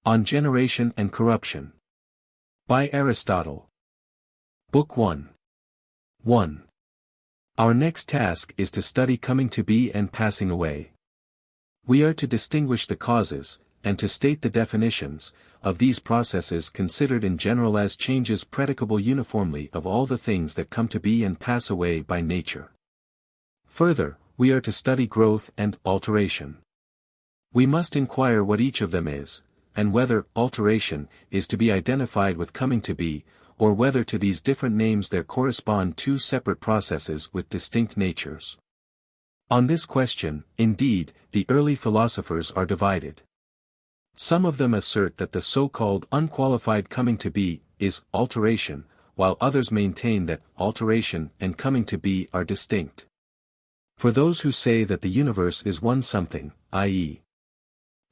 On Generation and Corruption. By Aristotle. Book 1. 1. Our next task is to study coming to be and passing away. We are to distinguish the causes, and to state the definitions, of these processes considered in general as changes predicable uniformly of all the things that come to be and pass away by nature. Further, we are to study growth and alteration. We must inquire what each of them is, and whether alteration is to be identified with coming to be, or whether to these different names there correspond two separate processes with distinct natures. On this question, indeed, the early philosophers are divided. Some of them assert that the so-called unqualified coming to be is alteration, while others maintain that alteration and coming to be are distinct. For those who say that the universe is one something, i.e.,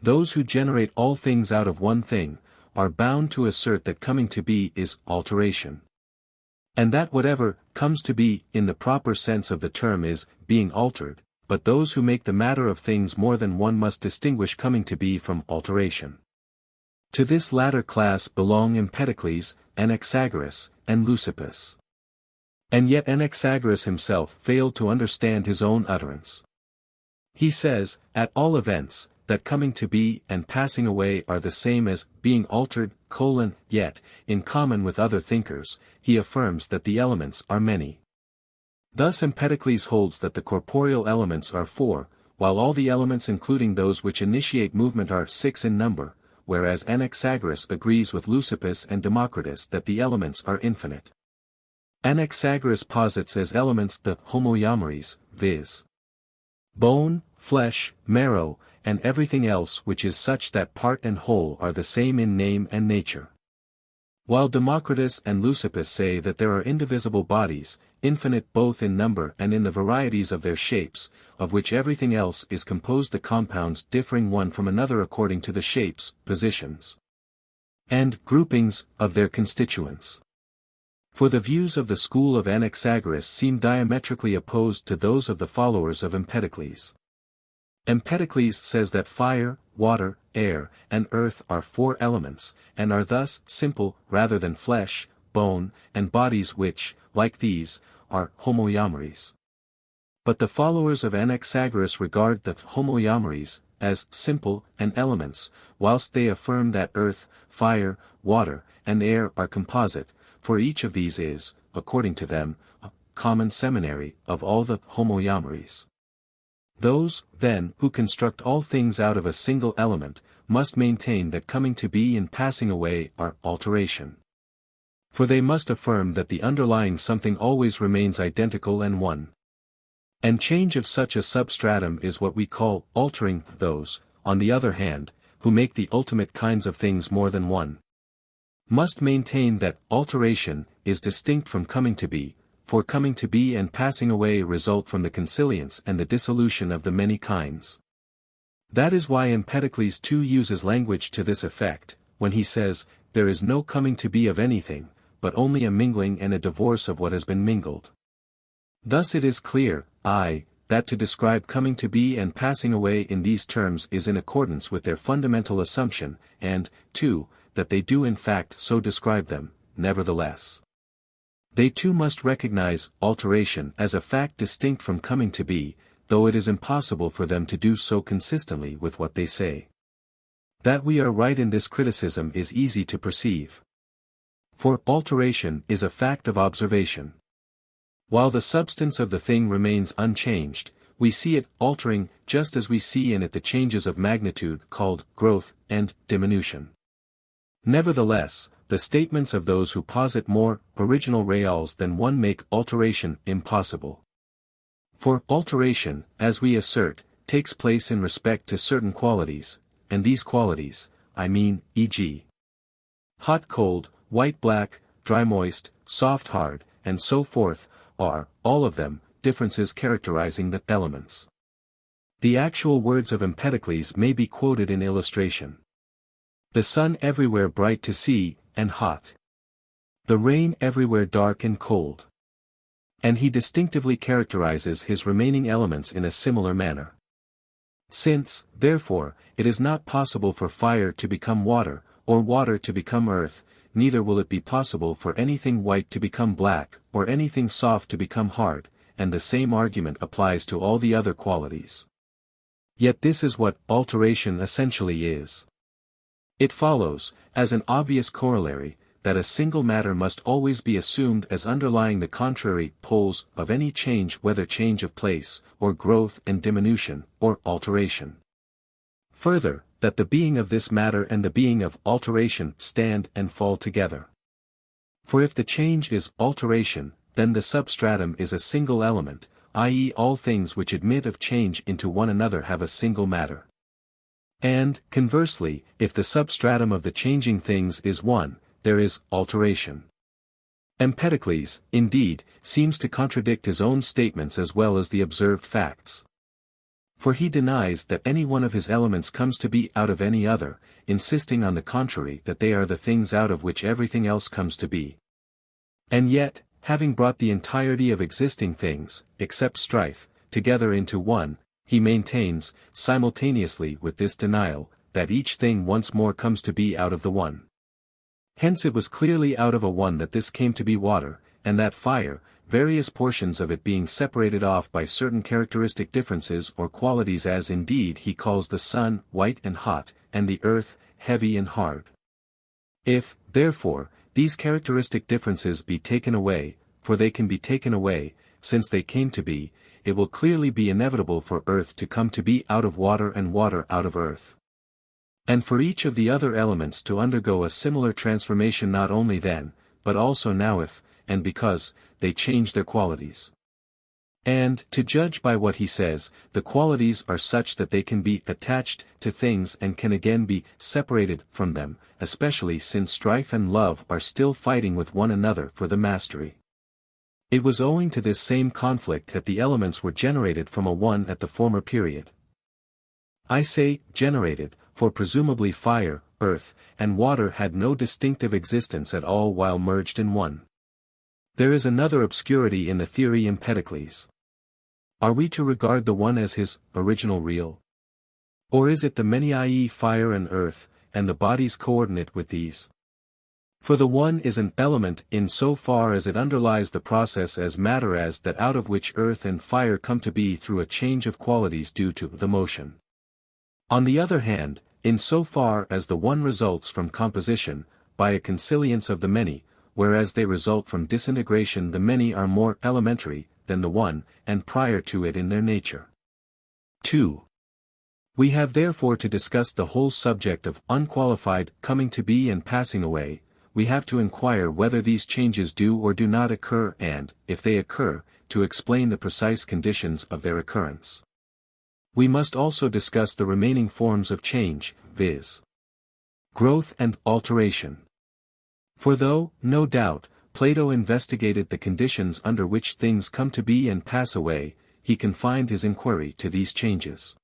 those who generate all things out of one thing, are bound to assert that coming to be is alteration. And that whatever comes to be in the proper sense of the term is being altered, but those who make the matter of things more than one must distinguish coming to be from alteration. To this latter class belong Empedocles, Anaxagoras, and Leucippus. And yet Anaxagoras himself failed to understand his own utterance. He says, at all events, that coming to be and passing away are the same as being altered, yet, in common with other thinkers, he affirms that the elements are many. Thus Empedocles holds that the corporeal elements are 4, while all the elements including those which initiate movement are 6 in number, whereas Anaxagoras agrees with Leucippus and Democritus that the elements are infinite. Anaxagoras posits as elements the homoiomers, viz. Bone, flesh, marrow, and everything else which is such that part and whole are the same in name and nature. While Democritus and Leucippus say that there are indivisible bodies, infinite both in number and in the varieties of their shapes, of which everything else is composed, the compounds differing one from another according to the shapes, positions, and groupings of their constituents. For the views of the school of Anaxagoras seem diametrically opposed to those of the followers of Empedocles. Empedocles says that fire, water, air, and earth are 4 elements, and are thus simple rather than flesh, bone, and bodies which, like these, are homoiomers. But the followers of Anaxagoras regard the homoiomers as simple and elements, whilst they affirm that earth, fire, water, and air are composite, for each of these is, according to them, a common seminary of all the homoiomers. Those, then, who construct all things out of a single element, must maintain that coming to be and passing away are alteration. For they must affirm that the underlying something always remains identical and one. And change of such a substratum is what we call altering. Those, on the other hand, who make the ultimate kinds of things more than one, must maintain that alteration is distinct from coming to be, for coming to be and passing away result from the consilience and the dissolution of the many kinds. That is why Empedocles too uses language to this effect, when he says, there is no coming to be of anything, but only a mingling and a divorce of what has been mingled. Thus it is clear, that to describe coming to be and passing away in these terms is in accordance with their fundamental assumption, and, 2, that they do in fact so describe them. Nevertheless, they too must recognize alteration as a fact distinct from coming to be, though it is impossible for them to do so consistently with what they say. That we are right in this criticism is easy to perceive. For alteration is a fact of observation. While the substance of the thing remains unchanged, we see it altering just as we see in it the changes of magnitude called growth and diminution. Nevertheless, the statements of those who posit more original reals than one make alteration impossible. For alteration, as we assert, takes place in respect to certain qualities, and these qualities, e.g. hot-cold, white-black, dry-moist, soft-hard, and so forth, are, all of them, differences characterizing the elements. The actual words of Empedocles may be quoted in illustration. The sun everywhere bright to see, and hot. The rain everywhere dark and cold. And he distinctively characterizes his remaining elements in a similar manner. Since, therefore, it is not possible for fire to become water, or water to become earth, neither will it be possible for anything white to become black, or anything soft to become hard, and the same argument applies to all the other qualities. Yet this is what alteration essentially is. It follows, as an obvious corollary, that a single matter must always be assumed as underlying the contrary poles of any change, whether change of place, or growth and diminution, or alteration. Further, that the being of this matter and the being of alteration stand and fall together. For if the change is alteration, then the substratum is a single element, i.e. all things which admit of change into one another have a single matter. And, conversely, if the substratum of the changing things is one, there is alteration. Empedocles, indeed, seems to contradict his own statements as well as the observed facts. For he denies that any one of his elements comes to be out of any other, insisting on the contrary that they are the things out of which everything else comes to be. And yet, having brought the entirety of existing things, except strife, together into one, he maintains, simultaneously with this denial, that each thing once more comes to be out of the one. Hence it was clearly out of a one that this came to be water, and that fire, various portions of it being separated off by certain characteristic differences or qualities, as indeed he calls the sun white and hot, and the earth heavy and hard. If, therefore, these characteristic differences be taken away, for they can be taken away, since they came to be, it will clearly be inevitable for earth to come to be out of water and water out of earth. And for each of the other elements to undergo a similar transformation not only then, but also now if, and because, they change their qualities. And, to judge by what he says, the qualities are such that they can be attached to things and can again be separated from them, especially since strife and love are still fighting with one another for the mastery. It was owing to this same conflict that the elements were generated from a one at the former period. I say, generated, for presumably fire, earth, and water had no distinctive existence at all while merged in one. There is another obscurity in the theory Empedocles. Are we to regard the one as his original real? Or is it the many, i.e. fire and earth, and the bodies coordinate with these? For the one is an element in so far as it underlies the process as matter, as that out of which earth and fire come to be through a change of qualities due to the motion. On the other hand, in so far as the one results from composition, by a consilience of the many, whereas they result from disintegration, the many are more elementary than the one, and prior to it in their nature. 2. We have therefore to discuss the whole subject of unqualified coming to be and passing away. We have to inquire whether these changes do or do not occur, and, if they occur, to explain the precise conditions of their occurrence. We must also discuss the remaining forms of change, viz. growth and alteration. For though, no doubt, Plato investigated the conditions under which things come to be and pass away, he confined his inquiry to these changes.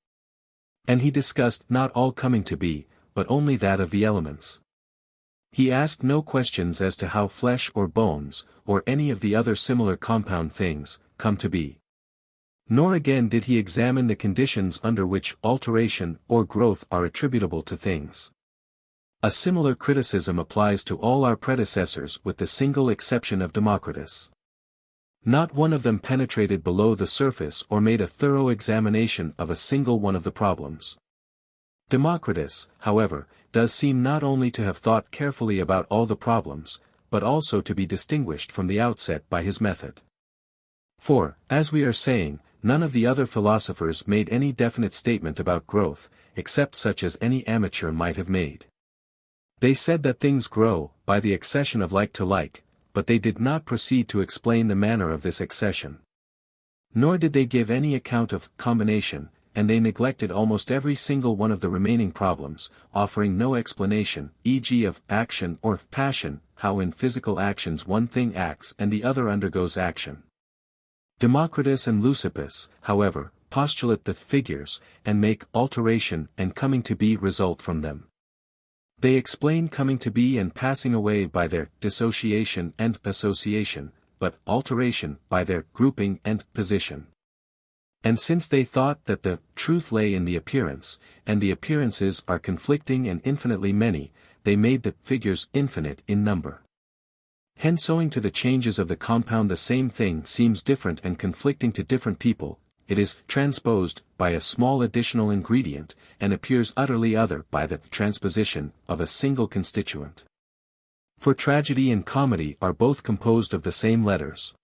And he discussed not all coming to be, but only that of the elements. He asked no questions as to how flesh or bones, or any of the other similar compound things, come to be. Nor again did he examine the conditions under which alteration or growth are attributable to things. A similar criticism applies to all our predecessors with the single exception of Democritus. Not one of them penetrated below the surface or made a thorough examination of a single one of the problems. Democritus, however, does seem not only to have thought carefully about all the problems, but also to be distinguished from the outset by his method. For, as we are saying, none of the other philosophers made any definite statement about growth, except such as any amateur might have made. They said that things grow, by the accession of like to like, but they did not proceed to explain the manner of this accession. Nor did they give any account of combination, and they neglected almost every single one of the remaining problems, offering no explanation, e.g. of action or passion, how in physical actions one thing acts and the other undergoes action. Democritus and Leucippus, however, postulate the figures, and make alteration and coming to be result from them. They explain coming to be and passing away by their dissociation and association, but alteration by their grouping and position. And since they thought that the truth lay in the appearance, and the appearances are conflicting and infinitely many, they made the figures infinite in number. Hence owing to the changes of the compound the same thing seems different and conflicting to different people, it is transposed by a small additional ingredient, and appears utterly other by the transposition of a single constituent. For tragedy and comedy are both composed of the same letters.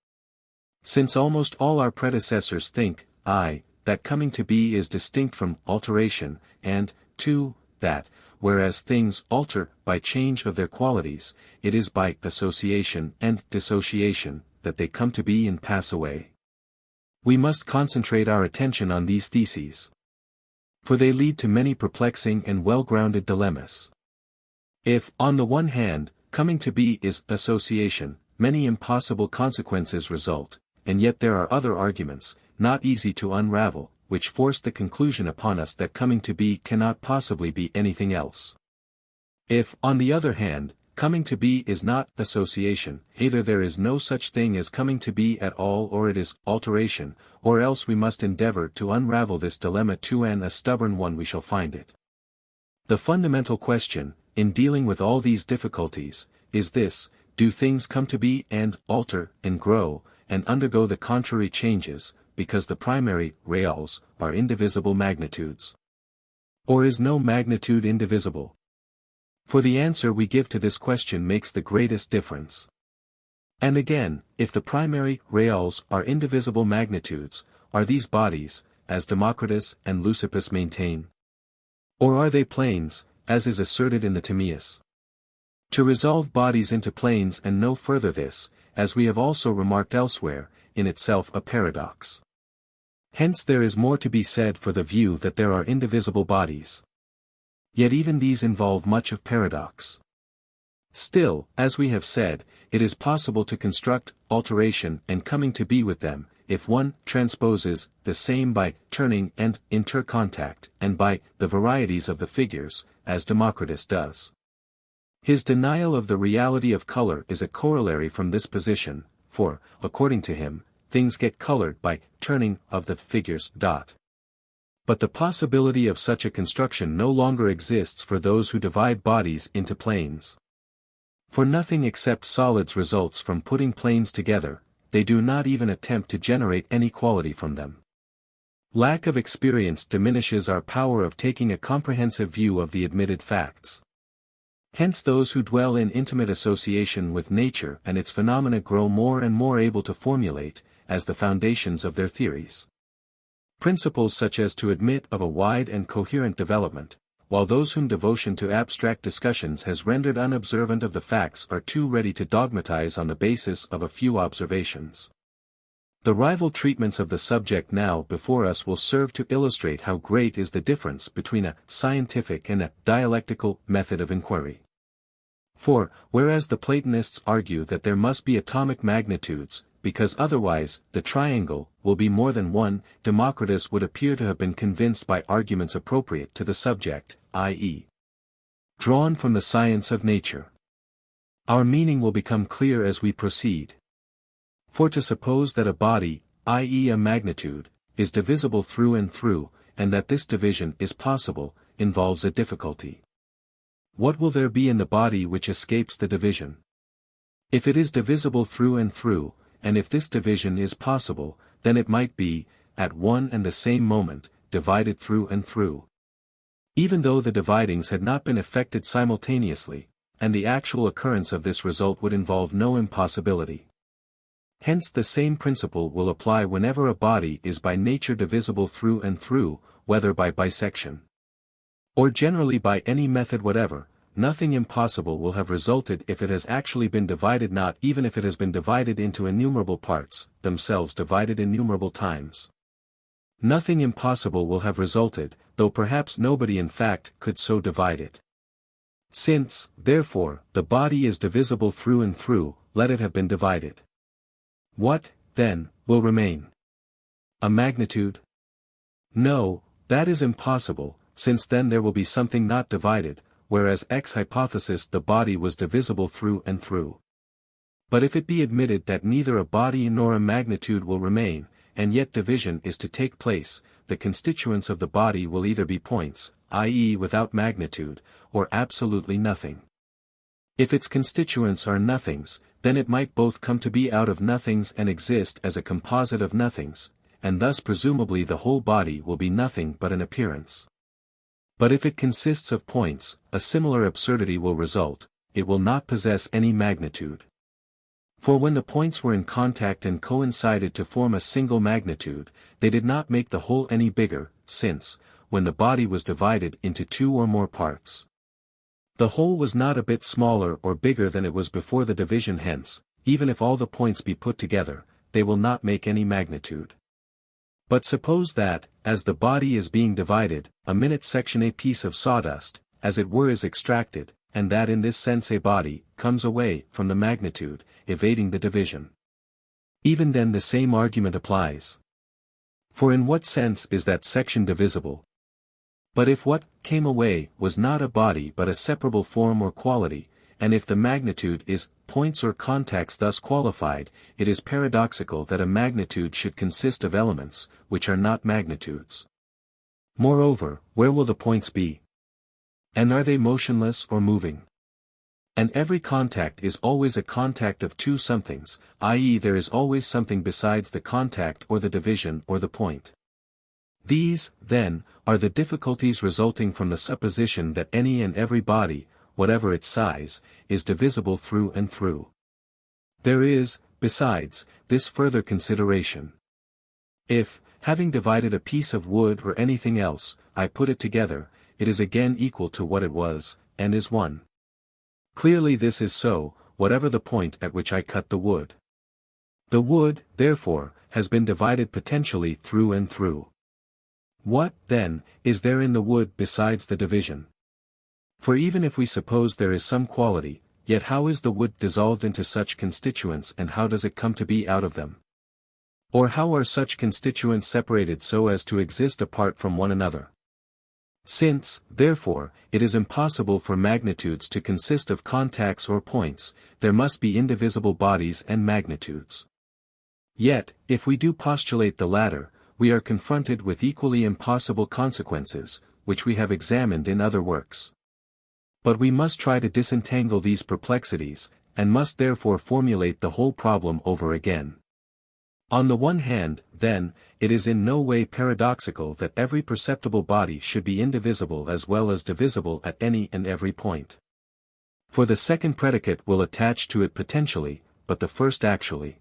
Since almost all our predecessors think, that coming to be is distinct from alteration, and, 2, that, whereas things alter by change of their qualities, it is by association and dissociation, that they come to be and pass away. We must concentrate our attention on these theses. For they lead to many perplexing and well-grounded dilemmas. If, on the one hand, coming to be is association, many impossible consequences result, and yet there are other arguments, not easy to unravel, which force the conclusion upon us that coming to be cannot possibly be anything else. If, on the other hand, coming to be is not association, either there is no such thing as coming to be at all or it is alteration, or else we must endeavor to unravel this dilemma too, and a stubborn one we shall find it. The fundamental question, in dealing with all these difficulties, is this: do things come to be and alter and grow, and undergo the contrary changes, because the primary reals are indivisible magnitudes? Or is no magnitude indivisible? For the answer we give to this question makes the greatest difference. And again, if the primary reals are indivisible magnitudes, are these bodies, as Democritus and Leucippus maintain? Or are they planes, as is asserted in the Timaeus? To resolve bodies into planes and no further this, as we have also remarked elsewhere, in itself a paradox. Hence there is more to be said for the view that there are indivisible bodies. Yet even these involve much of paradox. Still, as we have said, it is possible to construct alteration and coming to be with them, if one transposes the same by turning and intercontact, and by the varieties of the figures, as Democritus does. His denial of the reality of color is a corollary from this position, for, according to him, things get colored by turning of the figures. But the possibility of such a construction no longer exists for those who divide bodies into planes. For nothing except solids results from putting planes together, they do not even attempt to generate any quality from them. Lack of experience diminishes our power of taking a comprehensive view of the admitted facts. Hence those who dwell in intimate association with nature and its phenomena grow more and more able to formulate, as the foundations of their theories, principles such as to admit of a wide and coherent development, while those whom devotion to abstract discussions has rendered unobservant of the facts are too ready to dogmatize on the basis of a few observations. The rival treatments of the subject now before us will serve to illustrate how great is the difference between a scientific and a dialectical method of inquiry. For, whereas the Platonists argue that there must be atomic magnitudes, because otherwise, the triangle, will be more than one, Democritus would appear to have been convinced by arguments appropriate to the subject, i.e., drawn from the science of nature. Our meaning will become clear as we proceed. For to suppose that a body, i.e. a magnitude, is divisible through and through, and that this division is possible, involves a difficulty. What will there be in the body which escapes the division? If it is divisible through and through, and if this division is possible, then it might be, at one and the same moment, divided through and through. Even though the dividings had not been effected simultaneously, and the actual occurrence of this result would involve no impossibility. Hence the same principle will apply whenever a body is by nature divisible through and through, whether by bisection, or generally by any method whatever. Nothing impossible will have resulted if it has actually been divided, not even if it has been divided into innumerable parts, themselves divided innumerable times. Nothing impossible will have resulted, though perhaps nobody in fact could so divide it. Since, therefore, the body is divisible through and through, let it have been divided. What, then, will remain? A magnitude? No, that is impossible, since then there will be something not divided, whereas ex hypothesis the body was divisible through and through. But if it be admitted that neither a body nor a magnitude will remain, and yet division is to take place, the constituents of the body will either be points, i.e. without magnitude, or absolutely nothing. If its constituents are nothings, then it might both come to be out of nothings and exist as a composite of nothings, and thus presumably the whole body will be nothing but an appearance. But if it consists of points, a similar absurdity will result, it will not possess any magnitude. For when the points were in contact and coincided to form a single magnitude, they did not make the whole any bigger, since, when the body was divided into two or more parts, the whole was not a bit smaller or bigger than it was before the division. Hence, even if all the points be put together, they will not make any magnitude. But suppose that, as the body is being divided, a minute section a piece of sawdust, as it were is extracted, and that in this sense a body comes away from the magnitude, evading the division. Even then the same argument applies. For in what sense is that section divisible? But if what came away was not a body but a separable form or quality, and if the magnitude is points or contacts thus qualified, it is paradoxical that a magnitude should consist of elements, which are not magnitudes. Moreover, where will the points be? And are they motionless or moving? And every contact is always a contact of two somethings, i.e. there is always something besides the contact or the division or the point. These, then, are the difficulties resulting from the supposition that any and every body, whatever its size, is divisible through and through. There is, besides, this further consideration. If, having divided a piece of wood or anything else, I put it together, it is again equal to what it was, and is one. Clearly this is so, whatever the point at which I cut the wood. The wood, therefore, has been divided potentially through and through. What, then, is there in the wood besides the division? For even if we suppose there is some quality, yet how is the wood dissolved into such constituents and how does it come to be out of them? Or how are such constituents separated so as to exist apart from one another? Since, therefore, it is impossible for magnitudes to consist of contacts or points, there must be indivisible bodies and magnitudes. Yet, if we do postulate the latter, we are confronted with equally impossible consequences, which we have examined in other works. But we must try to disentangle these perplexities, and must therefore formulate the whole problem over again. On the one hand, then, it is in no way paradoxical that every perceptible body should be indivisible as well as divisible at any and every point. For the second predicate will attach to it potentially, but the first actually.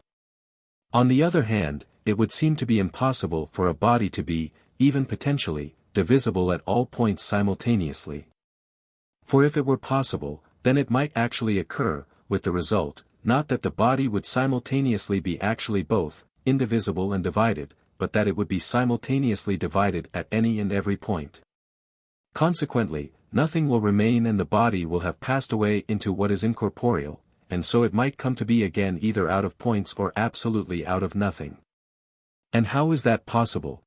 On the other hand, it would seem to be impossible for a body to be, even potentially, divisible at all points simultaneously. For if it were possible, then it might actually occur, with the result, not that the body would simultaneously be actually both, indivisible and divided, but that it would be simultaneously divided at any and every point. Consequently, nothing will remain and the body will have passed away into what is incorporeal, and so it might come to be again either out of points or absolutely out of nothing. And how is that possible?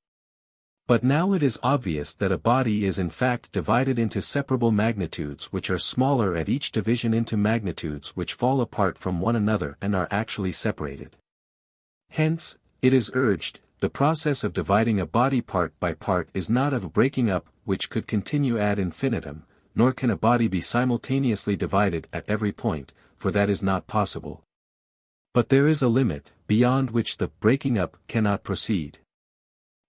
But now it is obvious that a body is in fact divided into separable magnitudes which are smaller at each division into magnitudes which fall apart from one another and are actually separated. Hence, it is urged, the process of dividing a body part by part is not of a breaking up which could continue ad infinitum, nor can a body be simultaneously divided at every point, for that is not possible. But there is a limit, beyond which the breaking up cannot proceed.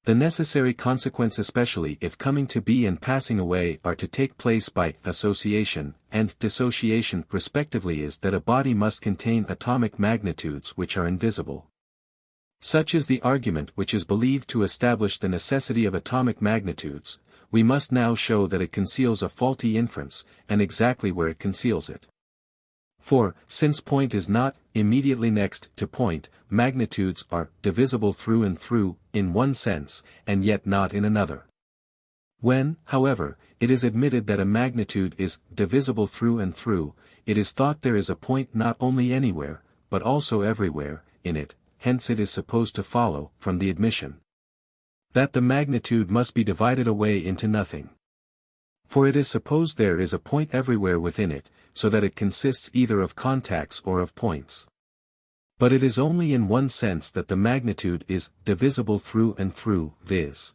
The necessary consequence, especially if coming to be and passing away are to take place by association and dissociation respectively, is that a body must contain atomic magnitudes which are invisible. Such is the argument which is believed to establish the necessity of atomic magnitudes. We must now show that it conceals a faulty inference, and exactly where it conceals it. For, since point is not immediately next to point, magnitudes are divisible through and through, in one sense, and yet not in another. When, however, it is admitted that a magnitude is divisible through and through, it is thought there is a point not only anywhere, but also everywhere, in it, hence it is supposed to follow, from the admission, that the magnitude must be divided away into nothing. For it is supposed there is a point everywhere within it, so that it consists either of contacts or of points. But it is only in one sense that the magnitude is divisible through and through, viz.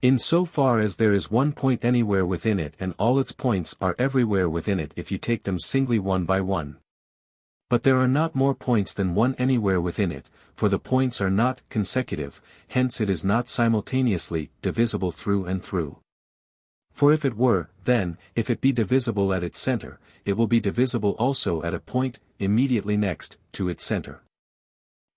in so far as there is one point anywhere within it and all its points are everywhere within it if you take them singly one by one. But there are not more points than one anywhere within it, for the points are not consecutive, hence it is not simultaneously divisible through and through. For if it were, then, if it be divisible at its center, it will be divisible also at a point immediately next to its center.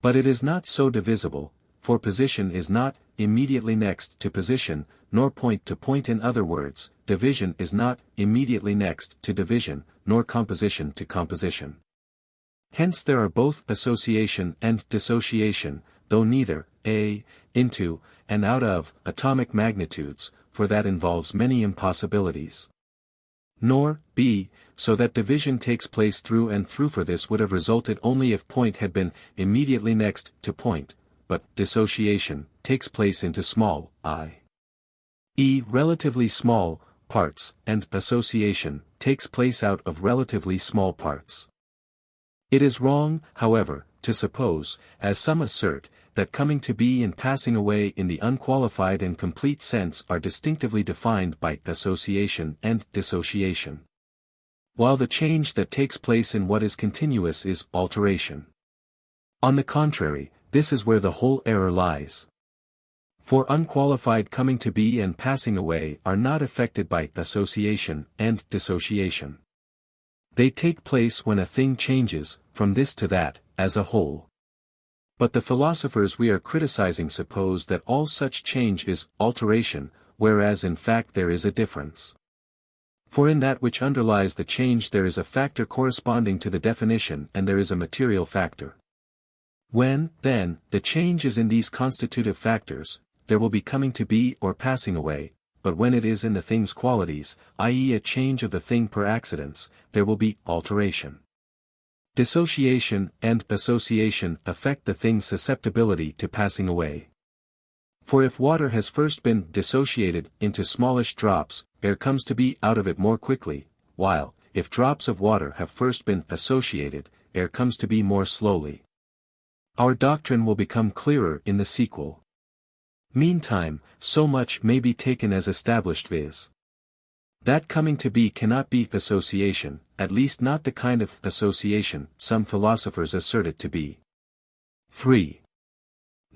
But it is not so divisible, for position is not immediately next to position, nor point to point. In other words, division is not immediately next to division, nor composition to composition. Hence there are both association and dissociation, though neither into and out of atomic magnitudes, for that involves many impossibilities. Nor so that division takes place through and through, for this would have resulted only if point had been immediately next to point, but dissociation takes place into small relatively small parts, and association takes place out of relatively small parts. It is wrong, however, to suppose, as some assert, that coming to be and passing away in the unqualified and complete sense are distinctively defined by association and dissociation, while the change that takes place in what is continuous is alteration. On the contrary, this is where the whole error lies. For unqualified coming to be and passing away are not affected by association and dissociation. They take place when a thing changes, from this to that, as a whole. But the philosophers we are criticizing suppose that all such change is alteration, whereas in fact there is a difference. For in that which underlies the change there is a factor corresponding to the definition and there is a material factor. When, then, the change is in these constitutive factors, there will be coming to be or passing away, but when it is in the thing's qualities, i.e. a change of the thing per accidents, there will be alteration. Dissociation and association affect the thing's susceptibility to passing away. For if water has first been dissociated into smallish drops, air comes to be out of it more quickly, while, if drops of water have first been associated, air comes to be more slowly. Our doctrine will become clearer in the sequel. Meantime, so much may be taken as established, viz. that coming to be cannot be association, at least not the kind of association some philosophers assert it to be. 3.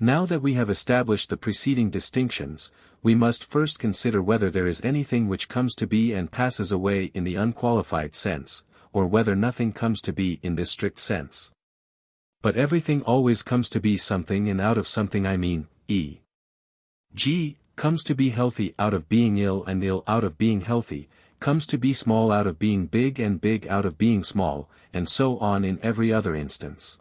Now that we have established the preceding distinctions, we must first consider whether there is anything which comes to be and passes away in the unqualified sense, or whether nothing comes to be in this strict sense. But everything always comes to be something, and out of something I mean, e.g., comes to be healthy out of being ill and ill out of being healthy, comes to be small out of being big and big out of being small, and so on in every other instance.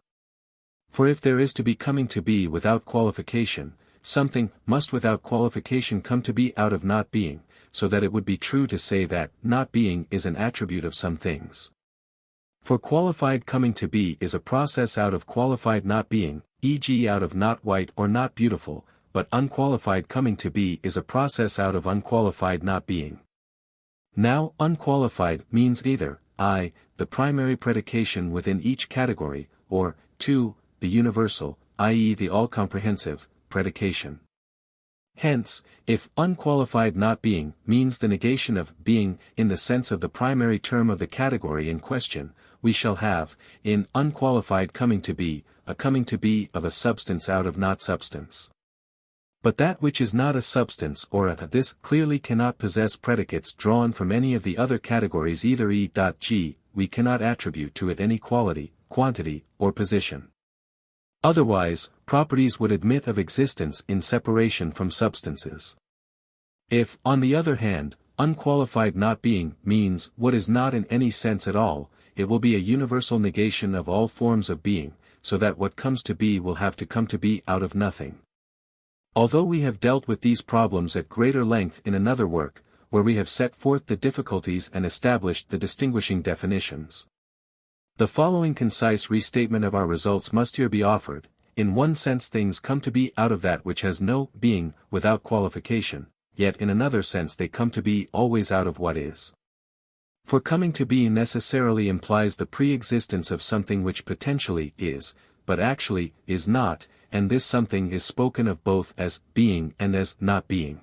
For if there is to be coming to be without qualification, something must without qualification come to be out of not being, so that it would be true to say that not being is an attribute of some things. For qualified coming to be is a process out of qualified not being, e.g. out of not white or not beautiful, but unqualified coming to be is a process out of unqualified not being. Now, unqualified means either, I, the primary predication within each category, or, 2, the universal, i.e. the all-comprehensive, predication. Hence, if unqualified not being means the negation of being in the sense of the primary term of the category in question, we shall have, in unqualified coming to be, a coming to be of a substance out of not substance. But that which is not a substance or a this clearly cannot possess predicates drawn from any of the other categories either e.g., we cannot attribute to it any quality, quantity, or position. Otherwise, properties would admit of existence in separation from substances. If, on the other hand, unqualified not being means what is not in any sense at all, it will be a universal negation of all forms of being, so that what comes to be will have to come to be out of nothing. Although we have dealt with these problems at greater length in another work, where we have set forth the difficulties and established the distinguishing definitions, the following concise restatement of our results must here be offered. In one sense things come to be out of that which has no being without qualification, yet in another sense they come to be always out of what is. For coming to be necessarily implies the pre-existence of something which potentially is, but actually is not, and this something is spoken of both as being and as not being.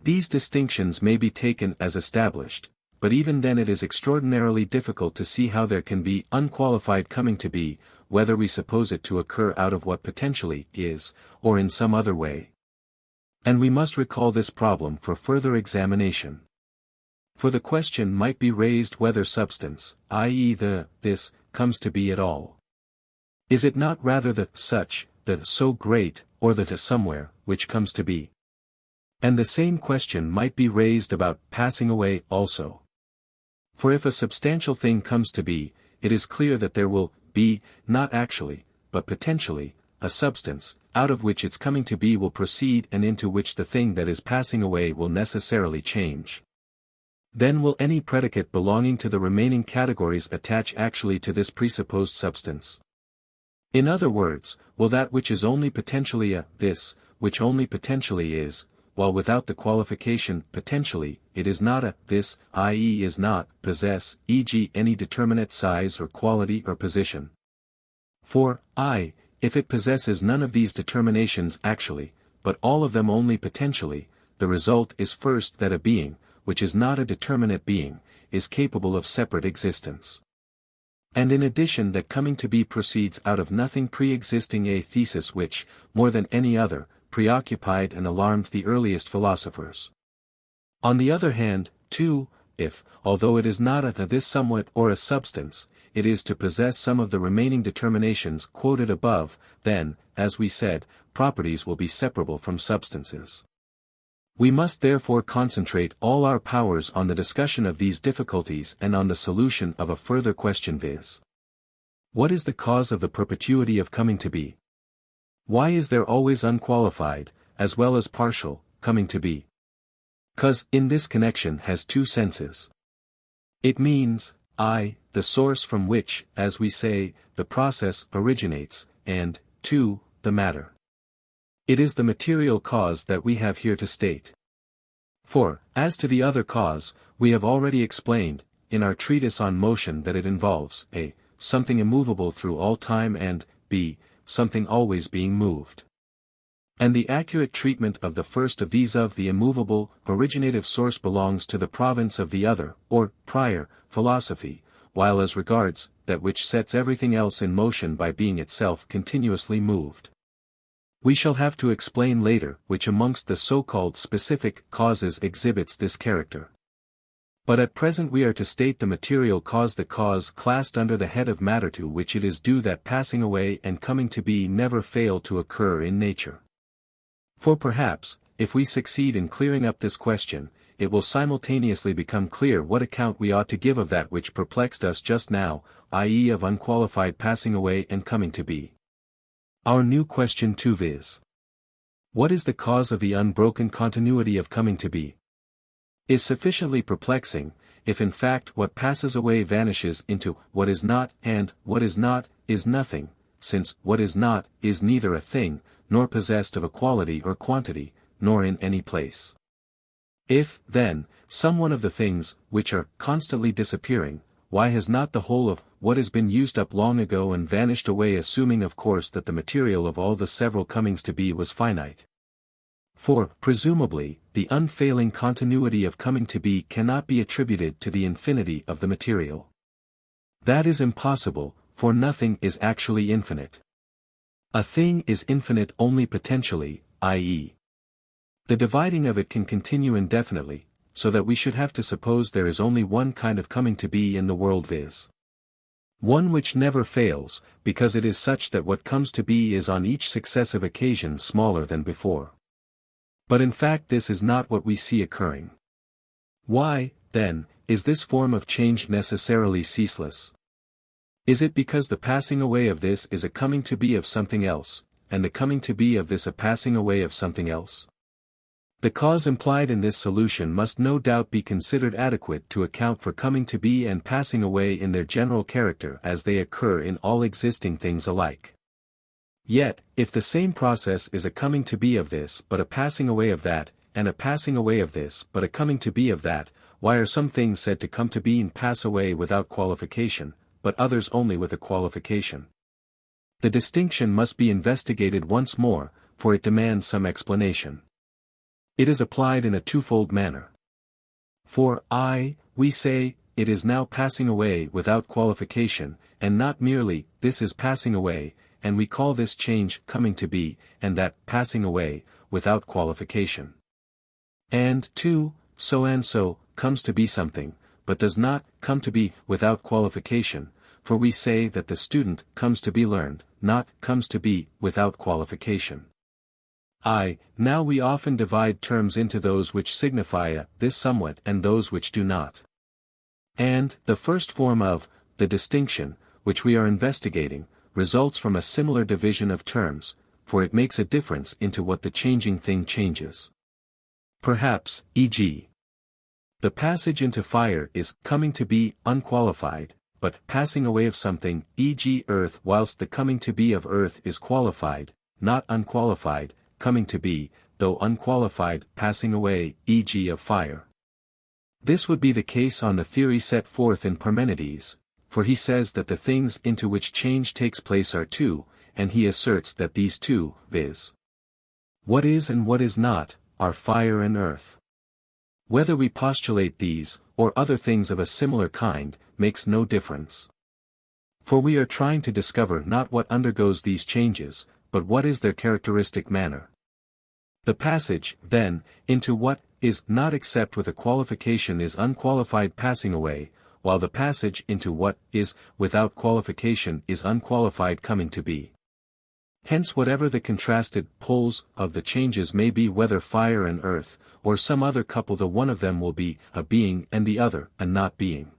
These distinctions may be taken as established, but even then it is extraordinarily difficult to see how there can be unqualified coming to be, whether we suppose it to occur out of what potentially is, or in some other way. And we must recall this problem for further examination. For the question might be raised whether substance, i.e. this, comes to be at all. Is it not rather the such, the so great, or the somewhere, which comes to be? And the same question might be raised about passing away also. For if a substantial thing comes to be, it is clear that there will be, not actually, but potentially, a substance, out of which its coming to be will proceed and into which the thing that is passing away will necessarily change. Then will any predicate belonging to the remaining categories attach actually to this presupposed substance? In other words, will that which is only potentially a this, which only potentially is, while without the qualification potentially, it is not a this, i.e. is not, possess, e.g. any determinate size or quality or position? For, if it possesses none of these determinations actually, but all of them only potentially, the result is first that a being, which is not a determinate being, is capable of separate existence. And in addition that coming to be proceeds out of nothing pre-existing, a thesis which, more than any other, preoccupied and alarmed the earliest philosophers. On the other hand, too, if, although it is not a this somewhat or a substance, it is to possess some of the remaining determinations quoted above, then, as we said, properties will be separable from substances. We must therefore concentrate all our powers on the discussion of these difficulties and on the solution of a further question, viz. What is the cause of the perpetuity of coming to be? Why is there always unqualified, as well as partial, coming to be? 'Cause in this connection has two senses. It means, the source from which, as we say, the process originates, and, 2, the matter. It is the material cause that we have here to state. For, as to the other cause, we have already explained, in our treatise on motion, that it involves, a, something immovable through all time, and, b, something always being moved. And the accurate treatment of the first of these, of the immovable, originative source, belongs to the province of the other, or prior, philosophy, while as regards that which sets everything else in motion by being itself continuously moved, we shall have to explain later which amongst the so-called specific causes exhibits this character. But at present we are to state the material cause, the cause classed under the head of matter, to which it is due that passing away and coming to be never fail to occur in nature. For perhaps, if we succeed in clearing up this question, it will simultaneously become clear what account we ought to give of that which perplexed us just now, i.e. of unqualified passing away and coming to be. Our new question 2, viz. What is the cause of the unbroken continuity of coming to be? Is sufficiently perplexing, if in fact what passes away vanishes into what is not, and what is not, is nothing, since what is not, is neither a thing, nor possessed of a quality or quantity, nor in any place. If, then, some one of the things, which are constantly disappearing, why has not the whole of what has been used up long ago and vanished away, assuming of course that the material of all the several comings to be was finite? For, presumably, the unfailing continuity of coming to be cannot be attributed to the infinity of the material. That is impossible, for nothing is actually infinite. A thing is infinite only potentially, i.e. the dividing of it can continue indefinitely, so that we should have to suppose there is only one kind of coming to be in the world, viz. one which never fails, because it is such that what comes to be is on each successive occasion smaller than before. But in fact this is not what we see occurring. Why, then, is this form of change necessarily ceaseless? Is it because the passing away of this is a coming to be of something else, and the coming to be of this a passing away of something else? The cause implied in this solution must no doubt be considered adequate to account for coming to be and passing away in their general character as they occur in all existing things alike. Yet, if the same process is a coming to be of this but a passing away of that, and a passing away of this but a coming to be of that, why are some things said to come to be and pass away without qualification, but others only with a qualification? The distinction must be investigated once more, for it demands some explanation. It is applied in a twofold manner. For we say, it is now passing away without qualification, and not merely, this is passing away, and we call this change coming to be, and that passing away, without qualification. And 2, so and so, comes to be something, but does not come to be without qualification, for we say that the student comes to be learned, not comes to be without qualification. Now we often divide terms into those which signify this somewhat and those which do not. And the first form of the distinction, which we are investigating, results from a similar division of terms, for it makes a difference into what the changing thing changes. Perhaps, e.g., the passage into fire is coming to be unqualified, but passing away of something, e.g. earth, whilst the coming to be of earth is qualified, not unqualified, coming to be, though unqualified, passing away, e.g. of fire. This would be the case on the theory set forth in Parmenides, for he says that the things into which change takes place are two, and he asserts that these two, viz. what is and what is not, are fire and earth. Whether we postulate these, or other things of a similar kind, makes no difference. For we are trying to discover not what undergoes these changes, but what is their characteristic manner. The passage, then, into what is not except with a qualification is unqualified passing away, while the passage into what is without qualification is unqualified coming to be. Hence whatever the contrasted poles of the changes may be, whether fire and earth, or some other couple, the one of them will be a being and the other a not being.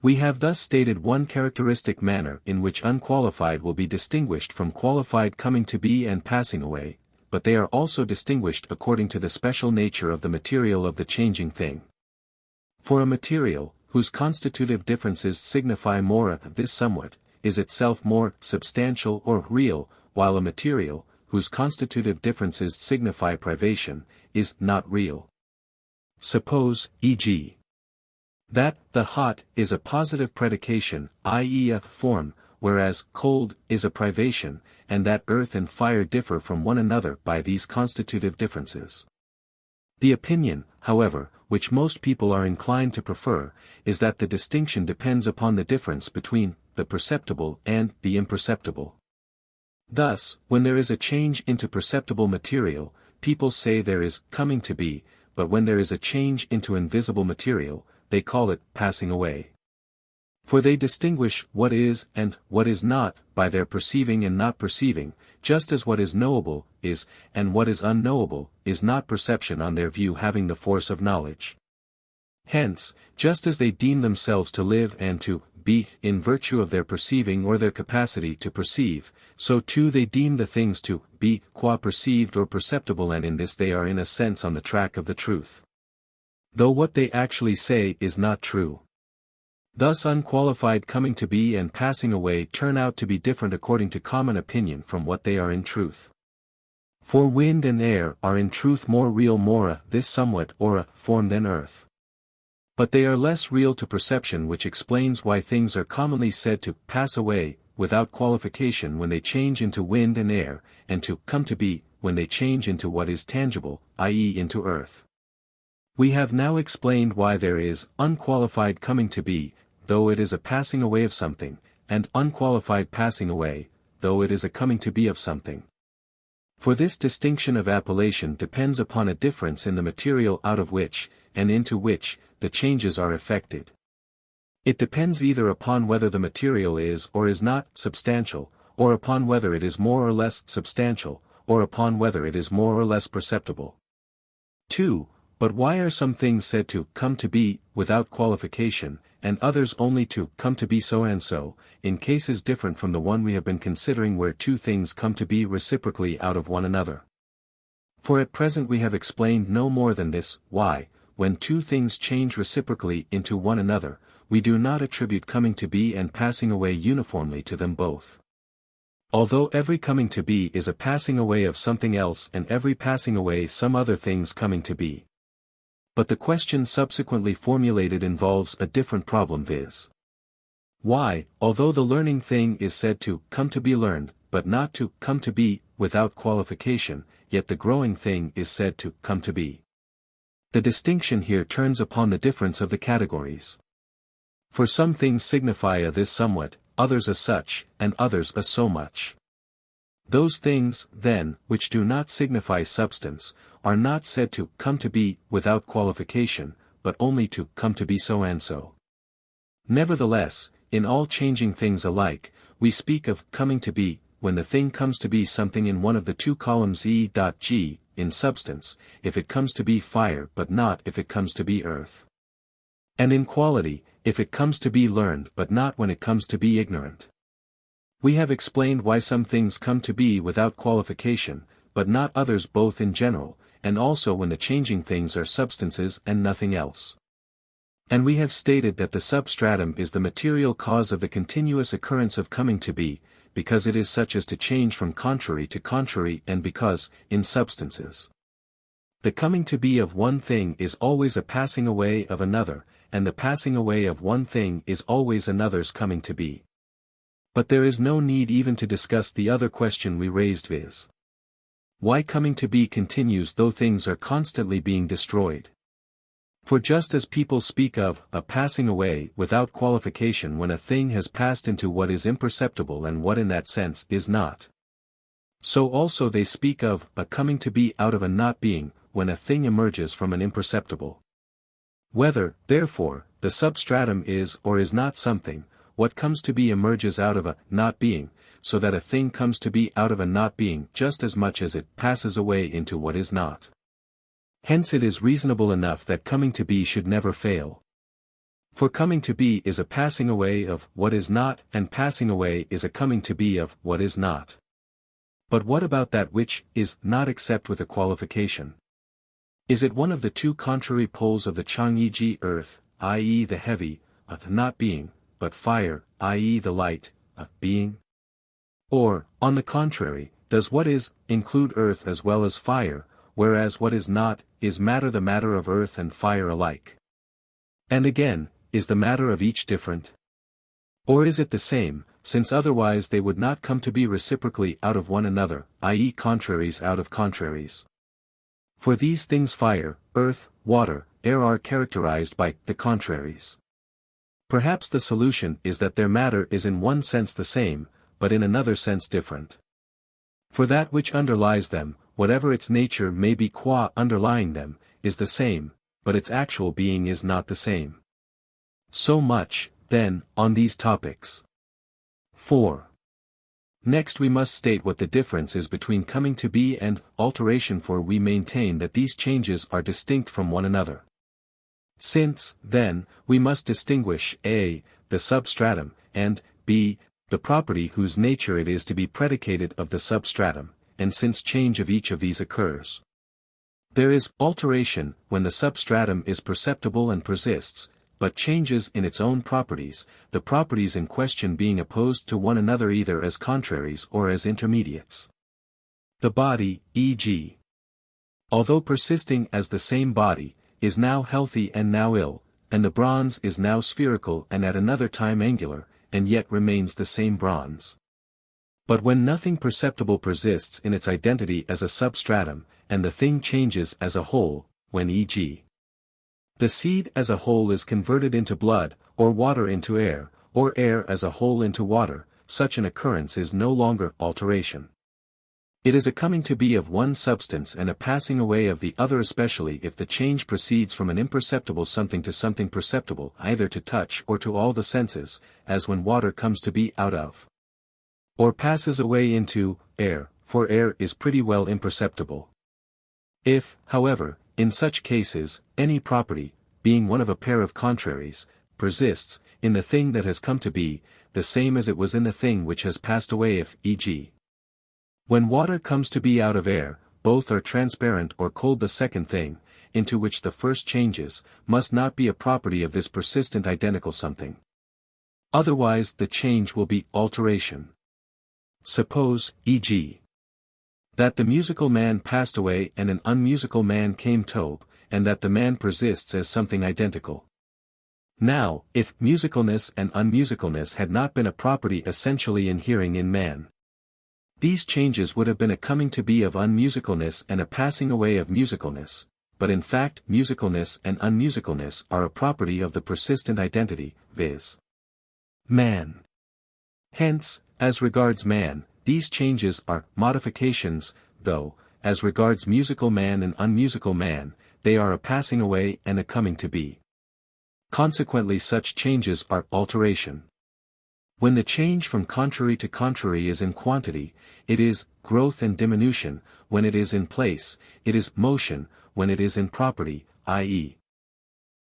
We have thus stated one characteristic manner in which unqualified will be distinguished from qualified coming to be and passing away, but they are also distinguished according to the special nature of the material of the changing thing. For a material, whose constitutive differences signify more this somewhat, is itself more substantial or real, while a material, whose constitutive differences signify privation, is not real. Suppose, e.g., that the hot is a positive predication, i.e. a form, whereas cold is a privation, and that earth and fire differ from one another by these constitutive differences. The opinion, however, which most people are inclined to prefer, is that the distinction depends upon the difference between the perceptible and the imperceptible. Thus, when there is a change into perceptible material, people say there is coming to be, but when there is a change into invisible material, they call it passing away. For they distinguish what is and what is not by their perceiving and not perceiving, just as what is knowable is, and what is unknowable is not perception on their view having the force of knowledge. Hence, just as they deem themselves to live and to be in virtue of their perceiving or their capacity to perceive, so too they deem the things to be qua perceived or perceptible, and in this they are in a sense on the track of the truth, though what they actually say is not true. Thus unqualified coming to be and passing away turn out to be different according to common opinion from what they are in truth. For wind and air are in truth more real, more this somewhat or a form than earth. But they are less real to perception, which explains why things are commonly said to pass away without qualification when they change into wind and air, and to come to be when they change into what is tangible, i.e. into earth. We have now explained why there is unqualified coming to be, though it is a passing away of something, and unqualified passing away, though it is a coming to be of something. For this distinction of appellation depends upon a difference in the material out of which, and into which, the changes are effected. It depends either upon whether the material is or is not substantial, or upon whether it is more or less substantial, or upon whether it is more or less perceptible. 2. But why are some things said to come to be without qualification, and others only to come to be so and so, in cases different from the one we have been considering where two things come to be reciprocally out of one another? For at present we have explained no more than this, why, when two things change reciprocally into one another, we do not attribute coming to be and passing away uniformly to them both. Although every coming to be is a passing away of something else and every passing away some other things coming to be. But the question subsequently formulated involves a different problem, viz. Why, although the learning thing is said to come to be learned, but not to come to be without qualification, yet the growing thing is said to come to be. The distinction here turns upon the difference of the categories. For some things signify a this somewhat, others a such, and others a so much. Those things, then, which do not signify substance, are not said to come to be without qualification, but only to come to be so and so. Nevertheless, in all changing things alike, we speak of coming to be, when the thing comes to be something in one of the two columns E.G, in substance, if it comes to be fire but not if it comes to be earth. And in quality, if it comes to be learned but not when it comes to be ignorant. We have explained why some things come to be without qualification, but not others both in general, and also when the changing things are substances and nothing else. And we have stated that the substratum is the material cause of the continuous occurrence of coming to be, because it is such as to change from contrary to contrary and because, in substances, the coming to be of one thing is always a passing away of another, and the passing away of one thing is always another's coming to be. But there is no need even to discuss the other question we raised, viz. Why coming to be continues though things are constantly being destroyed. For just as people speak of a passing away without qualification when a thing has passed into what is imperceptible and what in that sense is not, so also they speak of a coming to be out of a not being when a thing emerges from an imperceptible. Whether, therefore, the substratum is or is not something, what comes to be emerges out of a not being, so that a thing comes to be out of a not being just as much as it passes away into what is not. Hence it is reasonable enough that coming to be should never fail. For coming to be is a passing away of what is not, and passing away is a coming to be of what is not. But what about that which is not except with a qualification? Is it one of the two contrary poles of the Chang, e.g. earth, i.e. the heavy, of not being, but fire, i.e. the light, of being? Or, on the contrary, does what is include earth as well as fire, whereas what is not, is matter the matter of earth and fire alike? And again, is the matter of each different? Or is it the same, since otherwise they would not come to be reciprocally out of one another, i.e. contraries out of contraries? For these things fire, earth, water, air are characterized by the contraries. Perhaps the solution is that their matter is in one sense the same, but in another sense different. For that which underlies them, whatever its nature may be qua underlying them, is the same, but its actual being is not the same. So much, then, on these topics. 4. Next we must state what the difference is between coming to be and alteration, for we maintain that these changes are distinct from one another. Since, then, we must distinguish a. the substratum, and b. the property whose nature it is to be predicated of the substratum, and since change of each of these occurs, there is alteration when the substratum is perceptible and persists, but changes in its own properties, the properties in question being opposed to one another either as contraries or as intermediates. The body, e.g., although persisting as the same body, is now healthy and now ill, and the bronze is now spherical and at another time angular, and yet remains the same bronze. But when nothing perceptible persists in its identity as a substratum, and the thing changes as a whole, when e.g., the seed as a whole is converted into blood, or water into air, or air as a whole into water, such an occurrence is no longer alteration. It is a coming to be of one substance and a passing away of the other, especially if the change proceeds from an imperceptible something to something perceptible either to touch or to all the senses, as when water comes to be out of, or passes away into, air, for air is pretty well imperceptible. If, however, in such cases, any property, being one of a pair of contraries, persists, in the thing that has come to be, the same as it was in the thing which has passed away, if, e.g., when water comes to be out of air, both are transparent or cold, the second thing, into which the first changes, must not be a property of this persistent identical something. Otherwise the change will be alteration. Suppose, e.g., that the musical man passed away and an unmusical man came to, and that the man persists as something identical. Now, if musicalness and unmusicalness had not been a property essentially inhering in man, these changes would have been a coming to be of unmusicalness and a passing away of musicalness, but in fact musicalness and unmusicalness are a property of the persistent identity, viz. Man. Hence, as regards man, these changes are modifications, though, as regards musical man and unmusical man, they are a passing away and a coming to be. Consequently such changes are alteration. When the change from contrary to contrary is in quantity, it is growth and diminution; when it is in place, it is motion; when it is in property, i.e.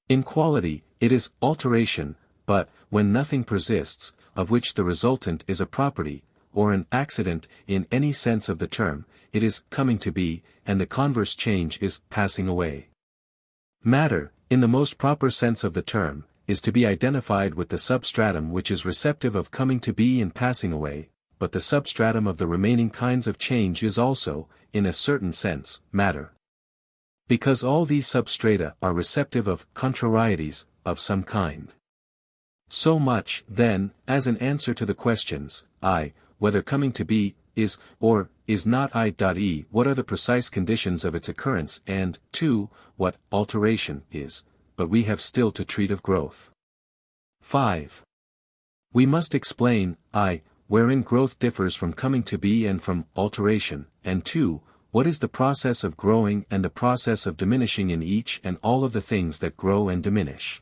in quality, it is alteration; but, when nothing persists, of which the resultant is a property, or an accident in any sense of the term, it is coming to be, and the converse change is passing away. Matter, in the most proper sense of the term, is to be identified with the substratum which is receptive of coming to be and passing away, but the substratum of the remaining kinds of change is also, in a certain sense, matter. Because all these substrata are receptive of contrarieties, of some kind. So much, then, as an answer to the questions, I, whether coming to be, is, or, is not I.e. what are the precise conditions of its occurrence, and, 2, what alteration is, but we have still to treat of growth. 5. We must explain, I, wherein growth differs from coming to be and from alteration, and 2, what is the process of growing and the process of diminishing in each and all of the things that grow and diminish.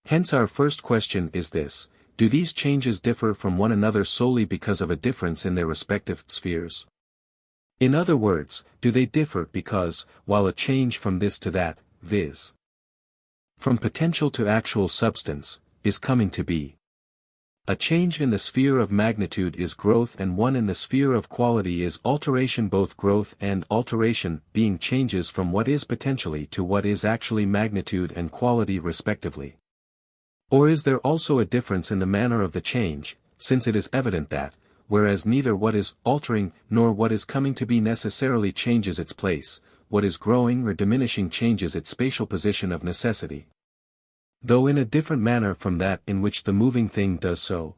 Hence our first question is this: do these changes differ from one another solely because of a difference in their respective spheres? In other words, do they differ because, while a change from this to that, viz. from potential to actual substance, is coming to be, a change in the sphere of magnitude is growth and one in the sphere of quality is alteration, both growth and alteration being changes from what is potentially to what is actually magnitude and quality respectively? Or is there also a difference in the manner of the change, since it is evident that, whereas neither what is altering nor what is coming to be necessarily changes its place, what is growing or diminishing changes its spatial position of necessity, though in a different manner from that in which the moving thing does so.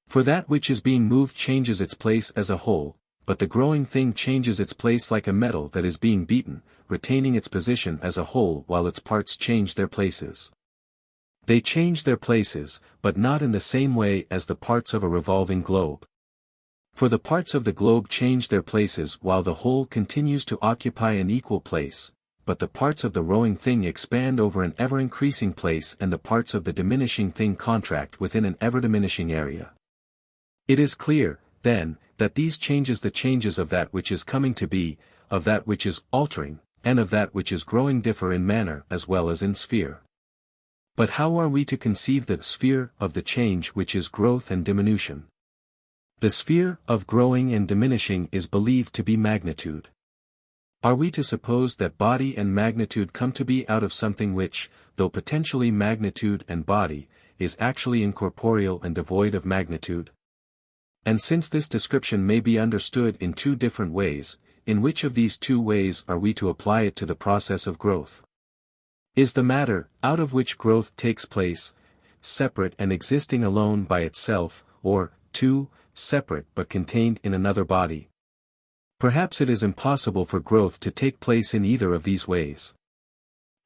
For that which is being moved changes its place as a whole, but the growing thing changes its place like a metal that is being beaten, retaining its position as a whole while its parts change their places. They change their places, but not in the same way as the parts of a revolving globe. For the parts of the globe change their places while the whole continues to occupy an equal place, but the parts of the rowing thing expand over an ever-increasing place and the parts of the diminishing thing contract within an ever-diminishing area. It is clear, then, that these changes, the changes of that which is coming to be, of that which is altering, and of that which is growing differ in manner as well as in sphere. But how are we to conceive the sphere of the change which is growth and diminution? The sphere of growing and diminishing is believed to be magnitude. Are we to suppose that body and magnitude come to be out of something which, though potentially magnitude and body, is actually incorporeal and devoid of magnitude? And since this description may be understood in two different ways, in which of these two ways are we to apply it to the process of growth? Is the matter, out of which growth takes place, separate and existing alone by itself, or, 2, separate but contained in another body? Perhaps it is impossible for growth to take place in either of these ways.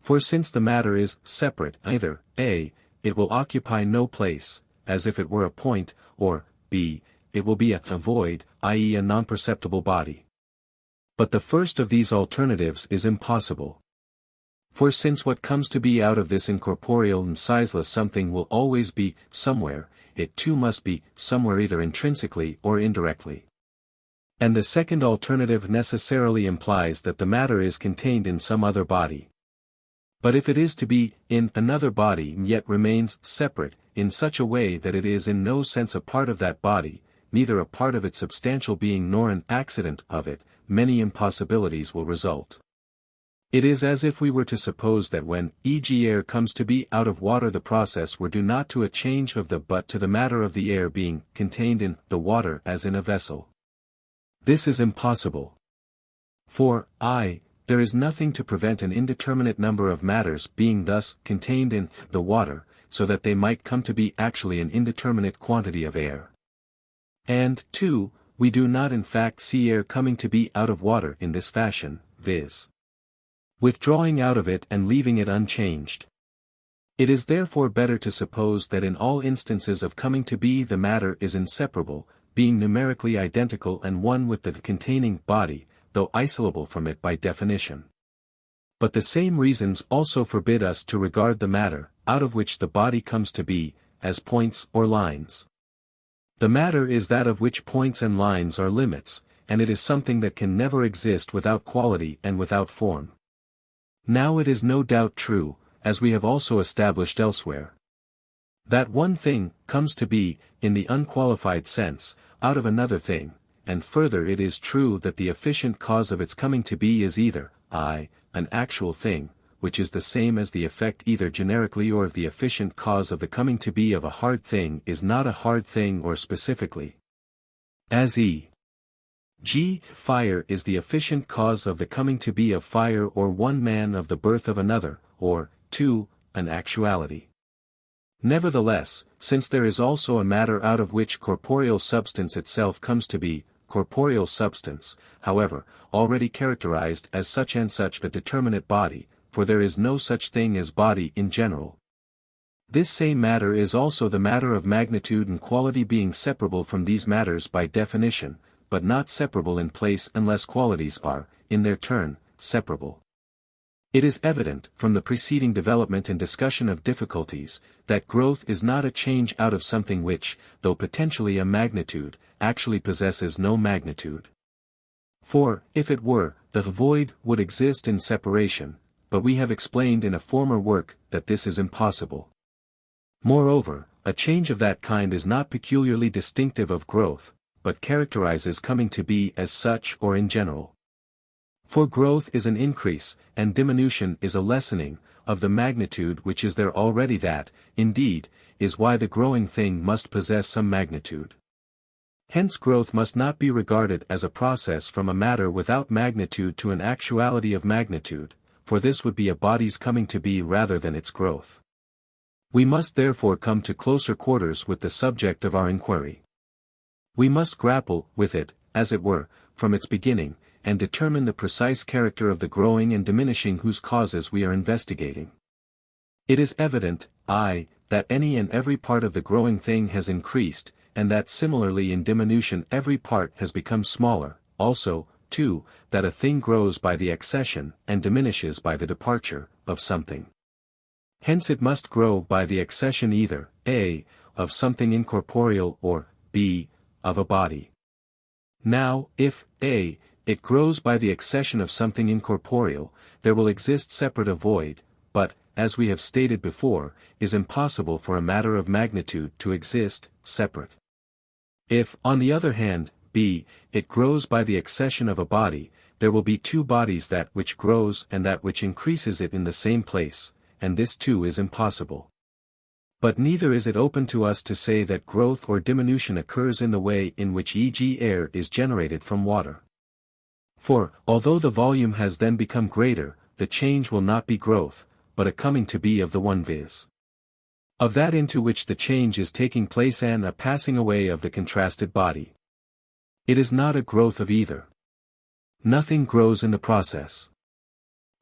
For since the matter is separate, either, A, it will occupy no place, as if it were a point, or, B, it will be a void, i.e. a non-perceptible body. But the first of these alternatives is impossible. For since what comes to be out of this incorporeal and sizeless something will always be somewhere, it too must be somewhere either intrinsically or indirectly. And the second alternative necessarily implies that the matter is contained in some other body. But if it is to be in another body and yet remains separate, in such a way that it is in no sense a part of that body, neither a part of its substantial being nor an accident of it, many impossibilities will result. It is as if we were to suppose that when, e.g. air comes to be out of water, the process were due not to a change of the but to the matter of the air being contained in the water as in a vessel. This is impossible. For, there is nothing to prevent an indeterminate number of matters being thus contained in the water, so that they might come to be actually an indeterminate quantity of air. And, 2, we do not in fact see air coming to be out of water in this fashion, viz. withdrawing out of it and leaving it unchanged. It is therefore better to suppose that in all instances of coming to be the matter is inseparable, being numerically identical and one with the containing body, though isolable from it by definition. But the same reasons also forbid us to regard the matter, out of which the body comes to be, as points or lines. The matter is that of which points and lines are limits, and it is something that can never exist without quality and without form. Now it is no doubt true, as we have also established elsewhere, that one thing comes to be, in the unqualified sense, out of another thing, and further it is true that the efficient cause of its coming to be is either, an actual thing, which is the same as the effect either generically or the efficient cause of the coming to be of a hard thing is not a hard thing or specifically. As e.g., fire is the efficient cause of the coming to be of fire or one man of the birth of another, or, 2, an actuality. Nevertheless, since there is also a matter out of which corporeal substance itself comes to be, corporeal substance, however, already characterized as such and such a determinate body, for there is no such thing as body in general. This same matter is also the matter of magnitude and quality, being separable from these matters by definition, but not separable in place unless qualities are, in their turn, separable. It is evident, from the preceding development and discussion of difficulties, that growth is not a change out of something which, though potentially a magnitude, actually possesses no magnitude. For, if it were, the void would exist in separation, but we have explained in a former work that this is impossible. Moreover, a change of that kind is not peculiarly distinctive of growth, but characterizes coming to be as such or in general. For growth is an increase, and diminution is a lessening, of the magnitude which is there already. That, indeed, is why the growing thing must possess some magnitude. Hence growth must not be regarded as a process from a matter without magnitude to an actuality of magnitude, for this would be a body's coming to be rather than its growth. We must therefore come to closer quarters with the subject of our inquiry. We must grapple with it, as it were, from its beginning, and determine the precise character of the growing and diminishing whose causes we are investigating. It is evident, that any and every part of the growing thing has increased, and that similarly in diminution every part has become smaller, also, 2, that a thing grows by the accession, and diminishes by the departure, of something. Hence it must grow by the accession either, a, of something incorporeal or, b, of a body. Now, if, a, it grows by the accession of something incorporeal, there will exist separate a void, but, as we have stated before, is impossible for a matter of magnitude to exist, separate. If, on the other hand, b, it grows by the accession of a body, there will be two bodies, that which grows and that which increases it in the same place, and this too is impossible. But neither is it open to us to say that growth or diminution occurs in the way in which e.g. air is generated from water. For, although the volume has then become greater, the change will not be growth, but a coming to be of the one, viz. of that into which the change is taking place, and a passing away of the contrasted body. It is not a growth of either. Nothing grows in the process.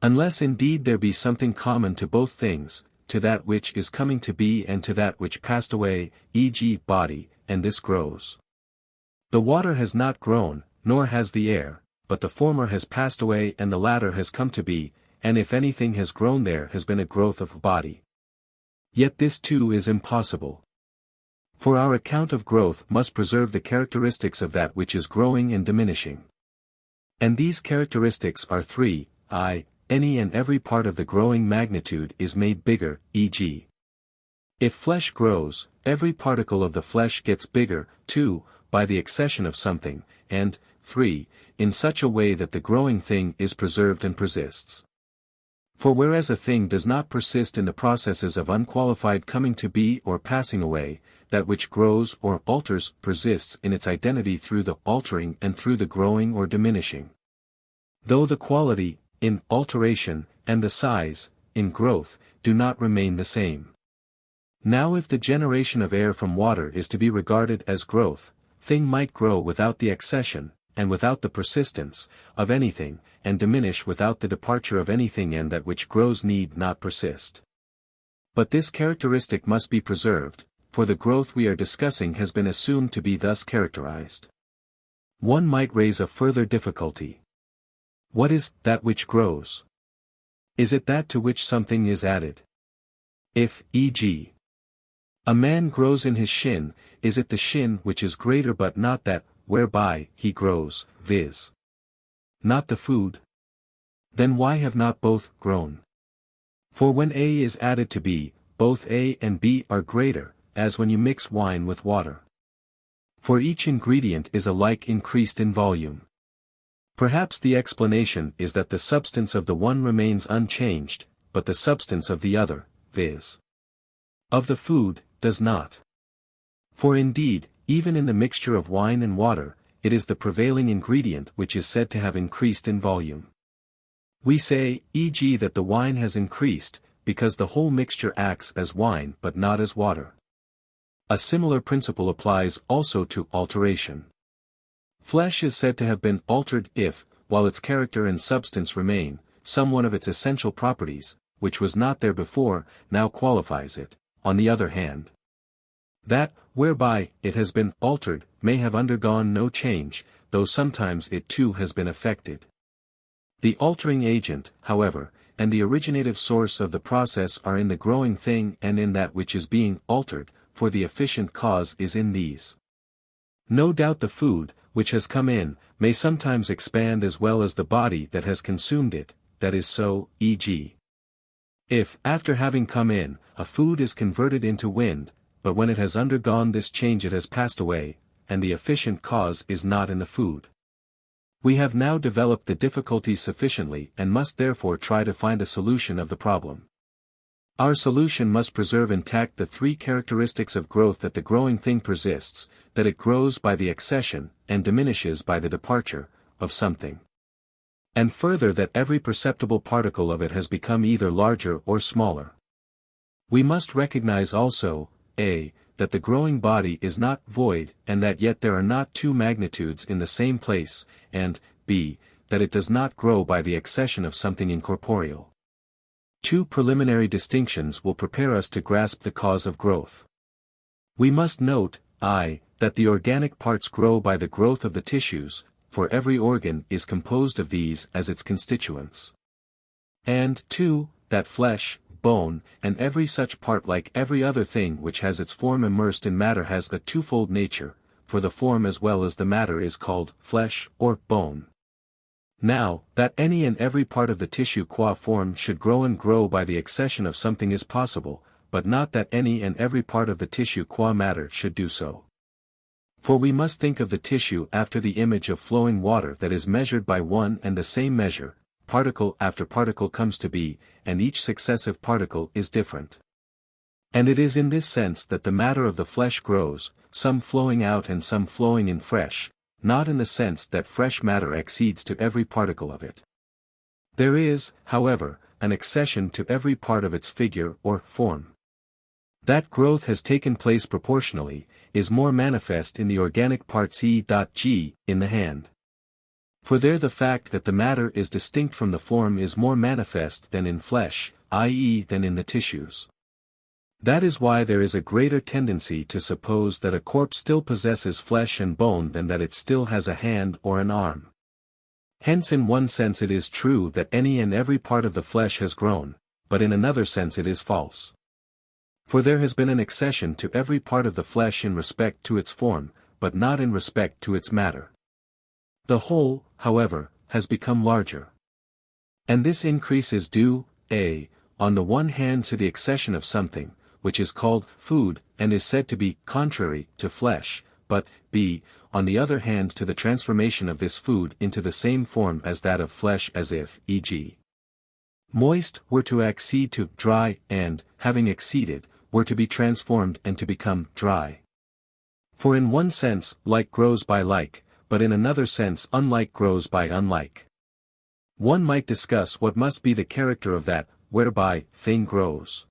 Unless indeed there be something common to both things, to that which is coming to be and to that which passed away, e.g. body, and this grows. The water has not grown, nor has the air, but the former has passed away and the latter has come to be, and if anything has grown there has been a growth of body. Yet this too is impossible. For our account of growth must preserve the characteristics of that which is growing and diminishing. And these characteristics are three, any and every part of the growing magnitude is made bigger, e.g. if flesh grows, every particle of the flesh gets bigger, 2, by the accession of something, and, 3, in such a way that the growing thing is preserved and persists. For whereas a thing does not persist in the processes of unqualified coming to be or passing away, that which grows or alters persists in its identity through the altering and through the growing or diminishing. Though the quality, in alteration, and the size, in growth, do not remain the same. Now if the generation of air from water is to be regarded as growth, thing might grow without the accession, and without the persistence, of anything, and diminish without the departure of anything, and that which grows need not persist. But this characteristic must be preserved, for the growth we are discussing has been assumed to be thus characterized. One might raise a further difficulty. What is that which grows? Is it that to which something is added? If, e.g., a man grows in his shin, is it the shin which is greater but not that, whereby he grows, viz. not the food? Then why have not both grown? For when A is added to B, both A and B are greater, as when you mix wine with water. For each ingredient is alike increased in volume. Perhaps the explanation is that the substance of the one remains unchanged, but the substance of the other, viz. of the food, does not. For indeed, even in the mixture of wine and water, it is the prevailing ingredient which is said to have increased in volume. We say, e.g., that the wine has increased, because the whole mixture acts as wine but not as water. A similar principle applies also to alteration. Flesh is said to have been altered if, while its character and substance remain, some one of its essential properties, which was not there before, now qualifies it. On the other hand, that, whereby it has been altered, may have undergone no change, though sometimes it too has been affected. The altering agent, however, and the originative source of the process are in the growing thing and in that which is being altered, for the efficient cause is in these. No doubt the food, which has come in, may sometimes expand as well as the body that has consumed it, that is so, e.g. if, after having come in, a food is converted into wind, but when it has undergone this change it has passed away, and the efficient cause is not in the food. We have now developed the difficulties sufficiently and must therefore try to find a solution of the problem. Our solution must preserve intact the three characteristics of growth: that the growing thing persists, that it grows by the accession, and diminishes by the departure, of something. And further, that every perceptible particle of it has become either larger or smaller. We must recognize also, a, that the growing body is not void, and that yet there are not two magnitudes in the same place, and, b, that it does not grow by the accession of something incorporeal. Two preliminary distinctions will prepare us to grasp the cause of growth. We must note, I, that the organic parts grow by the growth of the tissues, for every organ is composed of these as its constituents. And 2, that flesh, bone, and every such part, like every other thing which has its form immersed in matter, has a twofold nature, for the form as well as the matter is called flesh or bone. Now, that any and every part of the tissue qua form should grow and grow by the accession of something is possible, but not that any and every part of the tissue qua matter should do so. For we must think of the tissue after the image of flowing water that is measured by one and the same measure, particle after particle comes to be, and each successive particle is different. And it is in this sense that the matter of the flesh grows, some flowing out and some flowing in fresh, not in the sense that fresh matter accedes to every particle of it. There is, however, an accession to every part of its figure or form. That growth has taken place proportionally, is more manifest in the organic parts e.g., in the hand. For there the fact that the matter is distinct from the form is more manifest than in flesh, i.e. than in the tissues. That is why there is a greater tendency to suppose that a corpse still possesses flesh and bone than that it still has a hand or an arm. Hence in one sense it is true that any and every part of the flesh has grown, but in another sense it is false. For there has been an accession to every part of the flesh in respect to its form, but not in respect to its matter. The whole, however, has become larger. And this increase is due, a, on the one hand to the accession of something, which is called food, and is said to be contrary to flesh, but, b, on the other hand to the transformation of this food into the same form as that of flesh, as if, e.g., moist were to accede to dry, and, having acceded, were to be transformed and to become dry. For in one sense, like grows by like, but in another sense unlike grows by unlike. One might discuss what must be the character of that, whereby thing grows.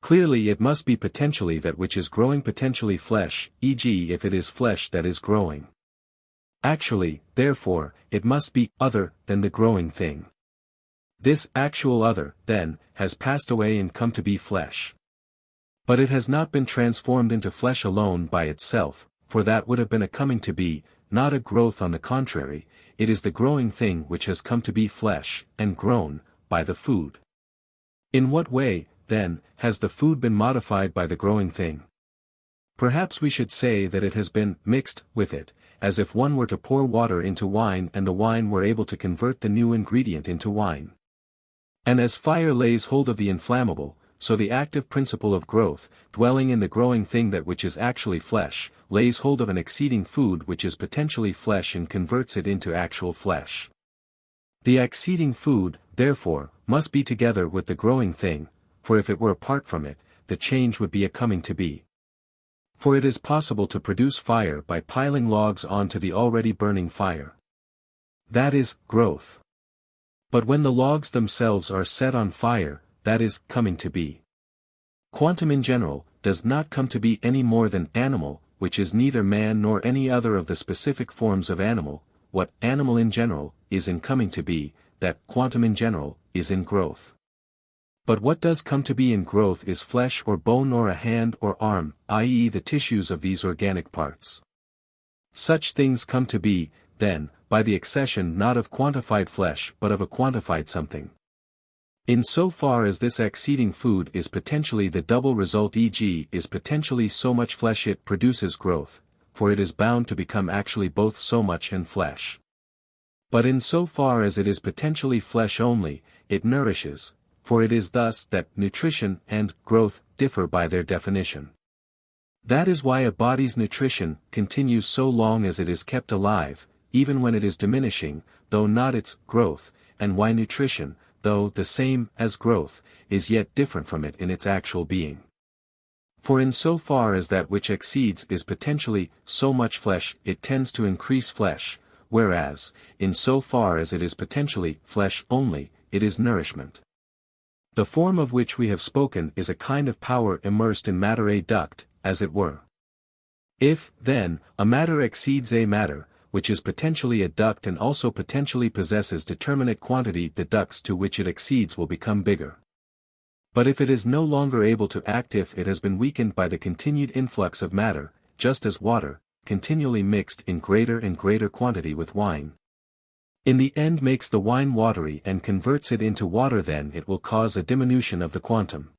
Clearly it must be potentially that which is growing, potentially flesh, e.g. if it is flesh that is growing. Actually, therefore, it must be other than the growing thing. This actual other, then, has passed away and come to be flesh. But it has not been transformed into flesh alone by itself, for that would have been a coming to be, not a growth. On the contrary, it is the growing thing which has come to be flesh, and grown, by the food. In what way, then, has the food been modified by the growing thing? Perhaps we should say that it has been mixed with it, as if one were to pour water into wine and the wine were able to convert the new ingredient into wine. And as fire lays hold of the inflammable, so the active principle of growth, dwelling in the growing thing that which is actually flesh, lays hold of an exceeding food which is potentially flesh and converts it into actual flesh. The exceeding food, therefore, must be together with the growing thing, for if it were apart from it, the change would be a coming to be. For it is possible to produce fire by piling logs onto the already burning fire. That is, growth. But when the logs themselves are set on fire, that is, coming to be. Quantum in general, does not come to be any more than animal, which is neither man nor any other of the specific forms of animal. What animal in general is in coming to be, that quantum in general is in growth. But what does come to be in growth is flesh or bone or a hand or arm, i.e. the tissues of these organic parts. Such things come to be, then, by the accession not of quantified flesh but of a quantified something. In so far as this exceeding food is potentially the double result, e.g. is potentially so much flesh, it produces growth, for it is bound to become actually both so much and flesh. But in so far as it is potentially flesh only, it nourishes, for it is thus that nutrition and growth differ by their definition. That is why a body's nutrition continues so long as it is kept alive, even when it is diminishing, though not its growth, and why nutrition, though the same as growth, is yet different from it in its actual being. For in so far as that which exceeds is potentially so much flesh, it tends to increase flesh, whereas, in so far as it is potentially flesh only, it is nourishment. The form of which we have spoken is a kind of power immersed in matter, a duct, as it were. If, then, a matter exceeds a matter, which is potentially a duct and also potentially possesses determinate quantity, the ducts to which it exceeds will become bigger. But if it is no longer able to act, if it has been weakened by the continued influx of matter, just as water, continually mixed in greater and greater quantity with wine, in the end makes the wine watery and converts it into water, then it will cause a diminution of the quantum,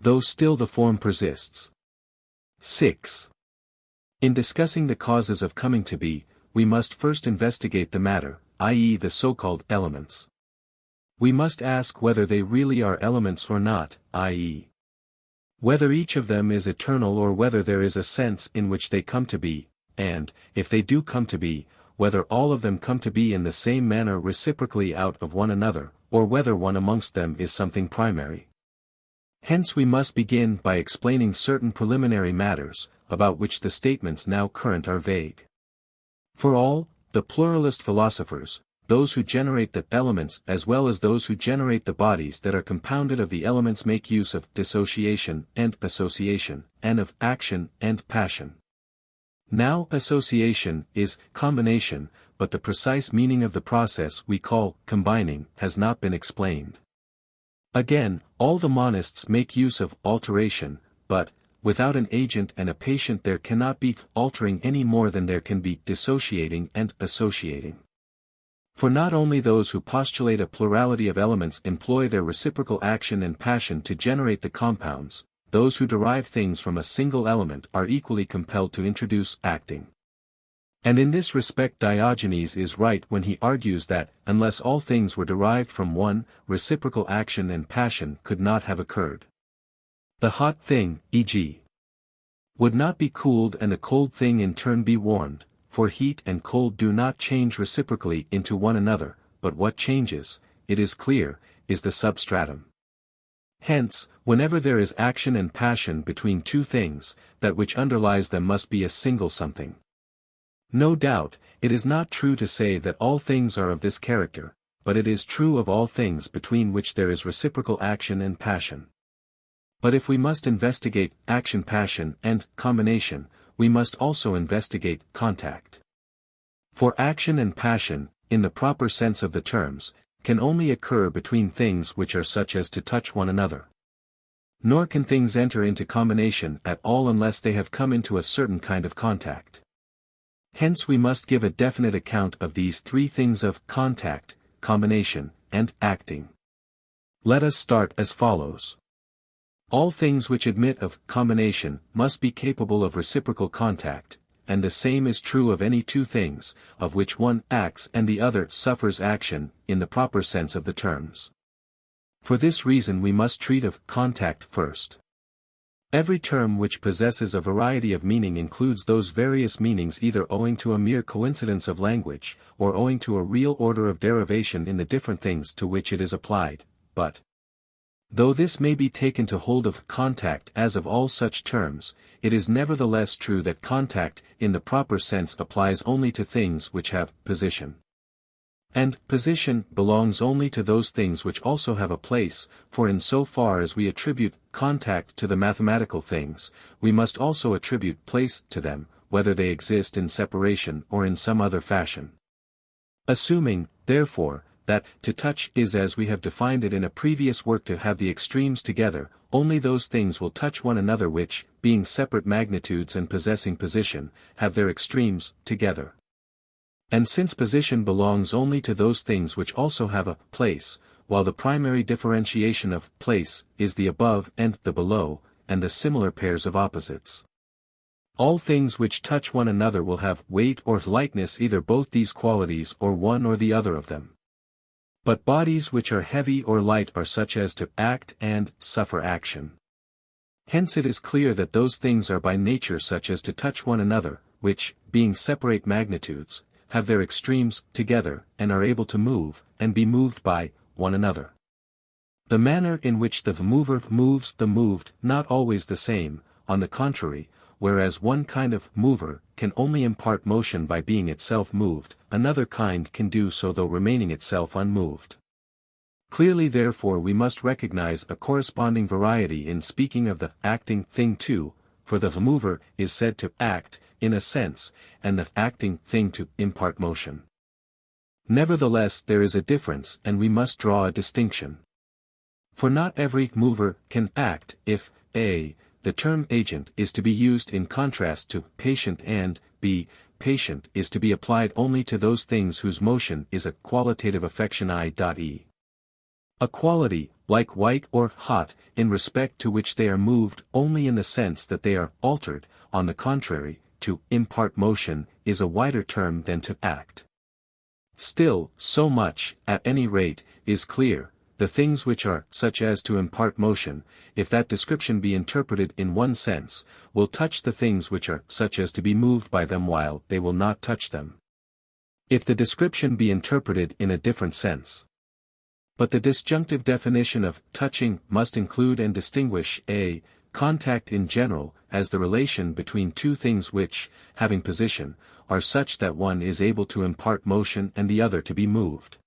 though still the form persists. 6. In discussing the causes of coming to be, we must first investigate the matter, i.e. the so-called elements. We must ask whether they really are elements or not, i.e. whether each of them is eternal or whether there is a sense in which they come to be, and, if they do come to be, whether all of them come to be in the same manner reciprocally out of one another, or whether one amongst them is something primary. Hence we must begin by explaining certain preliminary matters, about which the statements now current are vague. For all, the pluralist philosophers, those who generate the elements as well as those who generate the bodies that are compounded of the elements, make use of dissociation and association, and of action and passion. Now association is combination, but the precise meaning of the process we call combining has not been explained. Again, all the monists make use of alteration, but, without an agent and a patient there cannot be altering any more than there can be dissociating and associating. For not only those who postulate a plurality of elements employ their reciprocal action and passion to generate the compounds, those who derive things from a single element are equally compelled to introduce acting. And in this respect Diogenes is right when he argues that, unless all things were derived from one, reciprocal action and passion could not have occurred. The hot thing, e.g., would not be cooled and the cold thing in turn be warmed, for heat and cold do not change reciprocally into one another, but what changes, it is clear, is the substratum. Hence, whenever there is action and passion between two things, that which underlies them must be a single something. No doubt, it is not true to say that all things are of this character, but it is true of all things between which there is reciprocal action and passion. But if we must investigate action-passion and combination, we must also investigate contact. For action and passion, in the proper sense of the terms, can only occur between things which are such as to touch one another. Nor can things enter into combination at all unless they have come into a certain kind of contact. Hence we must give a definite account of these three things of contact, combination, and acting. Let us start as follows. All things which admit of combination must be capable of reciprocal contact, and the same is true of any two things, of which one acts and the other suffers action, in the proper sense of the terms. For this reason we must treat of contact first. Every term which possesses a variety of meaning includes those various meanings either owing to a mere coincidence of language, or owing to a real order of derivation in the different things to which it is applied, but though this may be taken to hold of contact as of all such terms, it is nevertheless true that contact in the proper sense applies only to things which have position. And position belongs only to those things which also have a place, for in so far as we attribute contact to the mathematical things, we must also attribute place to them, whether they exist in separation or in some other fashion. Assuming, therefore, that to touch is as we have defined it in a previous work to have the extremes together, only those things will touch one another which, being separate magnitudes and possessing position, have their extremes together. And since position belongs only to those things which also have a place, while the primary differentiation of place is the above and the below, and the similar pairs of opposites. All things which touch one another will have weight or lightness, either both these qualities or one or the other of them. But bodies which are heavy or light are such as to act and suffer action. Hence it is clear that those things are by nature such as to touch one another, which, being separate magnitudes, have their extremes together, and are able to move, and be moved by one another. The manner in which the mover moves the moved not always the same, on the contrary, whereas one kind of mover can only impart motion by being itself moved, another kind can do so though remaining itself unmoved. Clearly therefore we must recognize a corresponding variety in speaking of the acting thing too, for the mover is said to act, in a sense, and the acting thing to impart motion. Nevertheless there is a difference and we must draw a distinction. For not every mover can act if, a, the term agent is to be used in contrast to patient and, b, patient is to be applied only to those things whose motion is a qualitative affection i.e. a quality, like white or hot, in respect to which they are moved only in the sense that they are altered. On the contrary, to impart motion is a wider term than to act. Still, so much, at any rate, is clear, the things which are such as to impart motion, if that description be interpreted in one sense, will touch the things which are such as to be moved by them while they will not touch them. If the description be interpreted in a different sense. But the disjunctive definition of touching must include and distinguish a contact in general, as the relation between two things which, having position, are such that one is able to impart motion and the other to be moved.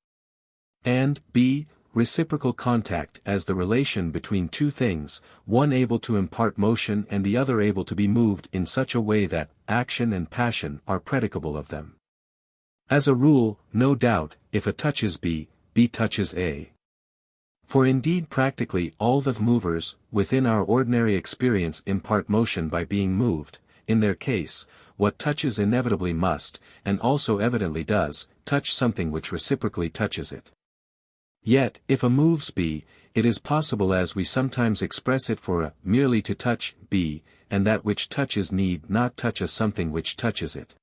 And b reciprocal contact as the relation between two things, one able to impart motion and the other able to be moved in such a way that action and passion are predicable of them. As a rule, no doubt, if A touches B, B touches A. For indeed practically all the movers, within our ordinary experience impart motion by being moved, in their case, what touches inevitably must, and also evidently does, touch something which reciprocally touches it. Yet, if A moves B, it is possible as we sometimes express it for A merely to touch B, and that which touches need not touch a something which touches it.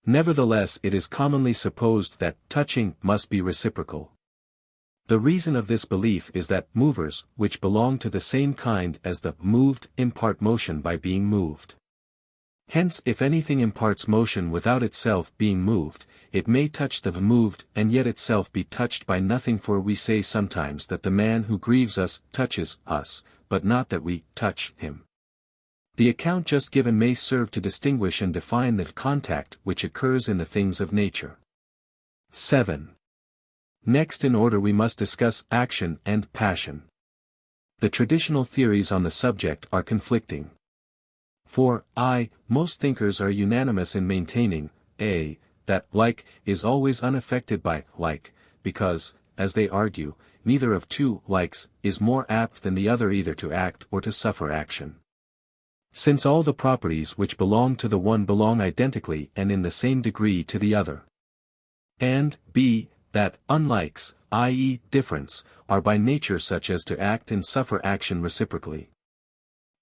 Nevertheless it is commonly supposed that touching must be reciprocal. The reason of this belief is that movers, which belong to the same kind as the moved, impart motion by being moved. Hence if anything imparts motion without itself being moved, it may touch the moved and yet itself be touched by nothing, for we say sometimes that the man who grieves us touches us, but not that we touch him. The account just given may serve to distinguish and define the contact which occurs in the things of nature. 7. Next in order we must discuss action and passion. The traditional theories on the subject are conflicting. For most thinkers are unanimous in maintaining, that like is always unaffected by like, because, as they argue, neither of two likes is more apt than the other either to act or to suffer action. Since all the properties which belong to the one belong identically and in the same degree to the other. And that unlikes, i.e., difference, are by nature such as to act and suffer action reciprocally.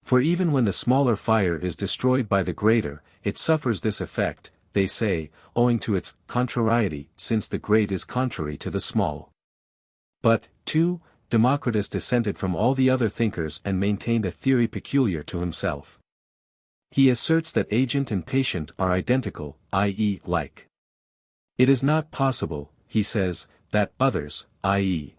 For even when the smaller fire is destroyed by the greater, it suffers this effect, they say, owing to its contrariety, since the great is contrary to the small. But, Democritus dissented from all the other thinkers and maintained a theory peculiar to himself. He asserts that agent and patient are identical, i.e., like. It is not possible, he says, that others, i.e.,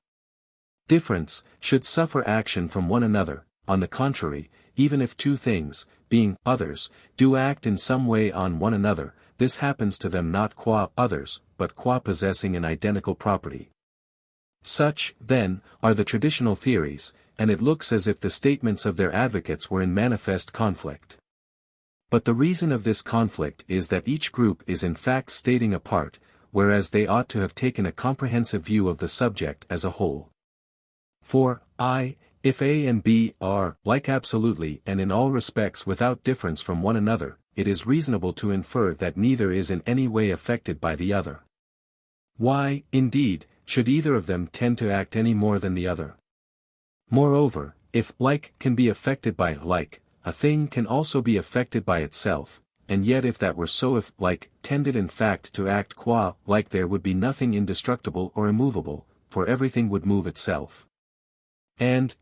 difference, should suffer action from one another. On the contrary, even if two things, being others, do act in some way on one another, this happens to them not qua others, but qua possessing an identical property. Such, then, are the traditional theories, and it looks as if the statements of their advocates were in manifest conflict. But the reason of this conflict is that each group is in fact stating a part, whereas they ought to have taken a comprehensive view of the subject as a whole. For, if A and B are like absolutely and in all respects without difference from one another, it is reasonable to infer that neither is in any way affected by the other. Why, indeed, should either of them tend to act any more than the other? Moreover, if like can be affected by like, a thing can also be affected by itself, and yet if that were so, if like tended in fact to act qua like, there would be nothing indestructible or immovable, for everything would move itself. And,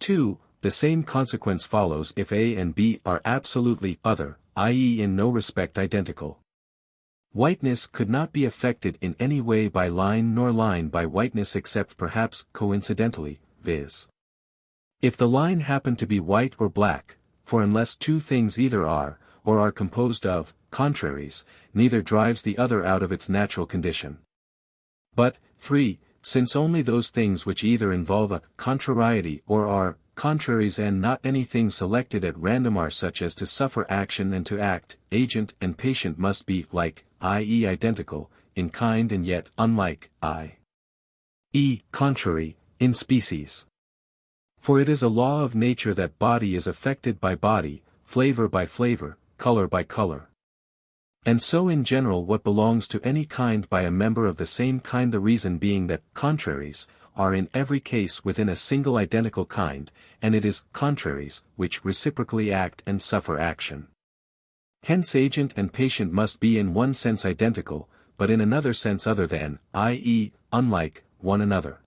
the same consequence follows if A and B are absolutely other, i.e. in no respect identical. Whiteness could not be affected in any way by line nor line by whiteness except perhaps coincidentally, viz. If the line happened to be white or black, for unless two things either are, or are composed of, contraries, neither drives the other out of its natural condition. But, since only those things which either involve a contrariety or are contraries and not anything selected at random are such as to suffer action and to act, agent and patient must be like, i.e. identical, in kind and yet unlike, i.e. contrary, in species. For it is a law of nature that body is affected by body, flavor by flavor, color by color. And so in general what belongs to any kind by a member of the same kind, the reason being that contraries are in every case within a single identical kind, and it is contraries which reciprocally act and suffer action. Hence agent and patient must be in one sense identical, but in another sense other than, i.e., unlike, one another.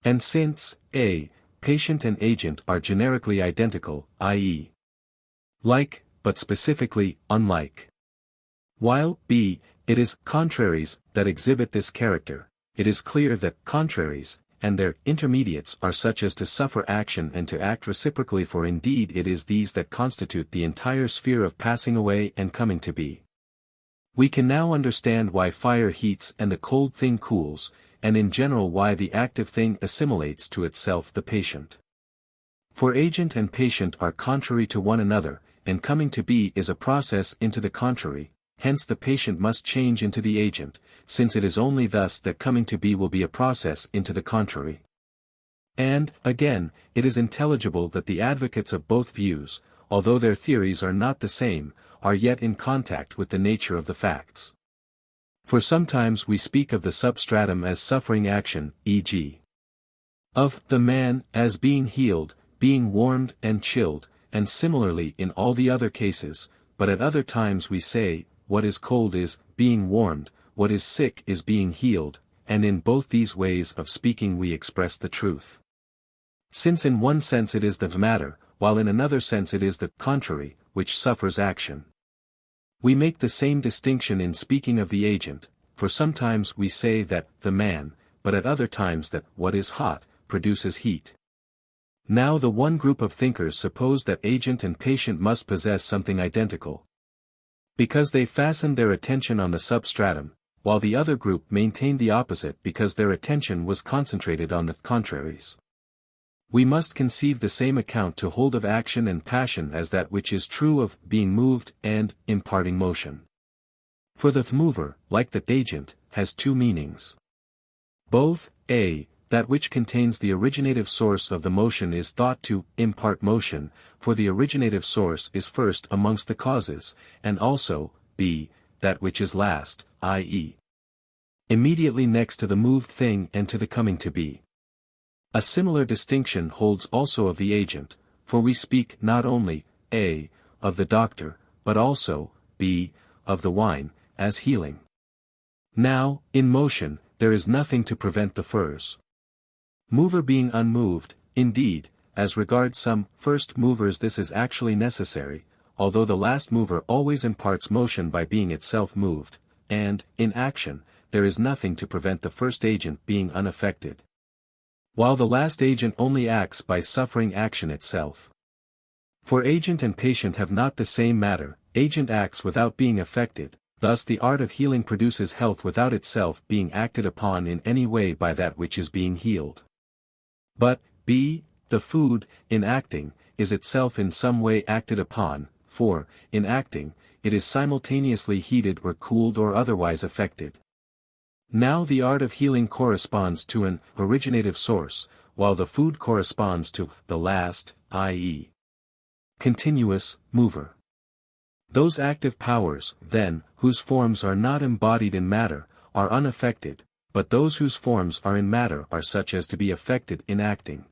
And since, patient and agent are generically identical, i.e., like, but specifically, unlike. While, it is contraries that exhibit this character, it is clear that contraries, and their intermediates are such as to suffer action and to act reciprocally, for indeed it is these that constitute the entire sphere of passing away and coming to be. We can now understand why fire heats and the cold thing cools, and in general why the active thing assimilates to itself the patient. For agent and patient are contrary to one another, and coming to be is a process into the contrary, hence the patient must change into the agent, since it is only thus that coming to be will be a process into the contrary. And, again, it is intelligible that the advocates of both views, although their theories are not the same, are yet in contact with the nature of the facts. For sometimes we speak of the substratum as suffering action, e.g. of the man as being healed, being warmed and chilled, and similarly in all the other cases, but at other times we say, what is cold is being warmed, what is sick is being healed, and in both these ways of speaking we express the truth. Since in one sense it is the matter, while in another sense it is the contrary, which suffers action. We make the same distinction in speaking of the agent, for sometimes we say that the man, but at other times that what is hot, produces heat. Now the one group of thinkers suppose that agent and patient must possess something identical, because they fastened their attention on the substratum, while the other group maintained the opposite because their attention was concentrated on the contraries. We must conceive the same account to hold of action and passion as that which is true of being moved and imparting motion. For the mover, like the agent, has two meanings. Both, a, that which contains the originative source of the motion is thought to impart motion, for the originative source is first amongst the causes, and also, b, that which is last, i.e., immediately next to the moved thing and to the coming to be. A similar distinction holds also of the agent, for we speak not only, a, of the doctor, but also, b, of the wine, as healing. Now, in motion, there is nothing to prevent the first mover being unmoved. Indeed, as regards some first movers this is actually necessary, although the last mover always imparts motion by being itself moved, and, in action, there is nothing to prevent the first agent being unaffected, while the last agent only acts by suffering action itself. For agent and patient have not the same matter, agent acts without being affected, thus the art of healing produces health without itself being acted upon in any way by that which is being healed. But, b, the food, in acting, is itself in some way acted upon, for, in acting, it is simultaneously heated or cooled or otherwise affected. Now the art of healing corresponds to an originative source, while the food corresponds to the last, i.e., continuous, mover. Those active powers, then, whose forms are not embodied in matter, are unaffected, but those whose forms are in matter are such as to be affected in acting.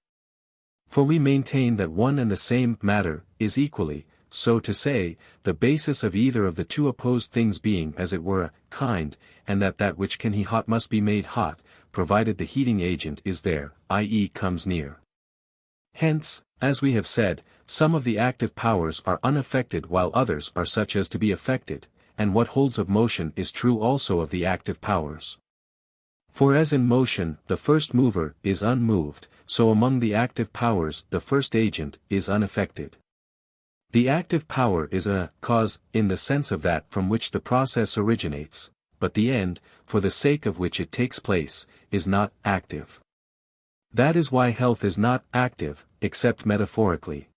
For we maintain that one and the same matter is equally, so to say, the basis of either of the two opposed things being as it were a kind, and that that which can be hot must be made hot, provided the heating agent is there, i.e. comes near. Hence, as we have said, some of the active powers are unaffected while others are such as to be affected, and what holds of motion is true also of the active powers. For as in motion the first mover is unmoved, so among the active powers the first agent is unaffected. The active power is a cause in the sense of that from which the process originates, but the end, for the sake of which it takes place, is not active. That is why health is not active, except metaphorically.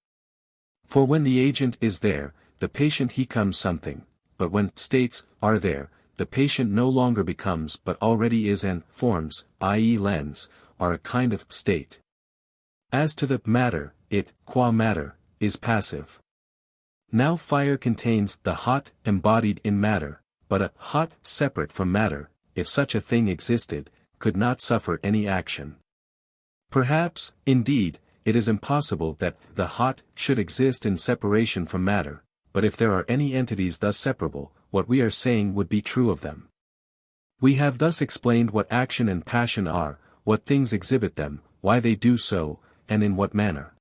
For when the agent is there, the patient becomes something, but when states are there, the patient no longer becomes but already is, and forms, i.e. lens, are a kind of state. As to the matter, it, qua matter, is passive. Now fire contains the hot embodied in matter, but a hot separate from matter, if such a thing existed, could not suffer any action. Perhaps, indeed, it is impossible that the hot should exist in separation from matter, but if there are any entities thus separable, what we are saying would be true of them. We have thus explained what action and passion are, what things exhibit them, why they do so, and in what manner.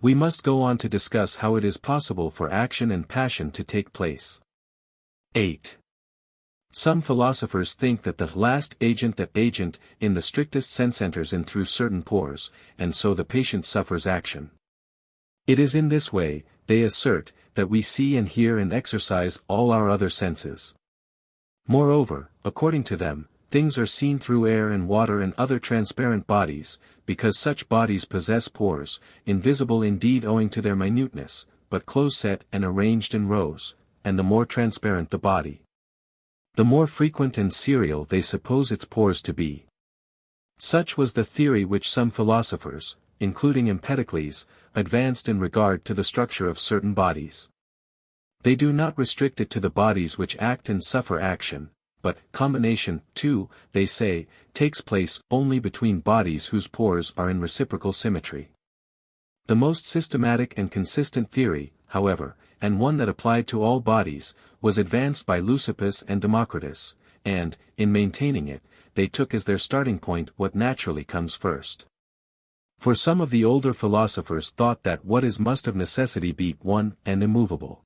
We must go on to discuss how it is possible for action and passion to take place. 8. Some philosophers think that the last agent in the strictest sense enters in through certain pores, and so the patient suffers action. It is in this way, they assert, that we see and hear and exercise all our other senses. Moreover, according to them, things are seen through air and water and other transparent bodies, because such bodies possess pores, invisible indeed owing to their minuteness, but close-set and arranged in rows, and the more transparent the body, the more frequent and serial they suppose its pores to be. Such was the theory which some philosophers, including Empedocles, advanced in regard to the structure of certain bodies. They do not restrict it to the bodies which act and suffer action, but combination, too, they say, takes place only between bodies whose pores are in reciprocal symmetry. The most systematic and consistent theory, however, and one that applied to all bodies, was advanced by Leucippus and Democritus, and, in maintaining it, they took as their starting point what naturally comes first. For some of the older philosophers thought that what is must of necessity be one and immovable.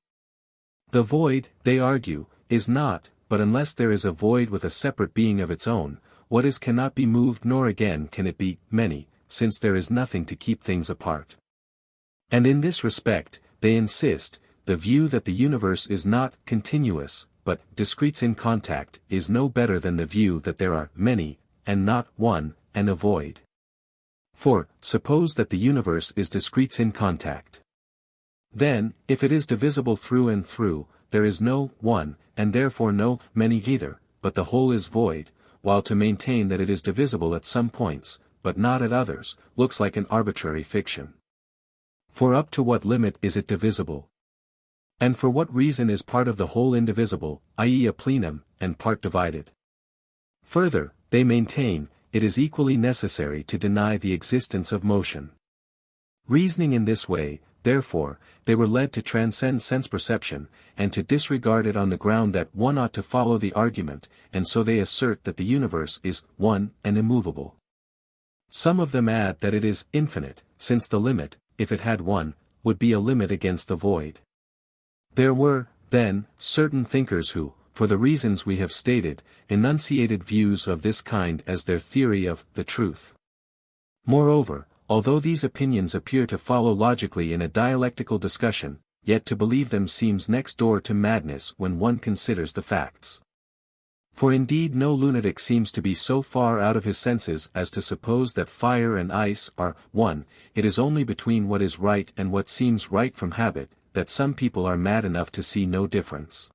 The void, they argue, is not, but unless there is a void with a separate being of its own, what is cannot be moved nor again can it be many, since there is nothing to keep things apart. And in this respect, they insist, the view that the universe is not continuous, but discretes in contact, is no better than the view that there are many, and not one, and a void. For, suppose that the universe is discretes in contact. Then, if it is divisible through and through, there is no one, and therefore no many either, but the whole is void, while to maintain that it is divisible at some points, but not at others, looks like an arbitrary fiction. For up to what limit is it divisible? And for what reason is part of the whole indivisible, i.e. a plenum, and part divided? Further, they maintain, it is equally necessary to deny the existence of motion. Reasoning in this way, therefore, they were led to transcend sense perception, and to disregard it on the ground that one ought to follow the argument, and so they assert that the universe is one and immovable. Some of them add that it is infinite, since the limit, if it had one, would be a limit against the void. There were, then, certain thinkers who, for the reasons we have stated, enunciated views of this kind as their theory of the truth. Moreover, although these opinions appear to follow logically in a dialectical discussion, yet to believe them seems next door to madness when one considers the facts. For indeed no lunatic seems to be so far out of his senses as to suppose that fire and ice are one. It is only between what is right and what seems right from habit, that some people are mad enough to see no difference.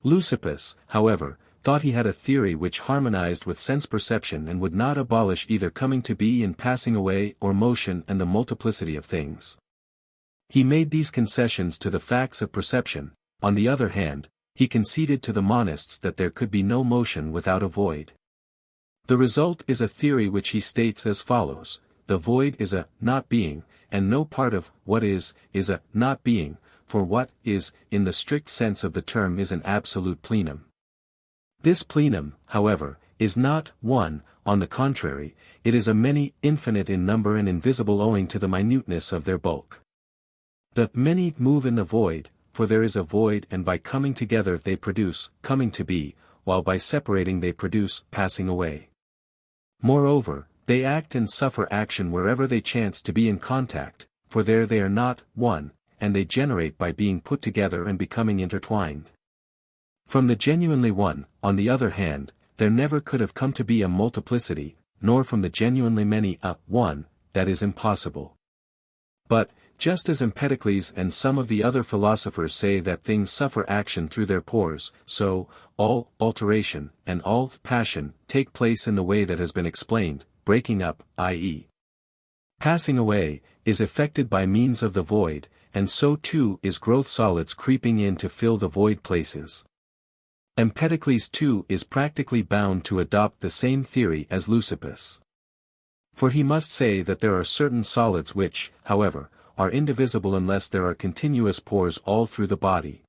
Leucippus, however, thought he had a theory which harmonized with sense perception and would not abolish either coming to be and passing away or motion and the multiplicity of things. He made these concessions to the facts of perception. On the other hand, he conceded to the monists that there could be no motion without a void. The result is a theory which he states as follows: the void is a not being, and no part of what is a not being, for what is, in the strict sense of the term, is an absolute plenum. This plenum, however, is not one, on the contrary, it is a many, infinite in number and invisible owing to the minuteness of their bulk. The many move in the void, for there is a void, and by coming together they produce coming to be, while by separating they produce passing away. Moreover, they act and suffer action wherever they chance to be in contact, for there they are not one, and they generate by being put together and becoming intertwined. From the genuinely one, on the other hand, there never could have come to be a multiplicity, nor from the genuinely many a one, that is impossible. But, just as Empedocles and some of the other philosophers say that things suffer action through their pores, so, all alteration, and all passion, take place in the way that has been explained, breaking up, i.e. passing away, is effected by means of the void, and so too is growth solids creeping in to fill the void places. Empedocles too is practically bound to adopt the same theory as Leucippus. For he must say that there are certain solids which, however, are indivisible unless there are continuous pores all through the body.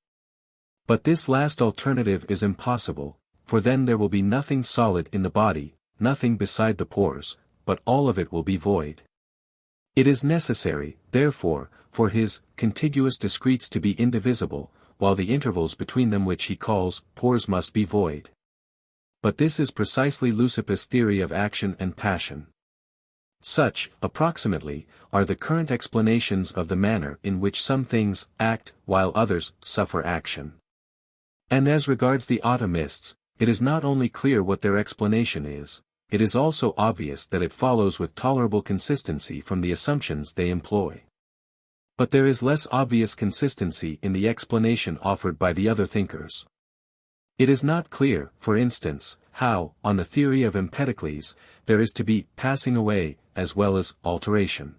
But this last alternative is impossible, for then there will be nothing solid in the body, nothing beside the pores, but all of it will be void. It is necessary, therefore, for his contiguous discretes to be indivisible, while the intervals between them which he calls pores must be void. But this is precisely Leucippus' theory of action and passion. Such, approximately, are the current explanations of the manner in which some things act while others suffer action. And as regards the atomists, it is not only clear what their explanation is, it is also obvious that it follows with tolerable consistency from the assumptions they employ. But there is less obvious consistency in the explanation offered by the other thinkers. It is not clear, for instance, how, on the theory of Empedocles, there is to be passing away, as well as alteration.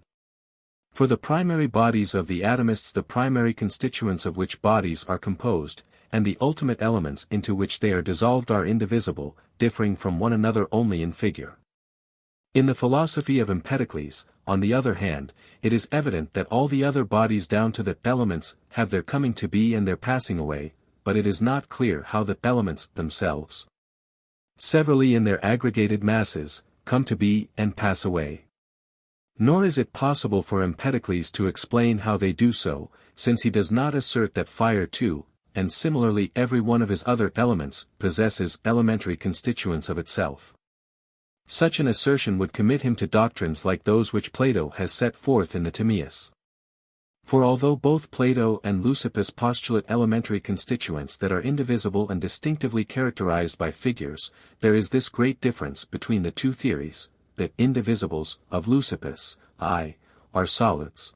For the primary bodies of the atomists, the primary constituents of which bodies are composed, and the ultimate elements into which they are dissolved are indivisible, differing from one another only in figure. In the philosophy of Empedocles, on the other hand, it is evident that all the other bodies down to the elements have their coming to be and their passing away, but it is not clear how the elements themselves, severally in their aggregated masses, come to be and pass away. Nor is it possible for Empedocles to explain how they do so, since he does not assert that fire too, and similarly every one of his other elements, possesses elementary constituents of itself. Such an assertion would commit him to doctrines like those which Plato has set forth in the Timaeus. For although both Plato and Leucippus postulate elementary constituents that are indivisible and distinctively characterized by figures, there is this great difference between the two theories, the indivisibles, of Leucippus, I, are solids.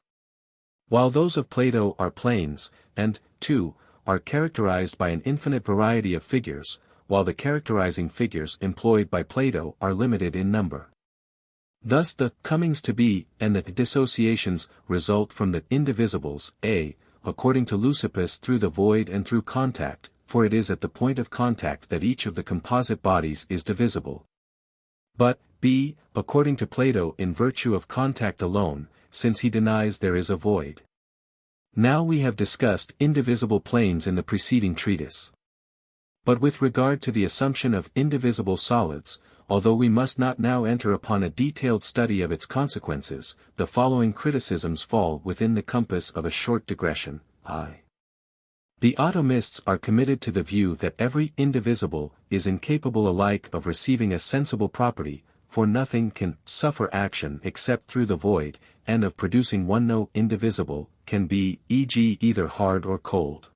While those of Plato are planes, and, 2, are characterized by an infinite variety of figures, while the characterizing figures employed by Plato are limited in number. Thus the comings to be and the dissociations result from the indivisibles, A, according to Leucippus through the void and through contact, for it is at the point of contact that each of the composite bodies is divisible. But, B, according to Plato in virtue of contact alone, since he denies there is a void. Now we have discussed indivisible planes in the preceding treatise. But with regard to the assumption of indivisible solids, although we must not now enter upon a detailed study of its consequences, the following criticisms fall within the compass of a short digression. I. The atomists are committed to the view that every indivisible is incapable alike of receiving a sensible property, for nothing can suffer action except through the void, and of producing one no indivisible, can be, e.g. either hard or cold.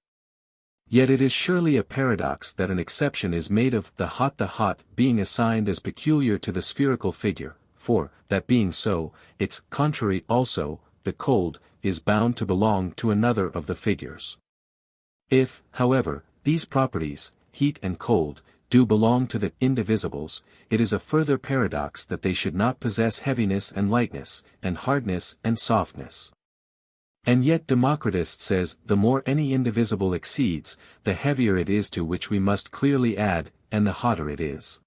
Yet it is surely a paradox that an exception is made of the hot being assigned as peculiar to the spherical figure, for, that being so, its contrary also, the cold, is bound to belong to another of the figures. If, however, these properties, heat and cold, do belong to the indivisibles, it is a further paradox that they should not possess heaviness and lightness, and hardness and softness. And yet Democritus says the more any indivisible exceeds, the heavier it is, to which we must clearly add, and the hotter it is.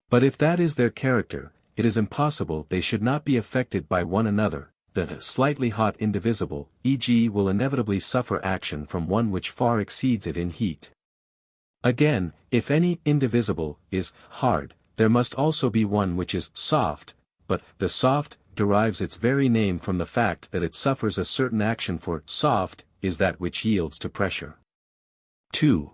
But if that is their character, it is impossible they should not be affected by one another. The slightly hot indivisible, e.g. will inevitably suffer action from one which far exceeds it in heat. Again, if any indivisible is hard, there must also be one which is soft, but the soft derives its very name from the fact that it suffers a certain action, for soft is that which yields to pressure. 2.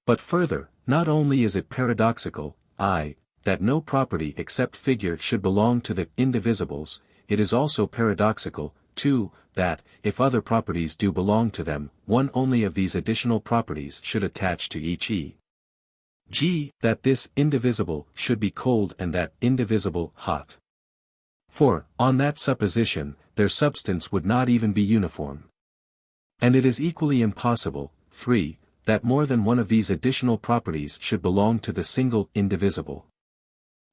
But further, not only is it paradoxical, that no property except figure should belong to the indivisibles, it is also paradoxical, too, that, if other properties do belong to them, one only of these additional properties should attach to each e.g. that this indivisible should be cold and that indivisible hot. For, on that supposition, their substance would not even be uniform. And it is equally impossible, 3, that more than one of these additional properties should belong to the single indivisible.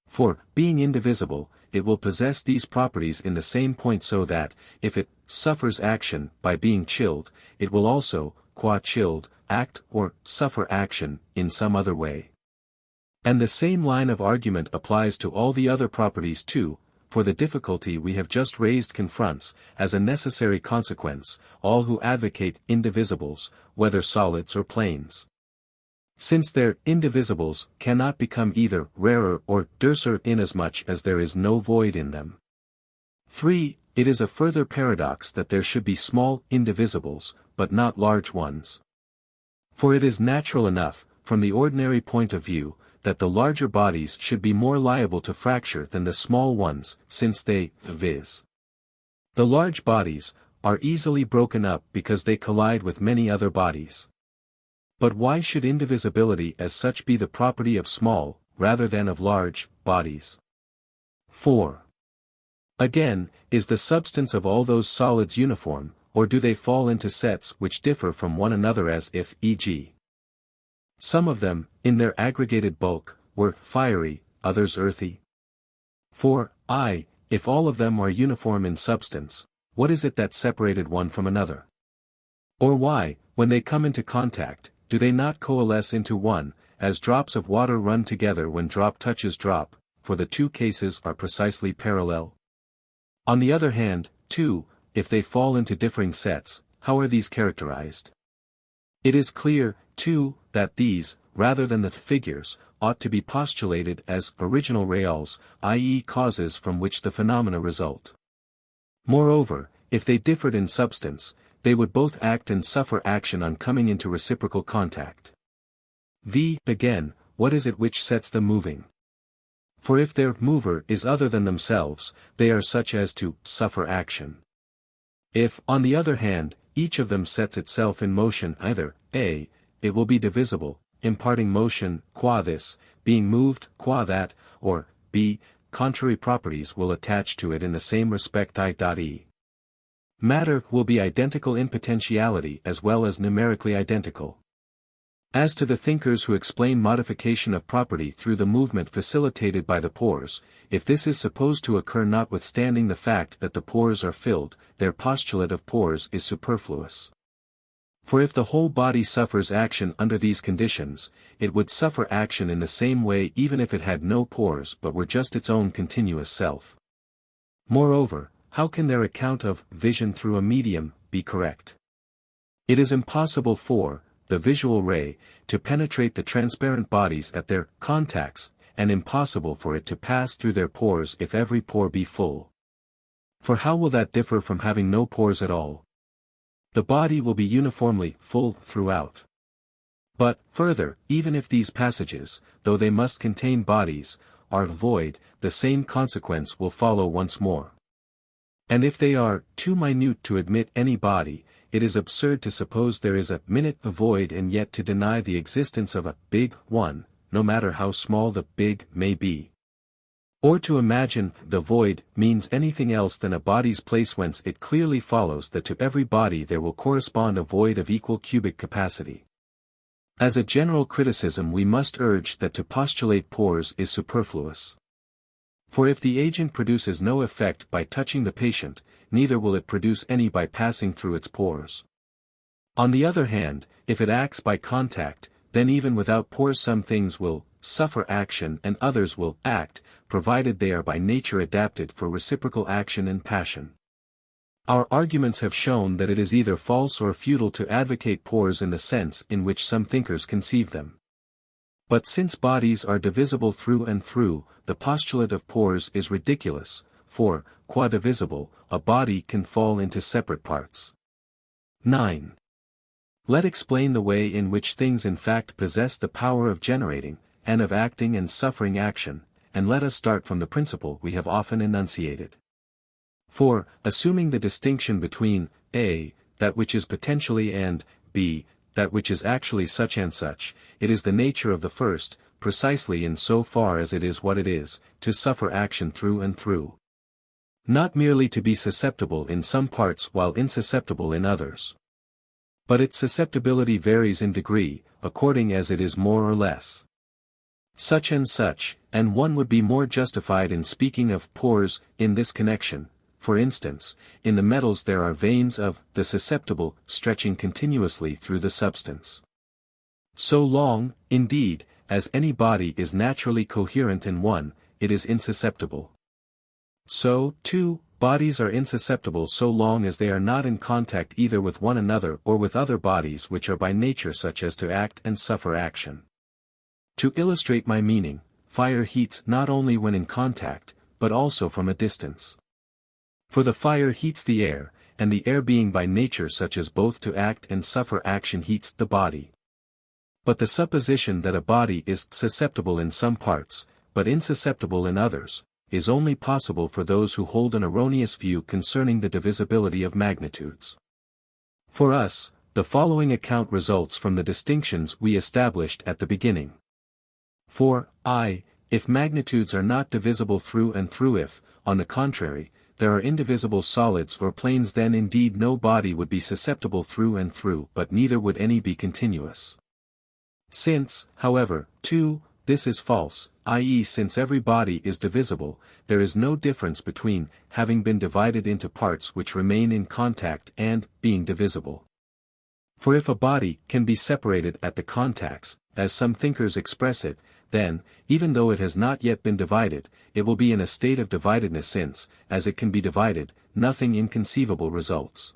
For, being indivisible, it will possess these properties in the same point, so that, if it suffers action by being chilled, it will also, qua chilled, act or suffer action in some other way. And the same line of argument applies to all the other properties too, for the difficulty we have just raised confronts, as a necessary consequence, all who advocate indivisibles, whether solids or planes. Since their indivisibles cannot become either rarer or denser inasmuch as there is no void in them. 3. It is a further paradox that there should be small indivisibles, but not large ones. For it is natural enough, from the ordinary point of view, that the larger bodies should be more liable to fracture than the small ones, since they, viz. the large bodies, are easily broken up because they collide with many other bodies. But why should indivisibility as such be the property of small, rather than of large, bodies? 4. Again, is the substance of all those solids uniform, or do they fall into sets which differ from one another, as if, e.g. some of them, in their aggregated bulk, were fiery, others earthy? 4. If all of them are uniform in substance, what is it that separated one from another? Or why, when they come into contact, do they not coalesce into one, as drops of water run together when drop touches drop, for the two cases are precisely parallel? On the other hand, too, if they fall into differing sets, how are these characterized? It is clear, too, that these, rather than the figures, ought to be postulated as original reals, i.e. causes from which the phenomena result. Moreover, if they differed in substance, they would both act and suffer action on coming into reciprocal contact. Again, what is it which sets them moving? For if their mover is other than themselves, they are such as to suffer action. If, on the other hand, each of them sets itself in motion, either, A, it will be divisible, imparting motion, qua this, being moved, qua that, or, B, contrary properties will attach to it in the same respect i.e. Matter will be identical in potentiality as well as numerically identical. As to the thinkers who explain modification of property through the movement facilitated by the pores, if this is supposed to occur notwithstanding the fact that the pores are filled, their postulate of pores is superfluous. For if the whole body suffers action under these conditions, it would suffer action in the same way even if it had no pores but were just its own continuous self. Moreover, how can their account of vision through a medium be correct? It is impossible for the visual ray to penetrate the transparent bodies at their contacts, and impossible for it to pass through their pores if every pore be full. For how will that differ from having no pores at all? The body will be uniformly full throughout. But, further, even if these passages, though they must contain bodies, are void, the same consequence will follow once more. And if they are too minute to admit any body, it is absurd to suppose there is a minute void and yet to deny the existence of a big one, no matter how small the big may be. Or to imagine the void means anything else than a body's place, whence it clearly follows that to every body there will correspond a void of equal cubic capacity. As a general criticism we must urge that to postulate pores is superfluous. For if the agent produces no effect by touching the patient, neither will it produce any by passing through its pores. On the other hand, if it acts by contact, then even without pores some things will suffer action and others will act, provided they are by nature adapted for reciprocal action and passion. Our arguments have shown that it is either false or futile to advocate pores in the sense in which some thinkers conceive them. But since bodies are divisible through and through, the postulate of pores is ridiculous, for, qua divisible, a body can fall into separate parts. 9. Let explain the way in which things in fact possess the power of generating, and of acting and suffering action, and let us start from the principle we have often enunciated. For, assuming the distinction between, a, that which is potentially and, b, that which is actually such and such, it is the nature of the first, precisely in so far as it is what it is, to suffer action through and through. Not merely to be susceptible in some parts while insusceptible in others. But its susceptibility varies in degree, according as it is more or less such and such, and one would be more justified in speaking of pores in this connection. For instance, in the metals there are veins of the susceptible stretching continuously through the substance. So long, indeed, as any body is naturally coherent in one, it is insusceptible. So, too, bodies are insusceptible so long as they are not in contact either with one another or with other bodies which are by nature such as to act and suffer action. To illustrate my meaning, fire heats not only when in contact, but also from a distance. For the fire heats the air, and the air being by nature such as both to act and suffer action heats the body. But the supposition that a body is susceptible in some parts, but insusceptible in others, is only possible for those who hold an erroneous view concerning the divisibility of magnitudes. For us, the following account results from the distinctions we established at the beginning. For, if magnitudes are not divisible through and through, if, on the contrary, there are indivisible solids or planes, then indeed no body would be susceptible through and through, but neither would any be continuous. Since, however, too, this is false, i.e. since every body is divisible, there is no difference between having been divided into parts which remain in contact and being divisible. For if a body can be separated at the contacts, as some thinkers express it, then, even though it has not yet been divided, it will be in a state of dividedness since, as it can be divided, nothing inconceivable results.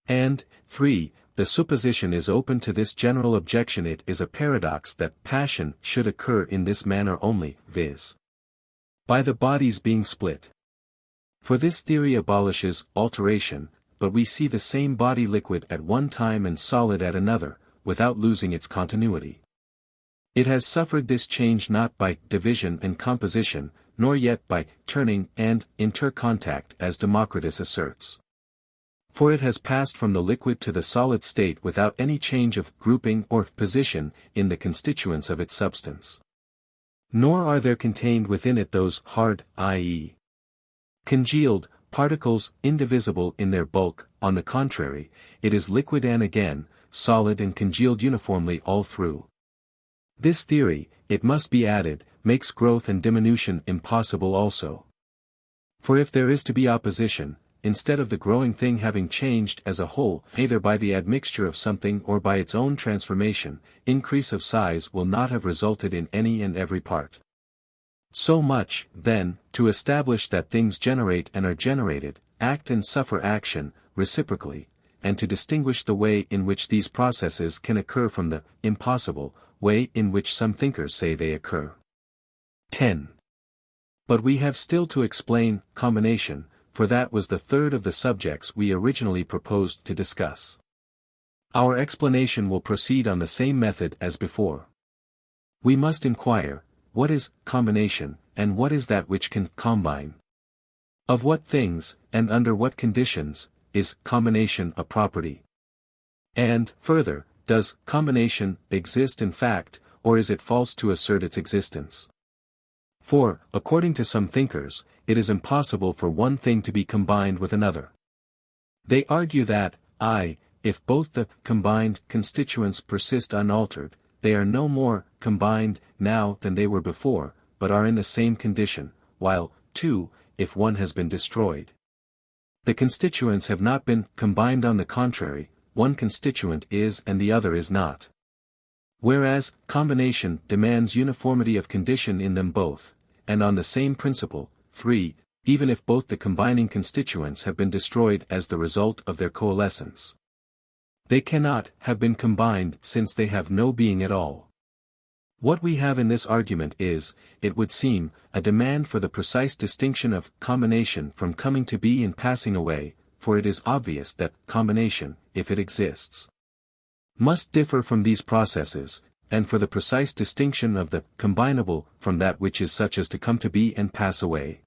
And, 3. The supposition is open to this general objection: it is a paradox that passion should occur in this manner only, viz. by the bodies being split. For this theory abolishes alteration, but we see the same body liquid at one time and solid at another, without losing its continuity. It has suffered this change not by division and composition, nor yet by turning and intercontact as Democritus asserts. For it has passed from the liquid to the solid state without any change of grouping or position in the constituents of its substance. Nor are there contained within it those hard, i.e., congealed, particles indivisible in their bulk. On the contrary, it is liquid and again, solid and congealed uniformly all through. This theory, it must be added, makes growth and diminution impossible also. For if there is to be opposition, instead of the growing thing having changed as a whole, either by the admixture of something or by its own transformation, increase of size will not have resulted in any and every part. So much, then, to establish that things generate and are generated, act and suffer action, reciprocally, and to distinguish the way in which these processes can occur from the impossible way in which some thinkers say they occur. 10. But we have still to explain combination, for that was the third of the subjects we originally proposed to discuss. Our explanation will proceed on the same method as before. We must inquire, what is combination, and what is that which can combine? Of what things, and under what conditions, is combination a property? And, further, does combination exist in fact, or is it false to assert its existence? For, according to some thinkers, it is impossible for one thing to be combined with another. They argue that, if both the combined constituents persist unaltered, they are no more combined now than they were before, but are in the same condition, while, 2, if one has been destroyed. The constituents have not been combined, on the contrary, one constituent is and the other is not. Whereas, combination demands uniformity of condition in them both, and on the same principle, 3, even if both the combining constituents have been destroyed as the result of their coalescence. They cannot have been combined since they have no being at all. What we have in this argument is, it would seem, a demand for the precise distinction of combination from coming to be and passing away, for it is obvious that combination, if it exists, must differ from these processes, and for the precise distinction of the combinable from that which is such as to come to be and pass away.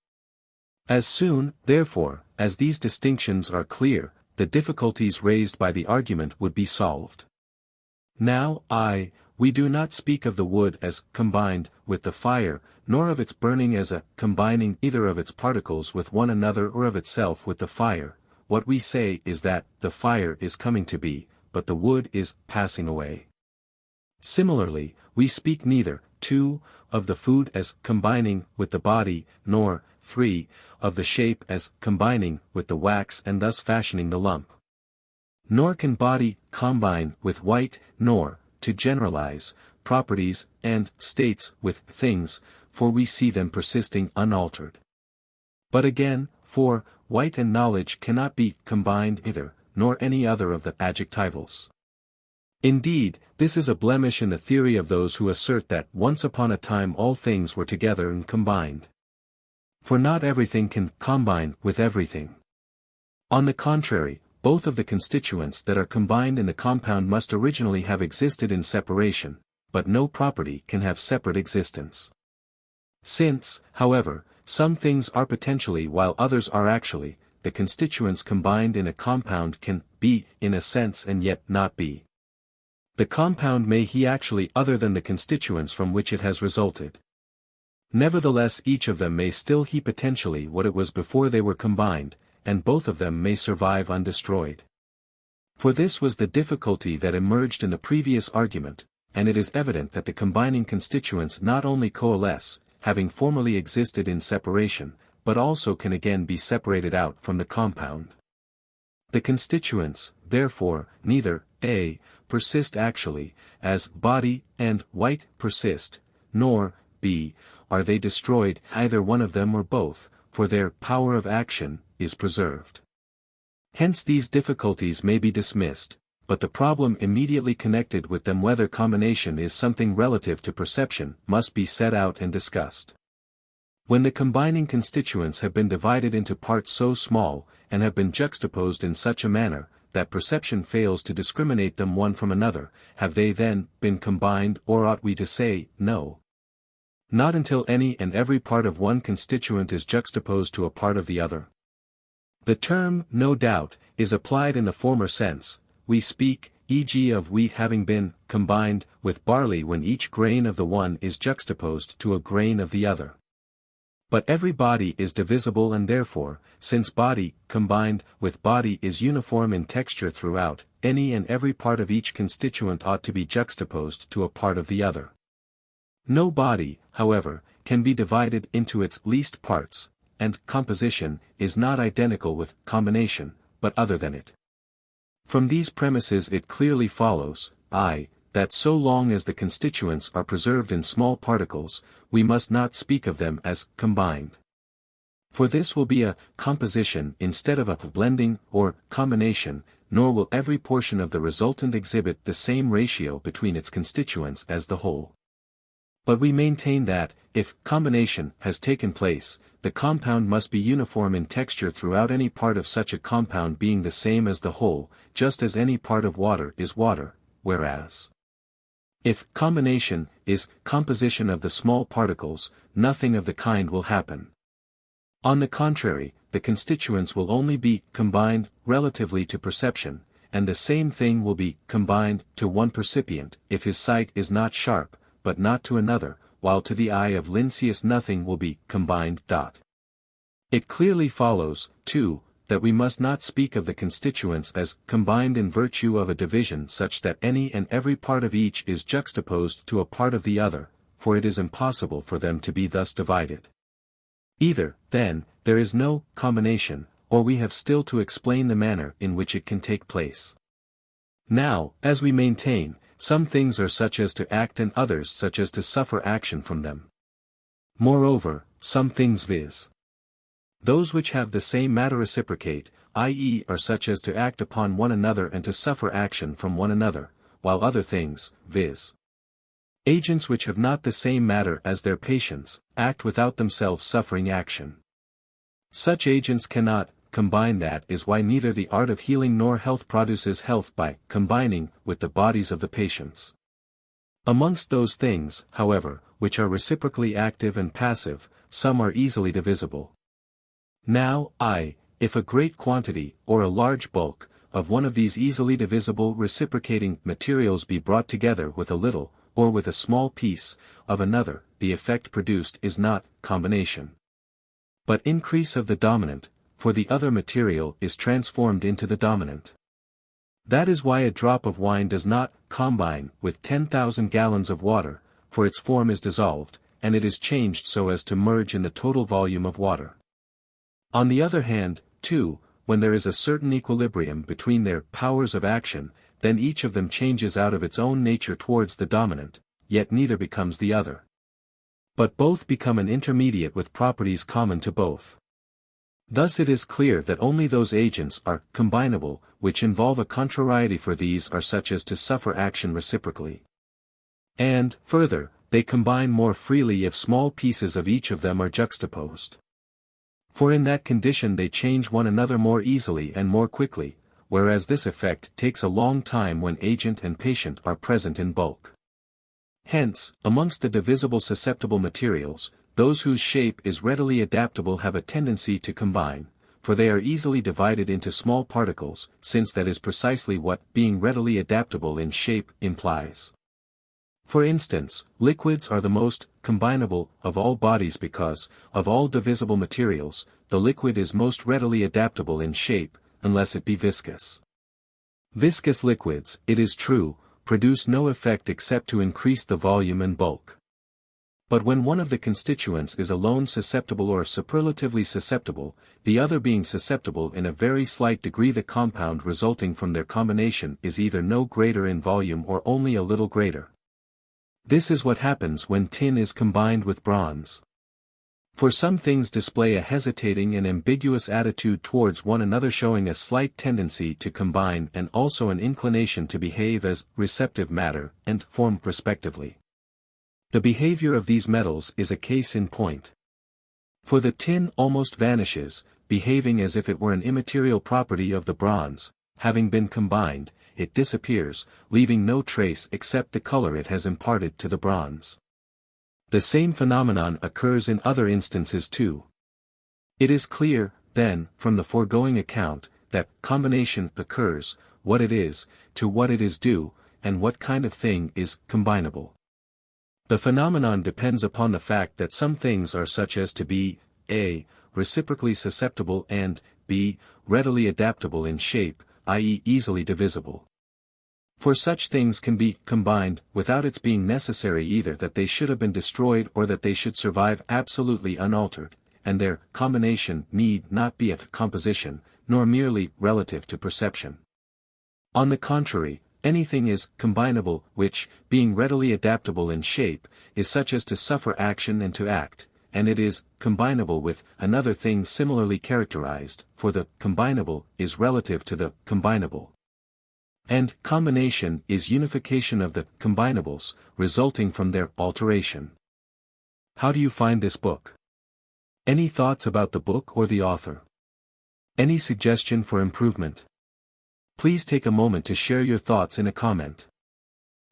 As soon, therefore, as these distinctions are clear, the difficulties raised by the argument would be solved. Now, we do not speak of the wood as combined with the fire, nor of its burning as a combining either of its particles with one another or of itself with the fire. What we say is that the fire is coming to be, but the wood is passing away. Similarly, we speak neither, 2, of the food as combining with the body, nor, 3, of the shape as combining with the wax and thus fashioning the lump. Nor can body combine with white, nor, to generalize, properties and states with things, for we see them persisting unaltered. But again, for white and knowledge cannot be combined either, nor any other of the adjectivals. Indeed, this is a blemish in the theory of those who assert that once upon a time all things were together and combined. For not everything can combine with everything. On the contrary, both of the constituents that are combined in the compound must originally have existed in separation, but no property can have separate existence. Since, however, some things are potentially while others are actually, the constituents combined in a compound can be in a sense and yet not be. The compound may be actually other than the constituents from which it has resulted. Nevertheless, each of them may still be potentially what it was before they were combined, and both of them may survive undestroyed. For this was the difficulty that emerged in the previous argument, and it is evident that the combining constituents not only coalesce, having formerly existed in separation, but also can again be separated out from the compound. The constituents, therefore, neither, persist actually, as body and white persist, nor, are they destroyed, either one of them or both, for their power of action is preserved. Hence these difficulties may be dismissed, but the problem immediately connected with them, whether combination is something relative to perception, must be set out and discussed. When the combining constituents have been divided into parts so small, and have been juxtaposed in such a manner, that perception fails to discriminate them one from another, have they then been combined, or ought we to say, no? Not until any and every part of one constituent is juxtaposed to a part of the other. The term, no doubt, is applied in the former sense. We speak, e.g. of wheat having been combined with barley when each grain of the one is juxtaposed to a grain of the other. But every body is divisible, and therefore, since body combined with body is uniform in texture throughout, any and every part of each constituent ought to be juxtaposed to a part of the other. No body, however, can be divided into its least parts, and composition is not identical with combination, but other than it. From these premises it clearly follows, that so long as the constituents are preserved in small particles, we must not speak of them as combined. For this will be a composition instead of a blending or combination, nor will every portion of the resultant exhibit the same ratio between its constituents as the whole. But we maintain that, if combination has taken place, the compound must be uniform in texture throughout, any part of such a compound being the same as the whole, just as any part of water is water, whereas if combination is composition of the small particles, nothing of the kind will happen. On the contrary, the constituents will only be combined relatively to perception, and the same thing will be combined to one percipient if his sight is not sharp, but not to another, while to the eye of Lynceus nothing will be combined. It clearly follows, too, that we must not speak of the constituents as combined in virtue of a division such that any and every part of each is juxtaposed to a part of the other, for it is impossible for them to be thus divided. Either, then, there is no combination, or we have still to explain the manner in which it can take place. Now, as we maintain, some things are such as to act and others such as to suffer action from them. Moreover, some things, viz. those which have the same matter reciprocate, i.e. are such as to act upon one another and to suffer action from one another, while other things, viz. agents which have not the same matter as their patients, act without themselves suffering action. Such agents cannot combine. That is why neither the art of healing nor health produces health by combining with the bodies of the patients. Amongst those things, however, which are reciprocally active and passive, some are easily divisible. Now, if a great quantity, or a large bulk, of one of these easily divisible reciprocating materials be brought together with a little, or with a small piece, of another, the effect produced is not combination, but increase of the dominant, for the other material is transformed into the dominant. That is why a drop of wine does not combine with 10,000 gallons of water, for its form is dissolved, and it is changed so as to merge in the total volume of water. On the other hand, too, when there is a certain equilibrium between their powers of action, then each of them changes out of its own nature towards the dominant, yet neither becomes the other. But both become an intermediate with properties common to both. Thus it is clear that only those agents are combinable, which involve a contrariety, for these are such as to suffer action reciprocally. And, further, they combine more freely if small pieces of each of them are juxtaposed. For in that condition they change one another more easily and more quickly, whereas this effect takes a long time when agent and patient are present in bulk. Hence, amongst the divisible susceptible materials, those whose shape is readily adaptable have a tendency to combine, for they are easily divided into small particles, since that is precisely what being readily adaptable in shape implies. For instance, liquids are the most combinable of all bodies because, of all divisible materials, the liquid is most readily adaptable in shape, unless it be viscous. Viscous liquids, it is true, produce no effect except to increase the volume and bulk. But when one of the constituents is alone susceptible or superlatively susceptible, the other being susceptible in a very slight degree, the compound resulting from their combination is either no greater in volume or only a little greater. This is what happens when tin is combined with bronze. For some things display a hesitating and ambiguous attitude towards one another, showing a slight tendency to combine and also an inclination to behave as receptive matter and form respectively. The behavior of these metals is a case in point. For the tin almost vanishes, behaving as if it were an immaterial property of the bronze; having been combined, it disappears, leaving no trace except the color it has imparted to the bronze. The same phenomenon occurs in other instances too. It is clear, then, from the foregoing account, that combination occurs, what it is, to what it is due, and what kind of thing is combinable. The phenomenon depends upon the fact that some things are such as to be, a. reciprocally susceptible and, b. readily adaptable in shape, i.e. easily divisible. For such things can be combined, without its being necessary either that they should have been destroyed or that they should survive absolutely unaltered, and their combination need not be a composition, nor merely relative to perception. On the contrary, anything is combinable which, being readily adaptable in shape, is such as to suffer action and to act, and it is combinable with another thing similarly characterized, for the combinable is relative to the combinable. And combination is unification of the combinables, resulting from their alteration. How do you find this book? Any thoughts about the book or the author? Any suggestion for improvement? Please take a moment to share your thoughts in a comment.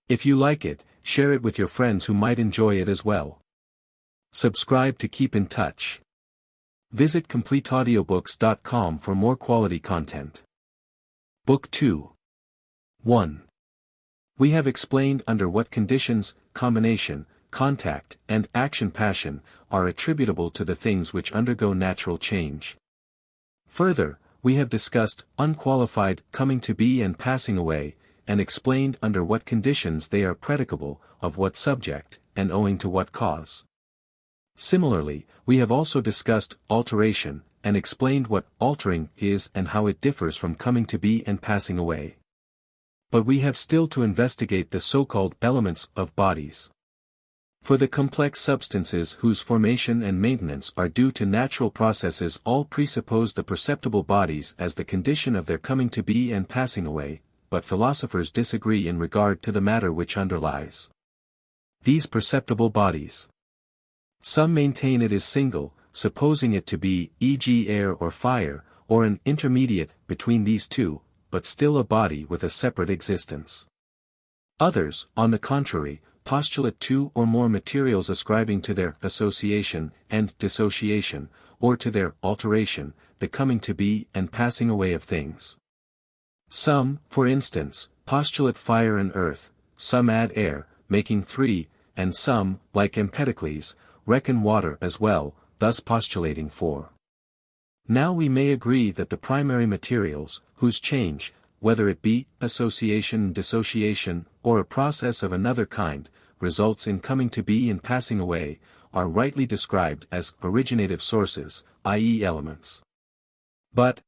If you like it, share it with your friends who might enjoy it as well. Subscribe to keep in touch. Visit CompleteAudiobooks.com for more quality content. Book 2. 1. We have explained under what conditions, combination, contact, and action-passion, are attributable to the things which undergo natural change. Further, we have discussed unqualified coming to be and passing away, and explained under what conditions they are predicable, of what subject, and owing to what cause. Similarly, we have also discussed alteration, and explained what altering is and how it differs from coming to be and passing away. But we have still to investigate the so-called elements of bodies. For the complex substances whose formation and maintenance are due to natural processes all presuppose the perceptible bodies as the condition of their coming to be and passing away, but philosophers disagree in regard to the matter which underlies these perceptible bodies. Some maintain it is single, supposing it to be, e.g. air or fire, or an intermediate between these two, but still a body with a separate existence. Others, on the contrary, postulate two or more materials ascribing to their association and dissociation, or to their alteration, the coming to be and passing away of things. Some, for instance, postulate fire and earth, some add air, making three, and some, like Empedocles, reckon water as well, thus postulating four. Now we may agree that the primary materials, whose change, whether it be association and dissociation, or a process of another kind, results in coming to be and passing away, are rightly described as originative sources, i.e. elements. But,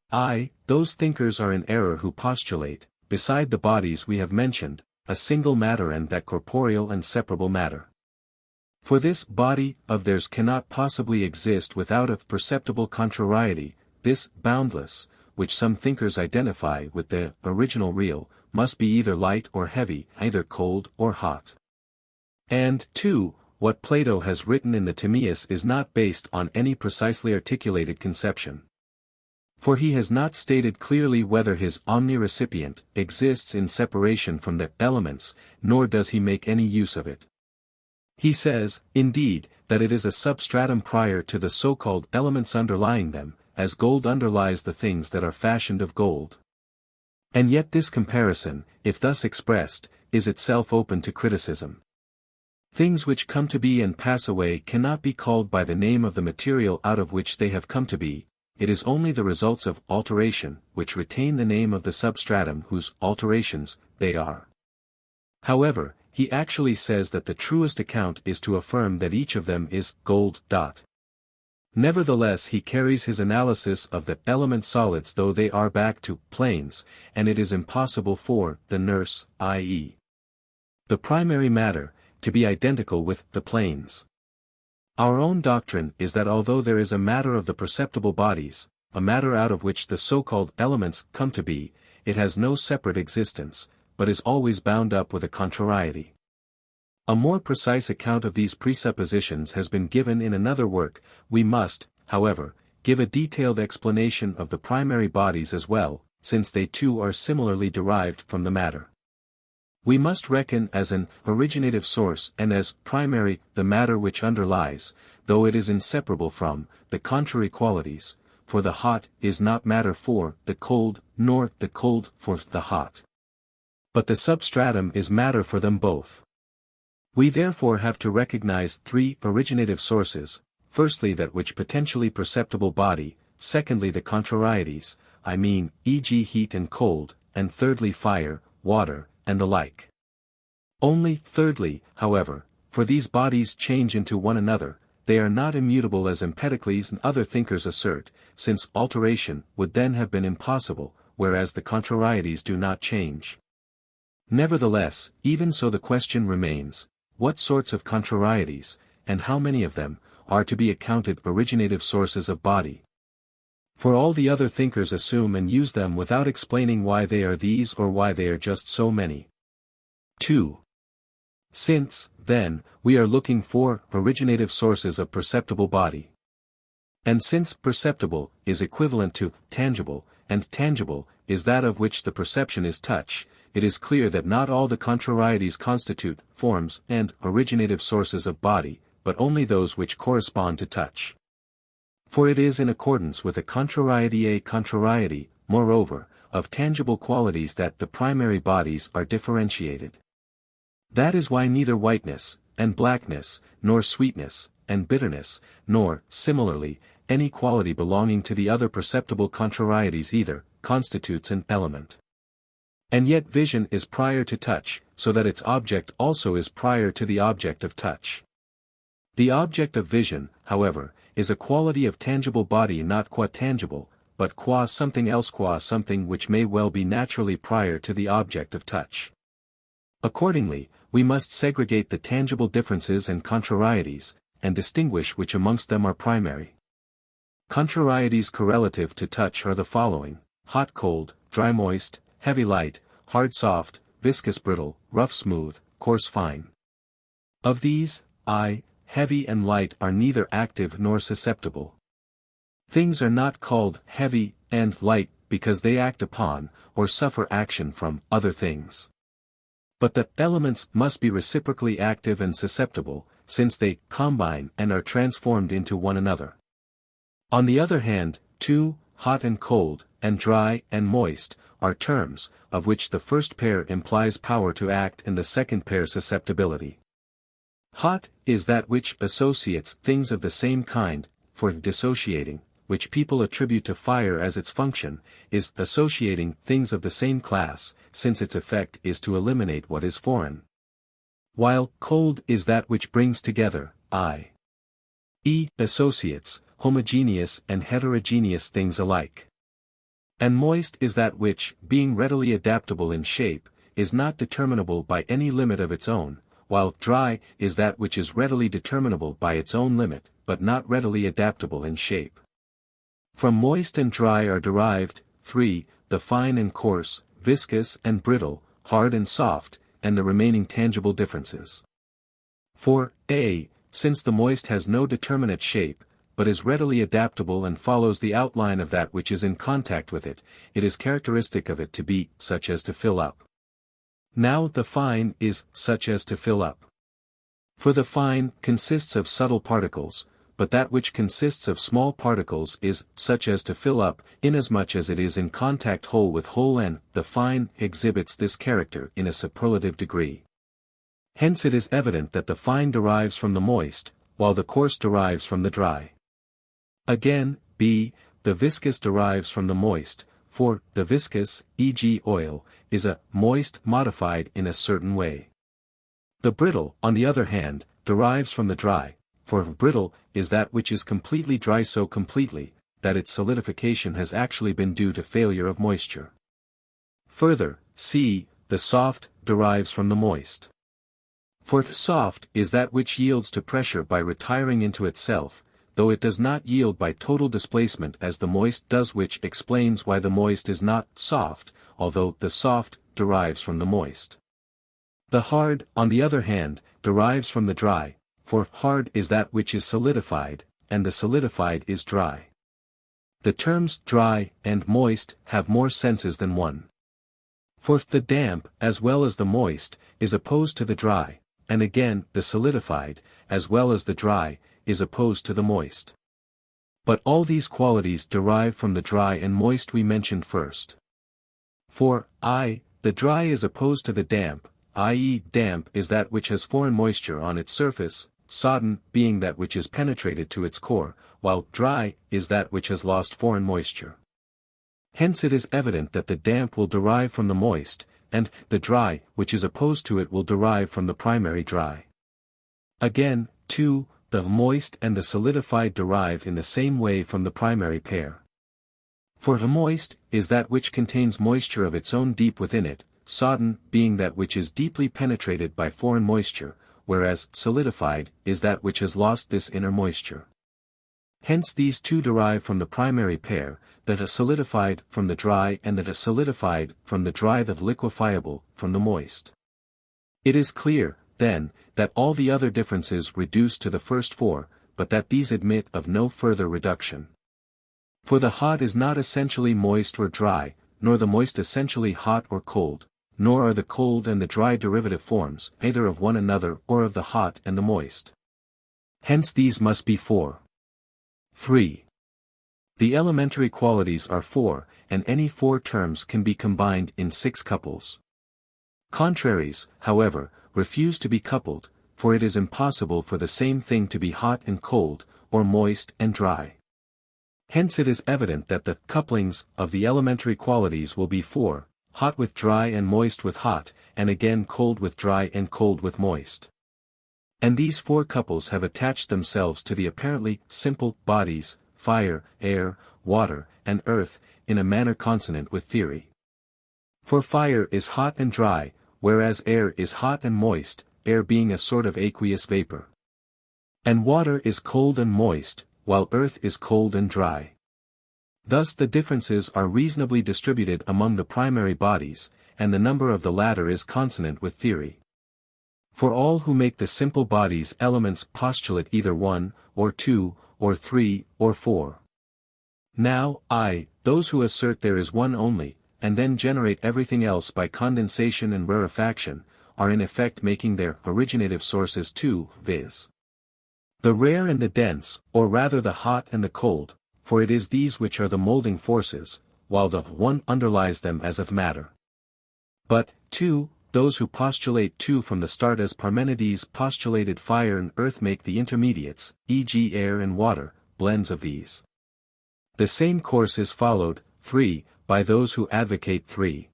those thinkers are in error who postulate, beside the bodies we have mentioned, a single matter and that corporeal and separable matter. For this body of theirs cannot possibly exist without a perceptible contrariety, this boundless, which some thinkers identify with the original real, must be either light or heavy, either cold or hot. And, 2, what Plato has written in the Timaeus is not based on any precisely articulated conception. For he has not stated clearly whether his omnirecipient exists in separation from the elements, nor does he make any use of it. He says, indeed, that it is a substratum prior to the so-called elements underlying them, as gold underlies the things that are fashioned of gold. And yet this comparison, if thus expressed, is itself open to criticism. Things which come to be and pass away cannot be called by the name of the material out of which they have come to be, it is only the results of alteration, which retain the name of the substratum whose alterations they are. However, he actually says that the truest account is to affirm that each of them is gold. Nevertheless he carries his analysis of the element solids though they are back to planes, and it is impossible for the nurse, i.e. the primary matter, to be identical with the planes. Our own doctrine is that although there is a matter of the perceptible bodies, a matter out of which the so-called elements come to be, it has no separate existence, but is always bound up with a contrariety. A more precise account of these presuppositions has been given in another work. We must, however, give a detailed explanation of the primary bodies as well, since they too are similarly derived from the matter. We must reckon as an originative source and as primary the matter which underlies, though it is inseparable from the contrary qualities, for the hot is not matter for the cold, nor the cold for the hot. But the substratum is matter for them both. We therefore have to recognize three originative sources: firstly that which potentially perceptible body, secondly the contrarieties, e.g. heat and cold, and thirdly fire, water, and the like. Only thirdly, however, for these bodies change into one another, they are not immutable as Empedocles and other thinkers assert, since alteration would then have been impossible, whereas the contrarieties do not change. Nevertheless, even so the question remains, what sorts of contrarieties, and how many of them, are to be accounted originative sources of body? For all the other thinkers assume and use them without explaining why they are these or why they are just so many. 2. Since, then, we are looking for originative sources of perceptible body, and since perceptible is equivalent to tangible, and tangible is that of which the perception is touch, it is clear that not all the contrarieties constitute forms and originative sources of body, but only those which correspond to touch. For it is in accordance with a contrariety, moreover, of tangible qualities that the primary bodies are differentiated. That is why neither whiteness, and blackness, nor sweetness, and bitterness, nor, similarly, any quality belonging to the other perceptible contrarieties either, constitutes an element. And yet vision is prior to touch, so that its object also is prior to the object of touch. The object of vision, however, is a quality of tangible body not qua tangible, but qua something else, qua something which may well be naturally prior to the object of touch. Accordingly, we must segregate the tangible differences and contrarieties, and distinguish which amongst them are primary. Contrarieties correlative to touch are the following: hot cold, dry moist, heavy light, hard soft, viscous brittle, rough smooth, coarse fine. Of these, heavy and light are neither active nor susceptible. Things are not called heavy and light because they act upon, or suffer action from, other things. But the elements must be reciprocally active and susceptible, since they combine and are transformed into one another. On the other hand, hot and cold, and dry and moist, are terms, of which the first pair implies power to act and the second pair susceptibility. Hot is that which associates things of the same kind, for dissociating, which people attribute to fire as its function, is associating things of the same class, since its effect is to eliminate what is foreign. While cold is that which brings together, i.e. associates, homogeneous and heterogeneous things alike. And moist is that which, being readily adaptable in shape, is not determinable by any limit of its own, while dry is that which is readily determinable by its own limit, but not readily adaptable in shape. From moist and dry are derived, 3, the fine and coarse, viscous and brittle, hard and soft, and the remaining tangible differences. For, since the moist has no determinate shape, but is readily adaptable and follows the outline of that which is in contact with it, it is characteristic of it to be such as to fill up. Now the fine is such as to fill up. For the fine consists of subtle particles, but that which consists of small particles is such as to fill up, inasmuch as it is in contact whole with whole, and the fine exhibits this character in a superlative degree. Hence it is evident that the fine derives from the moist, while the coarse derives from the dry. Again, the viscous derives from the moist, for the viscous, e.g. oil, is a moist modified in a certain way. The brittle, on the other hand, derives from the dry, for brittle is that which is completely dry, so completely, that its solidification has actually been due to failure of moisture. Further, the soft derives from the moist. For the soft is that which yields to pressure by retiring into itself, though it does not yield by total displacement as the moist does, which explains why the moist is not soft, although the soft derives from the moist. The hard, on the other hand, derives from the dry, for hard is that which is solidified, and the solidified is dry. The terms dry and moist have more senses than one. For the damp, as well as the moist, is opposed to the dry, and again the solidified, as well as the dry, is opposed to the moist. But all these qualities derive from the dry and moist we mentioned first. For the dry is opposed to the damp, i.e. damp is that which has foreign moisture on its surface, sodden being that which is penetrated to its core, while dry is that which has lost foreign moisture. Hence it is evident that the damp will derive from the moist, and the dry which is opposed to it will derive from the primary dry. Again, too, the moist and the solidified derive in the same way from the primary pair. For the moist is that which contains moisture of its own deep within it, sodden being that which is deeply penetrated by foreign moisture, whereas solidified is that which has lost this inner moisture. Hence these two derive from the primary pair, that are solidified from the dry and that are solidified from the dry, that liquefiable from the moist. It is clear, then, that all the other differences reduce to the first four, but that these admit of no further reduction. For the hot is not essentially moist or dry, nor the moist essentially hot or cold, nor are the cold and the dry derivative forms either of one another or of the hot and the moist. Hence these must be four. 3. The elementary qualities are four, and any four terms can be combined in 6 couples. Contraries, however, refuse to be coupled, for it is impossible for the same thing to be hot and cold, or moist and dry. Hence it is evident that the couplings of the elementary qualities will be four, hot with dry and moist with hot, and again cold with dry and cold with moist. And these four couples have attached themselves to the apparently simple bodies, fire, air, water, and earth, in a manner consonant with theory. For fire is hot and dry, whereas air is hot and moist, air being a sort of aqueous vapor. And water is cold and moist, while earth is cold and dry. Thus the differences are reasonably distributed among the primary bodies, and the number of the latter is consonant with theory. For all who make the simple bodies elements postulate either 1, or 2, or 3, or 4. Now, those who assert there is one only, and then generate everything else by condensation and rarefaction, are in effect making their originative sources two, viz. the rare and the dense, or rather the hot and the cold, for it is these which are the molding forces, while the one underlies them as of matter. But, 2, those who postulate 2 from the start as Parmenides postulated fire and earth make the intermediates, e.g. air and water, blends of these. The same course is followed, 3, by those who advocate 3.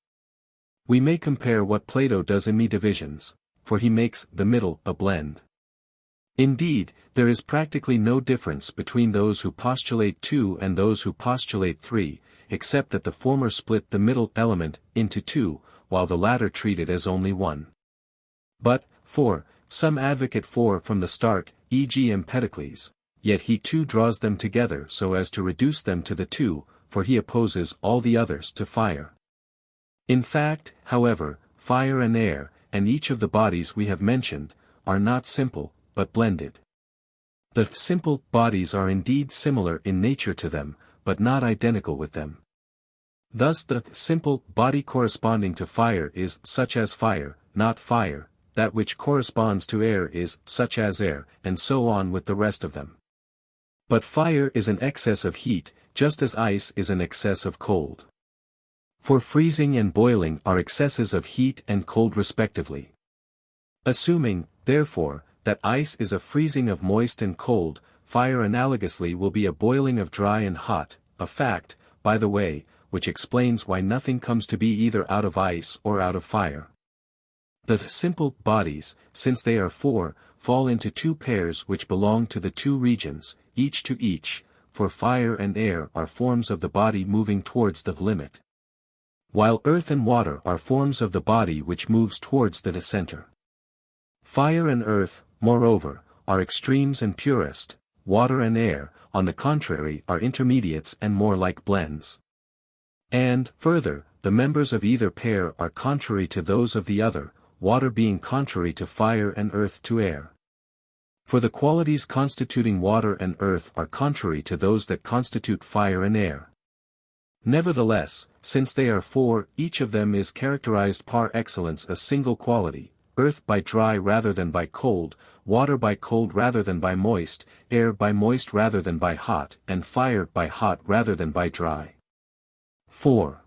We may compare what Plato does in divisions, for he makes the middle a blend. Indeed, there is practically no difference between those who postulate 2 and those who postulate 3, except that the former split the middle element into 2, while the latter treat it as only 1. But, 4, some advocate 4 from the start, e.g. Empedocles, yet he too draws them together so as to reduce them to the 2, for he opposes all the others to fire. In fact, however, fire and air, and each of the bodies we have mentioned, are not simple, but blended. The simple bodies are indeed similar in nature to them, but not identical with them. Thus the simple body corresponding to fire is such as fire, not fire, that which corresponds to air is such as air, and so on with the rest of them. But fire is an excess of heat, just as ice is an excess of cold. For freezing and boiling are excesses of heat and cold respectively. Assuming, therefore, that ice is a freezing of moist and cold, fire analogously will be a boiling of dry and hot, a fact, by the way, which explains why nothing comes to be either out of ice or out of fire. The simple bodies, since they are 4, fall into 2 pairs which belong to the 2 regions, each to each, for fire and air are forms of the body moving towards the limit, while earth and water are forms of the body which moves towards the center. Fire and earth, moreover, are extremes and purest, water and air, on the contrary, are intermediates and more like blends. And, further, the members of either pair are contrary to those of the other, water being contrary to fire and earth to air. For the qualities constituting water and earth are contrary to those that constitute fire and air. Nevertheless, since they are 4, each of them is characterized par excellence a single quality, earth by dry rather than by cold, water by cold rather than by moist, air by moist rather than by hot, and fire by hot rather than by dry. 4.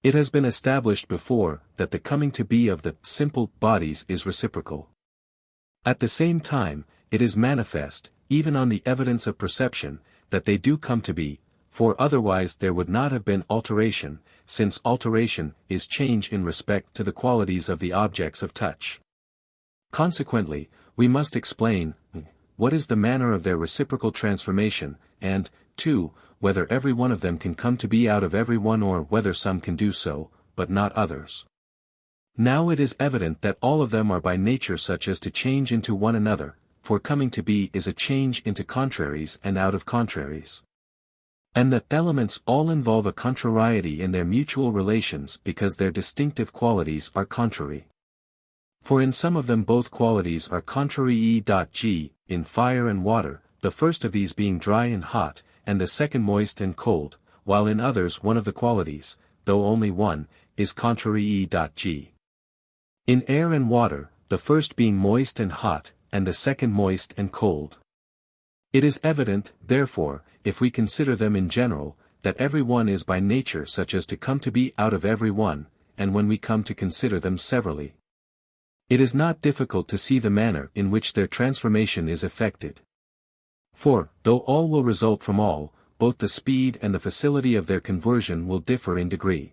It has been established before that the coming to be of the simple bodies is reciprocal. At the same time, it is manifest, even on the evidence of perception, that they do come to be, for otherwise there would not have been alteration, since alteration is change in respect to the qualities of the objects of touch. Consequently, we must explain, what is the manner of their reciprocal transformation, and, 2, whether every one of them can come to be out of every one or whether some can do so, but not others. Now it is evident that all of them are by nature such as to change into one another, for coming to be is a change into contraries and out of contraries. And that elements all involve a contrariety in their mutual relations because their distinctive qualities are contrary. For in some of them both qualities are contrary e.g., in fire and water, the first of these being dry and hot, and the second moist and cold, while in others one of the qualities, though only one, is contrary e.g. In air and water, the first being moist and hot, and the second moist and cold. It is evident, therefore, if we consider them in general, that every one is by nature such as to come to be out of every one, and when we come to consider them severally, it is not difficult to see the manner in which their transformation is effected. For, though all will result from all, both the speed and the facility of their conversion will differ in degree.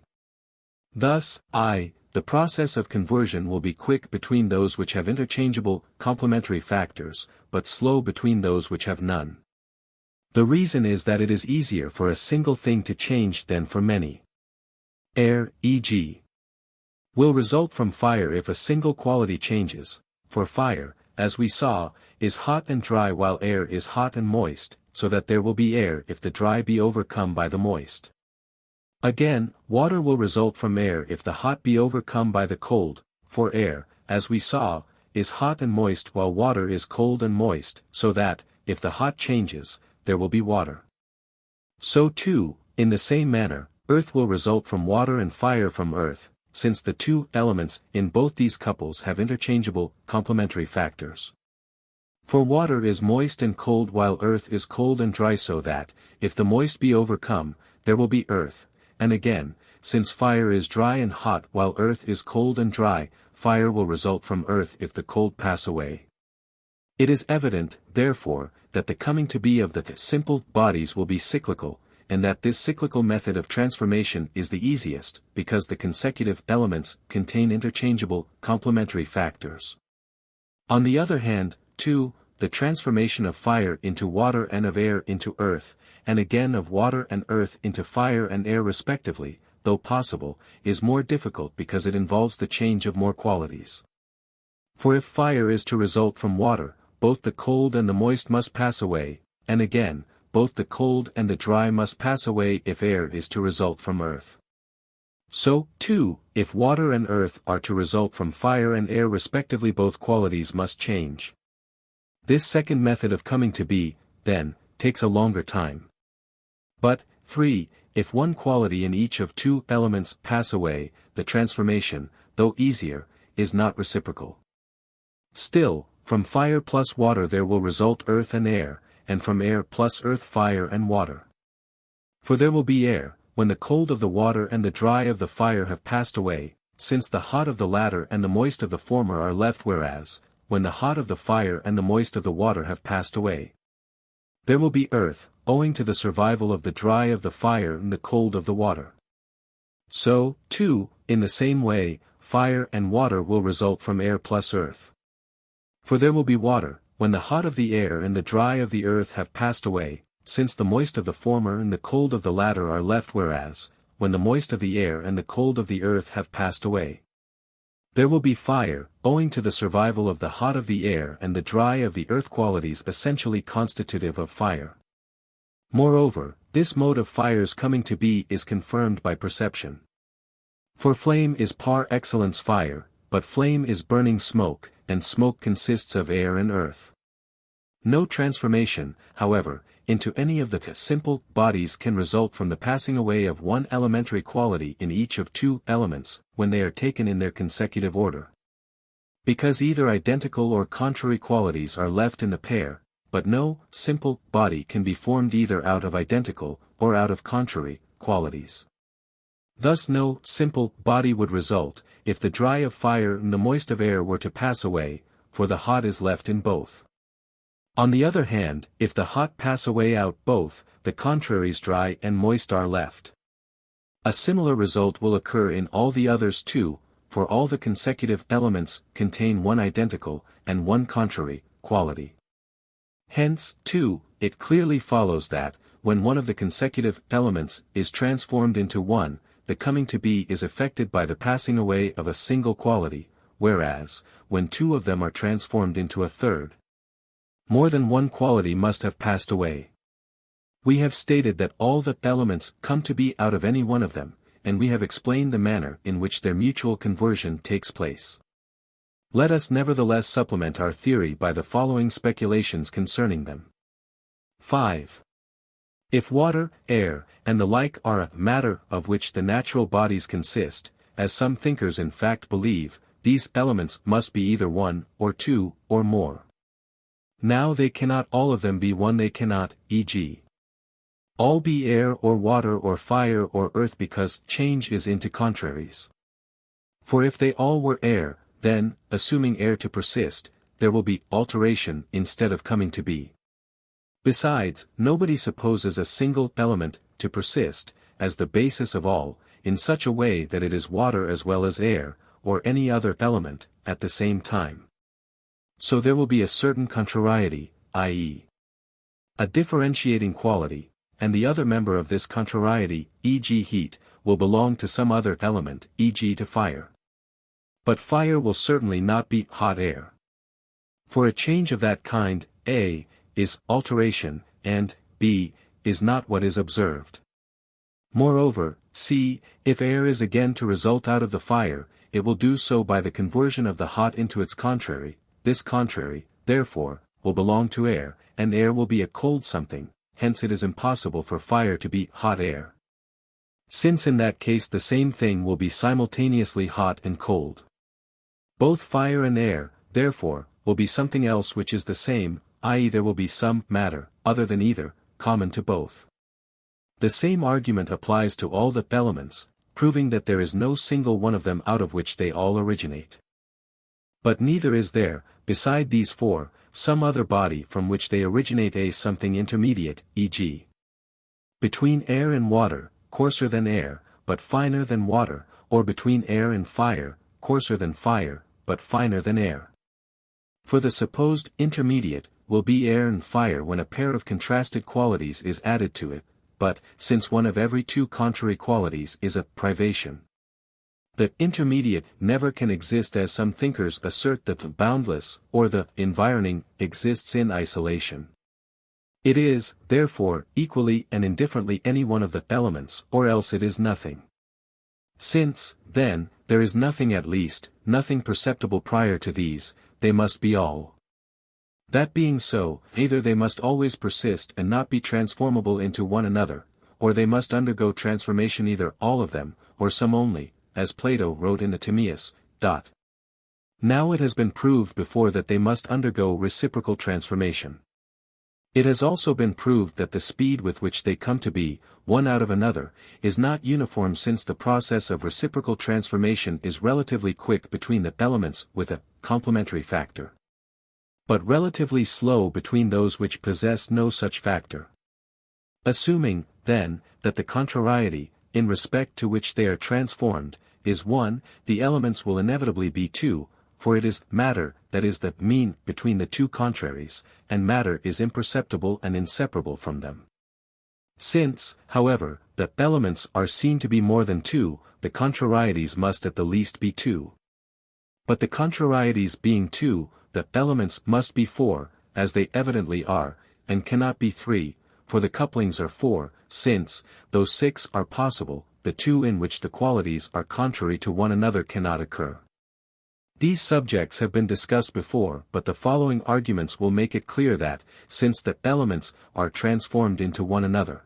Thus, the process of conversion will be quick between those which have interchangeable, complementary factors, but slow between those which have none. The reason is that it is easier for a single thing to change than for many. Air, e.g., will result from fire if a single quality changes, for fire, as we saw, is hot and dry while air is hot and moist, so that there will be air if the dry be overcome by the moist. Again, water will result from air if the hot be overcome by the cold, for air, as we saw, is hot and moist while water is cold and moist, so that, if the hot changes, there will be water. So too, in the same manner, earth will result from water and fire from earth, since the two elements in both these couples have interchangeable, complementary factors. For water is moist and cold while earth is cold and dry so that, if the moist be overcome, there will be earth, and again, since fire is dry and hot while earth is cold and dry, fire will result from earth if the cold pass away. It is evident, therefore, that the coming to be of the simple bodies will be cyclical, and that this cyclical method of transformation is the easiest, because the consecutive elements contain interchangeable, complementary factors. On the other hand, too, the transformation of fire into water and of air into earth, and again of water and earth into fire and air respectively, though possible, is more difficult because it involves the change of more qualities. For if fire is to result from water, both the cold and the moist must pass away, and again, both the cold and the dry must pass away if air is to result from earth. So, too, if water and earth are to result from fire and air respectively both qualities must change. This second method of coming to be, then, takes a longer time. But, 3, if one quality in each of two elements pass away, the transformation, though easier, is not reciprocal. Still, from fire plus water there will result earth and air, and from air plus earth fire and water. For there will be air, when the cold of the water and the dry of the fire have passed away, since the hot of the latter and the moist of the former are left whereas, when the hot of the fire and the moist of the water have passed away, there will be earth, owing to the survival of the dry of the fire and the cold of the water. So, too, in the same way, fire and water will result from air plus earth. For there will be water, when the hot of the air and the dry of the earth have passed away, since the moist of the former and the cold of the latter are left whereas, when the moist of the air and the cold of the earth have passed away, there will be fire, owing to the survival of the hot of the air and the dry of the earth qualities essentially constitutive of fire. Moreover, this mode of fire's coming to be is confirmed by perception. For flame is par excellence fire, but flame is burning smoke, and smoke consists of air and earth. No transformation, however, into any of the simple bodies can result from the passing away of one elementary quality in each of two elements, when they are taken in their consecutive order. Because either identical or contrary qualities are left in the pair, but no simple body can be formed either out of identical or out of contrary qualities. Thus no simple body would result, if the dry of fire and the moist of air were to pass away, for the hot is left in both. On the other hand, if the hot pass away out both, the contraries dry and moist are left. A similar result will occur in all the others too, for all the consecutive elements contain one identical, and one contrary, quality. Hence, too, it clearly follows that, when one of the consecutive elements is transformed into one, the coming to be is effected by the passing away of a single quality, whereas, when two of them are transformed into a third, more than one quality must have passed away. We have stated that all the elements come to be out of any one of them, and we have explained the manner in which their mutual conversion takes place. Let us nevertheless supplement our theory by the following speculations concerning them. 5. If water, air, and the like are a matter of which the natural bodies consist, as some thinkers in fact believe, these elements must be either one, or two, or more. Now they cannot all of them be one, they cannot, e.g. all be air or water or fire or earth, because change is into contraries. For if they all were air, then, assuming air to persist, there will be alteration instead of coming to be. Besides, nobody supposes a single element to persist, as the basis of all, in such a way that it is water as well as air, or any other element, at the same time. So there will be a certain contrariety, i.e. a differentiating quality, and the other member of this contrariety, e.g. heat, will belong to some other element, e.g. to fire. But fire will certainly not be hot air. For a change of that kind, A, is alteration, and B, is not what is observed. Moreover, C, if air is again to result out of the fire, it will do so by the conversion of the hot into its contrary. This contrary, therefore, will belong to air, and air will be a cold something, hence it is impossible for fire to be hot air. Since in that case the same thing will be simultaneously hot and cold. Both fire and air, therefore, will be something else which is the same, i.e. there will be some matter, other than either, common to both. The same argument applies to all the elements, proving that there is no single one of them out of which they all originate. But neither is there, beside these four, some other body from which they originate, a something intermediate, e.g. between air and water, coarser than air, but finer than water, or between air and fire, coarser than fire, but finer than air. For the supposed intermediate will be air and fire when a pair of contrasted qualities is added to it, but, since one of every two contrary qualities is a privation, the intermediate never can exist, as some thinkers assert that the boundless, or the environing, exists in isolation. It is, therefore, equally and indifferently any one of the elements, or else it is nothing. Since, then, there is nothing, at least, nothing perceptible prior to these, they must be all. That being so, either they must always persist and not be transformable into one another, or they must undergo transformation, either all of them, or some only, as Plato wrote in the Timaeus. Now it has been proved before that they must undergo reciprocal transformation. It has also been proved that the speed with which they come to be, one out of another, is not uniform, since the process of reciprocal transformation is relatively quick between the elements with a complementary factor, but relatively slow between those which possess no such factor. Assuming, then, that the contrariety, in respect to which they are transformed, is one, the elements will inevitably be two, for it is matter that is the mean between the two contraries, and matter is imperceptible and inseparable from them. Since, however, the elements are seen to be more than two, the contrarieties must at the least be two. But the contrarieties being two, the elements must be four, as they evidently are, and cannot be three, for the couplings are four, since, though six are possible, the two in which the qualities are contrary to one another cannot occur. These subjects have been discussed before, but the following arguments will make it clear that, since the elements are transformed into one another,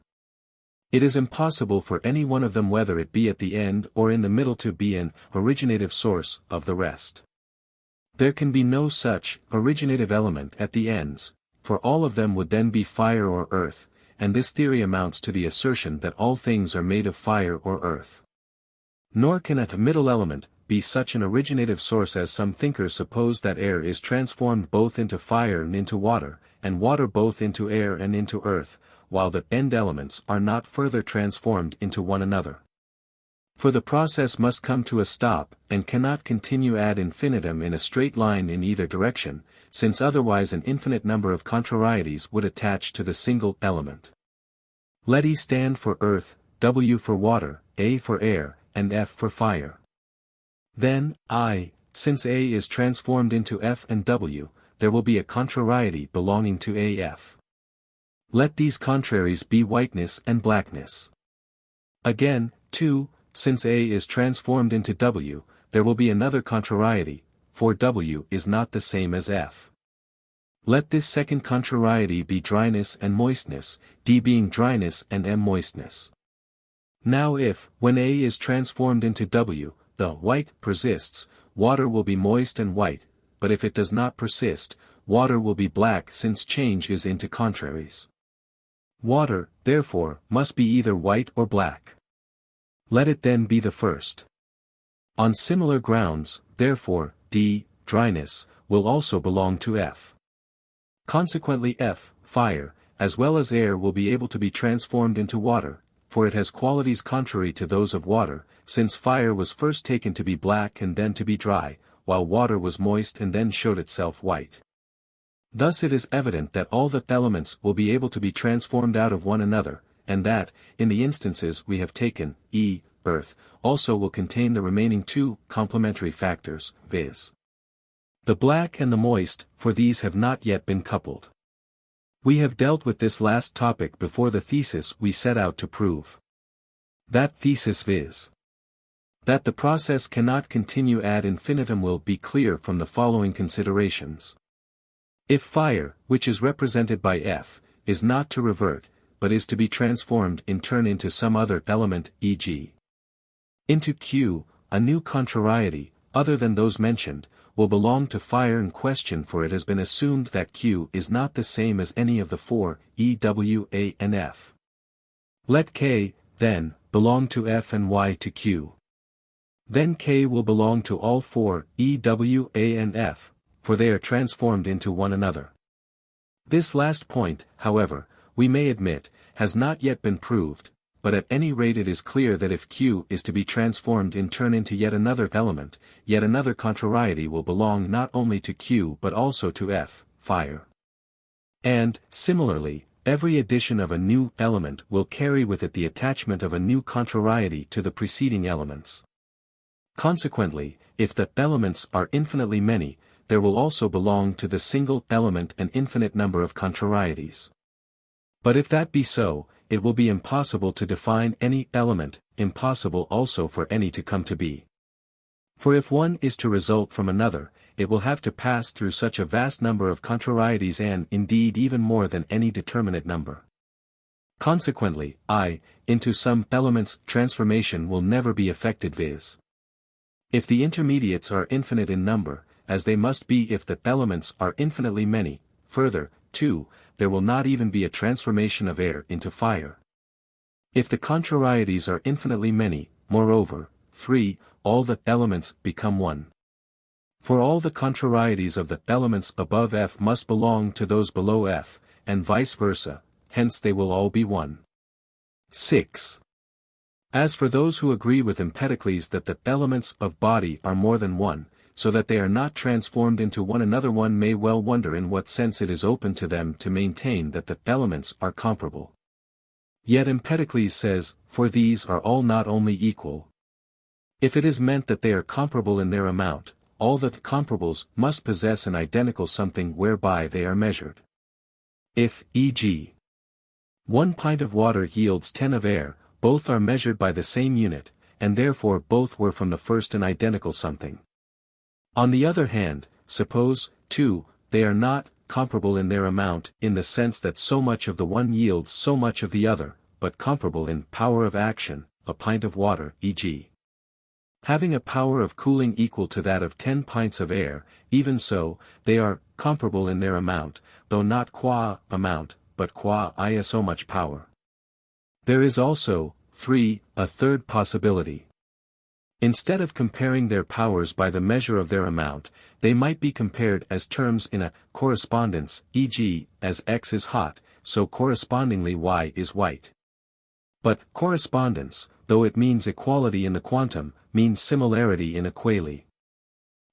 it is impossible for any one of them, whether it be at the end or in the middle, to be an originative source of the rest. There can be no such originative element at the ends, for all of them would then be fire or earth, and this theory amounts to the assertion that all things are made of fire or earth. Nor can a middle element be such an originative source as some thinkers suppose that air is transformed both into fire and into water, and water both into air and into earth, while the end elements are not further transformed into one another. For the process must come to a stop, and cannot continue ad infinitum in a straight line in either direction, since otherwise an infinite number of contrarieties would attach to the single element. Let E stand for earth, W for water, A for air, and F for fire. Then, since A is transformed into F and W, there will be a contrariety belonging to AF. Let these contraries be whiteness and blackness. Again, since A is transformed into W, there will be another contrariety, for W is not the same as F. Let this second contrariety be dryness and moistness, D being dryness and M moistness. Now if, when A is transformed into W, the white persists, water will be moist and white, but if it does not persist, water will be black since change is into contraries. Water, therefore, must be either white or black. Let it then be the first. On similar grounds, therefore, D, dryness, will also belong to F. Consequently F, fire, as well as air will be able to be transformed into water, for it has qualities contrary to those of water, since fire was first taken to be black and then to be dry, while water was moist and then showed itself white. Thus it is evident that all the elements will be able to be transformed out of one another, and that, in the instances we have taken, E, earth, also will contain the remaining two complementary factors, viz. the black and the moist, for these have not yet been coupled. We have dealt with this last topic before the thesis we set out to prove. That thesis viz. that the process cannot continue ad infinitum will be clear from the following considerations. If fire, which is represented by F, is not to revert, but is to be transformed in turn into some other element, e.g. into Q, a new contrariety, other than those mentioned, will belong to fire in question, for it has been assumed that Q is not the same as any of the four, E, W, A and F. Let K, then, belong to F and Y to Q. Then K will belong to all four, E, W, A and F, for they are transformed into one another. This last point, however, we may admit, has not yet been proved, but at any rate it is clear that if Q is to be transformed in turn into yet another element, yet another contrariety will belong not only to Q but also to F, fire. And, similarly, every addition of a new element will carry with it the attachment of a new contrariety to the preceding elements. Consequently, if the elements are infinitely many, there will also belong to the single element an infinite number of contrarieties. But if that be so, it will be impossible to define any element, impossible also for any to come to be. For if one is to result from another, it will have to pass through such a vast number of contrarieties and indeed even more than any determinate number. Consequently, into some element's transformation will never be effected, viz. if the intermediates are infinite in number, as they must be if the elements are infinitely many. Further, too, there will not even be a transformation of air into fire. If the contrarieties are infinitely many, moreover, all the elements become one. For all the contrarieties of the elements above F must belong to those below F, and vice versa, hence they will all be one. 6. As for those who agree with Empedocles that the elements of body are more than one, so that they are not transformed into one another, one may well wonder in what sense it is open to them to maintain that the elements are comparable. Yet Empedocles says, for these are all not only equal. If it is meant that they are comparable in their amount, all the comparables must possess an identical something whereby they are measured. If, e.g., 1 pint of water yields 10 of air, both are measured by the same unit, and therefore both were from the first an identical something. On the other hand, suppose, too, they are not comparable in their amount in the sense that so much of the one yields so much of the other, but comparable in power of action, a pint of water, e.g. Having a power of cooling equal to that of 10 pints of air, even so, they are comparable in their amount, though not qua amount, but qua so much power. There is also, 3, a third possibility. Instead of comparing their powers by the measure of their amount, they might be compared as terms in a correspondence, e.g., as X is hot, so correspondingly Y is white. But correspondence, though it means equality in the quantum, means similarity in a quale.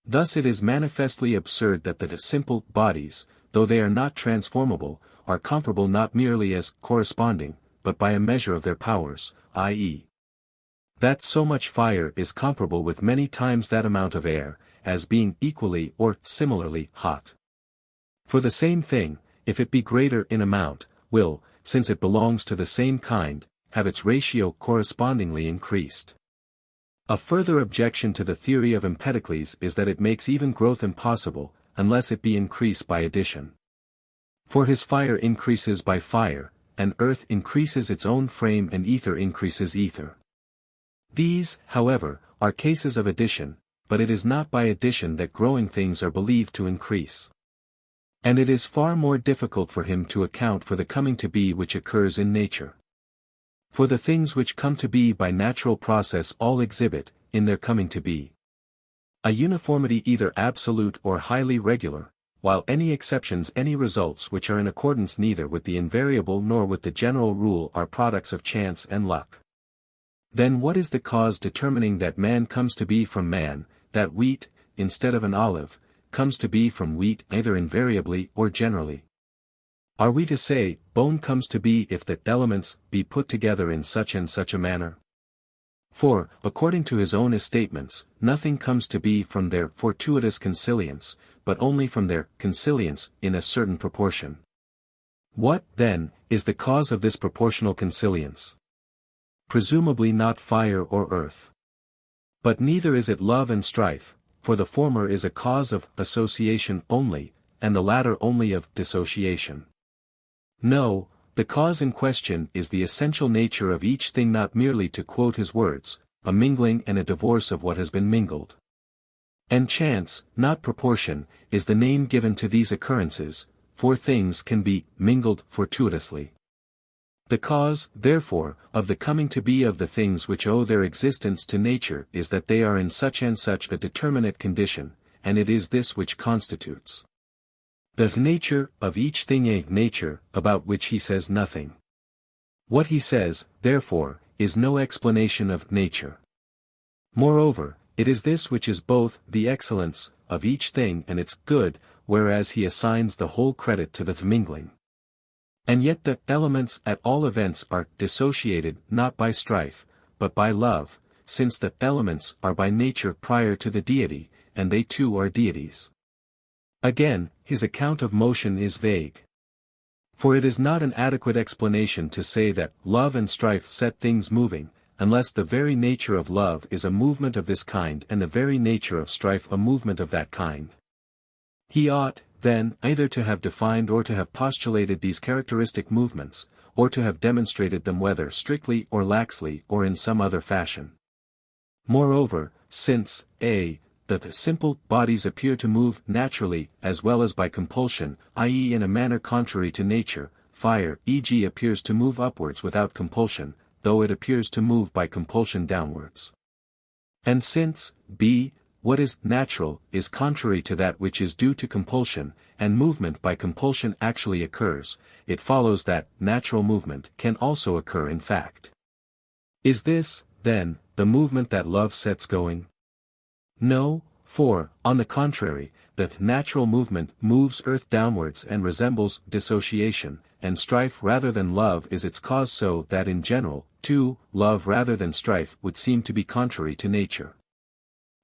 Thus it is manifestly absurd that the simple bodies, though they are not transformable, are comparable not merely as corresponding, but by a measure of their powers, i.e., that so much fire is comparable with many times that amount of air, as being equally or similarly hot. For the same thing, if it be greater in amount, will, since it belongs to the same kind, have its ratio correspondingly increased. A further objection to the theory of Empedocles is that it makes even growth impossible, unless it be increased by addition. For his fire increases by fire, and earth increases its own frame and ether increases ether. These, however, are cases of addition, but it is not by addition that growing things are believed to increase. And it is far more difficult for him to account for the coming to be which occurs in nature. For the things which come to be by natural process all exhibit, in their coming to be, a uniformity either absolute or highly regular, while any exceptions, any results which are in accordance neither with the invariable nor with the general rule are products of chance and luck. Then what is the cause determining that man comes to be from man, that wheat, instead of an olive, comes to be from wheat either invariably or generally? Are we to say, bone comes to be if the elements be put together in such and such a manner? For, according to his own statements, nothing comes to be from their fortuitous consilience, but only from their consilience in a certain proportion. What, then, is the cause of this proportional consilience? Presumably not fire or earth. But neither is it love and strife, for the former is a cause of association only, and the latter only of dissociation. No, the cause in question is the essential nature of each thing, not merely to quote his words, a mingling and a divorce of what has been mingled. And chance, not proportion, is the name given to these occurrences, for things can be mingled fortuitously. The cause, therefore, of the coming to be of the things which owe their existence to nature is that they are in such and such a determinate condition, and it is this which constitutes the nature of each thing, a nature about which he says nothing. What he says, therefore, is no explanation of nature. Moreover, it is this which is both the excellence of each thing and its good, whereas he assigns the whole credit to the mingling. And yet the elements at all events are dissociated not by strife, but by love, since the elements are by nature prior to the deity, and they too are deities. Again, his account of motion is vague. For it is not an adequate explanation to say that love and strife set things moving, unless the very nature of love is a movement of this kind and the very nature of strife a movement of that kind. He ought, then, either to have defined or to have postulated these characteristic movements, or to have demonstrated them whether strictly or laxly or in some other fashion. Moreover, since, a. the simple bodies appear to move naturally as well as by compulsion, i.e. in a manner contrary to nature, fire e.g. appears to move upwards without compulsion, though it appears to move by compulsion downwards. And since, b. what is natural is contrary to that which is due to compulsion, and movement by compulsion actually occurs, it follows that natural movement can also occur in fact. Is this, then, the movement that love sets going? No, for, on the contrary, the natural movement moves earth downwards and resembles dissociation, and strife rather than love is its cause, so that in general, too, love rather than strife would seem to be contrary to nature.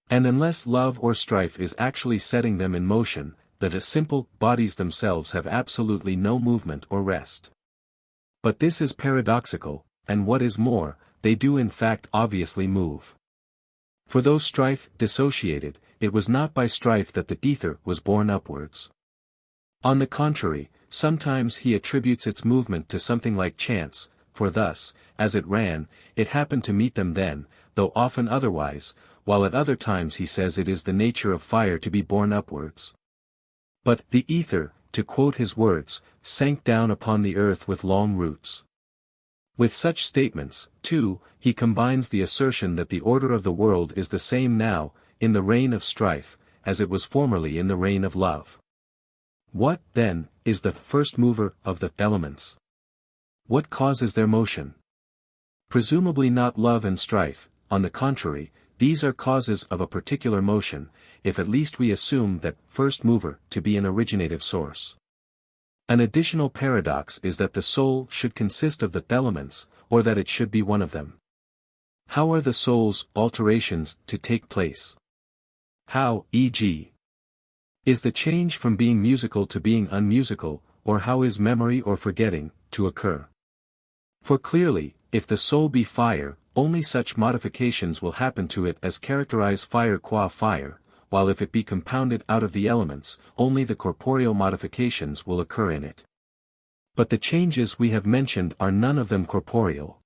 And unless love or strife is actually setting them in motion, the simple bodies themselves have absolutely no movement or rest. But this is paradoxical, and what is more, they do in fact obviously move. For though strife dissociated, it was not by strife that the ether was borne upwards. On the contrary, sometimes he attributes its movement to something like chance, for thus, as it ran, it happened to meet them then, though often otherwise, while at other times he says it is the nature of fire to be borne upwards. But the ether, to quote his words, sank down upon the earth with long roots. With such statements, too, he combines the assertion that the order of the world is the same now, in the reign of strife, as it was formerly in the reign of love. What, then, is the first mover of the elements? What causes their motion? Presumably not love and strife, on the contrary, these are causes of a particular motion, if at least we assume that first mover to be an originative source. An additional paradox is that the soul should consist of the elements, or that it should be one of them. How are the soul's alterations to take place? How, e.g., is the change from being musical to being unmusical, or how is memory or forgetting to occur? For clearly, if the soul be fire, only such modifications will happen to it as characterize fire qua fire, while if it be compounded out of the elements, only the corporeal modifications will occur in it. But the changes we have mentioned are none of them corporeal.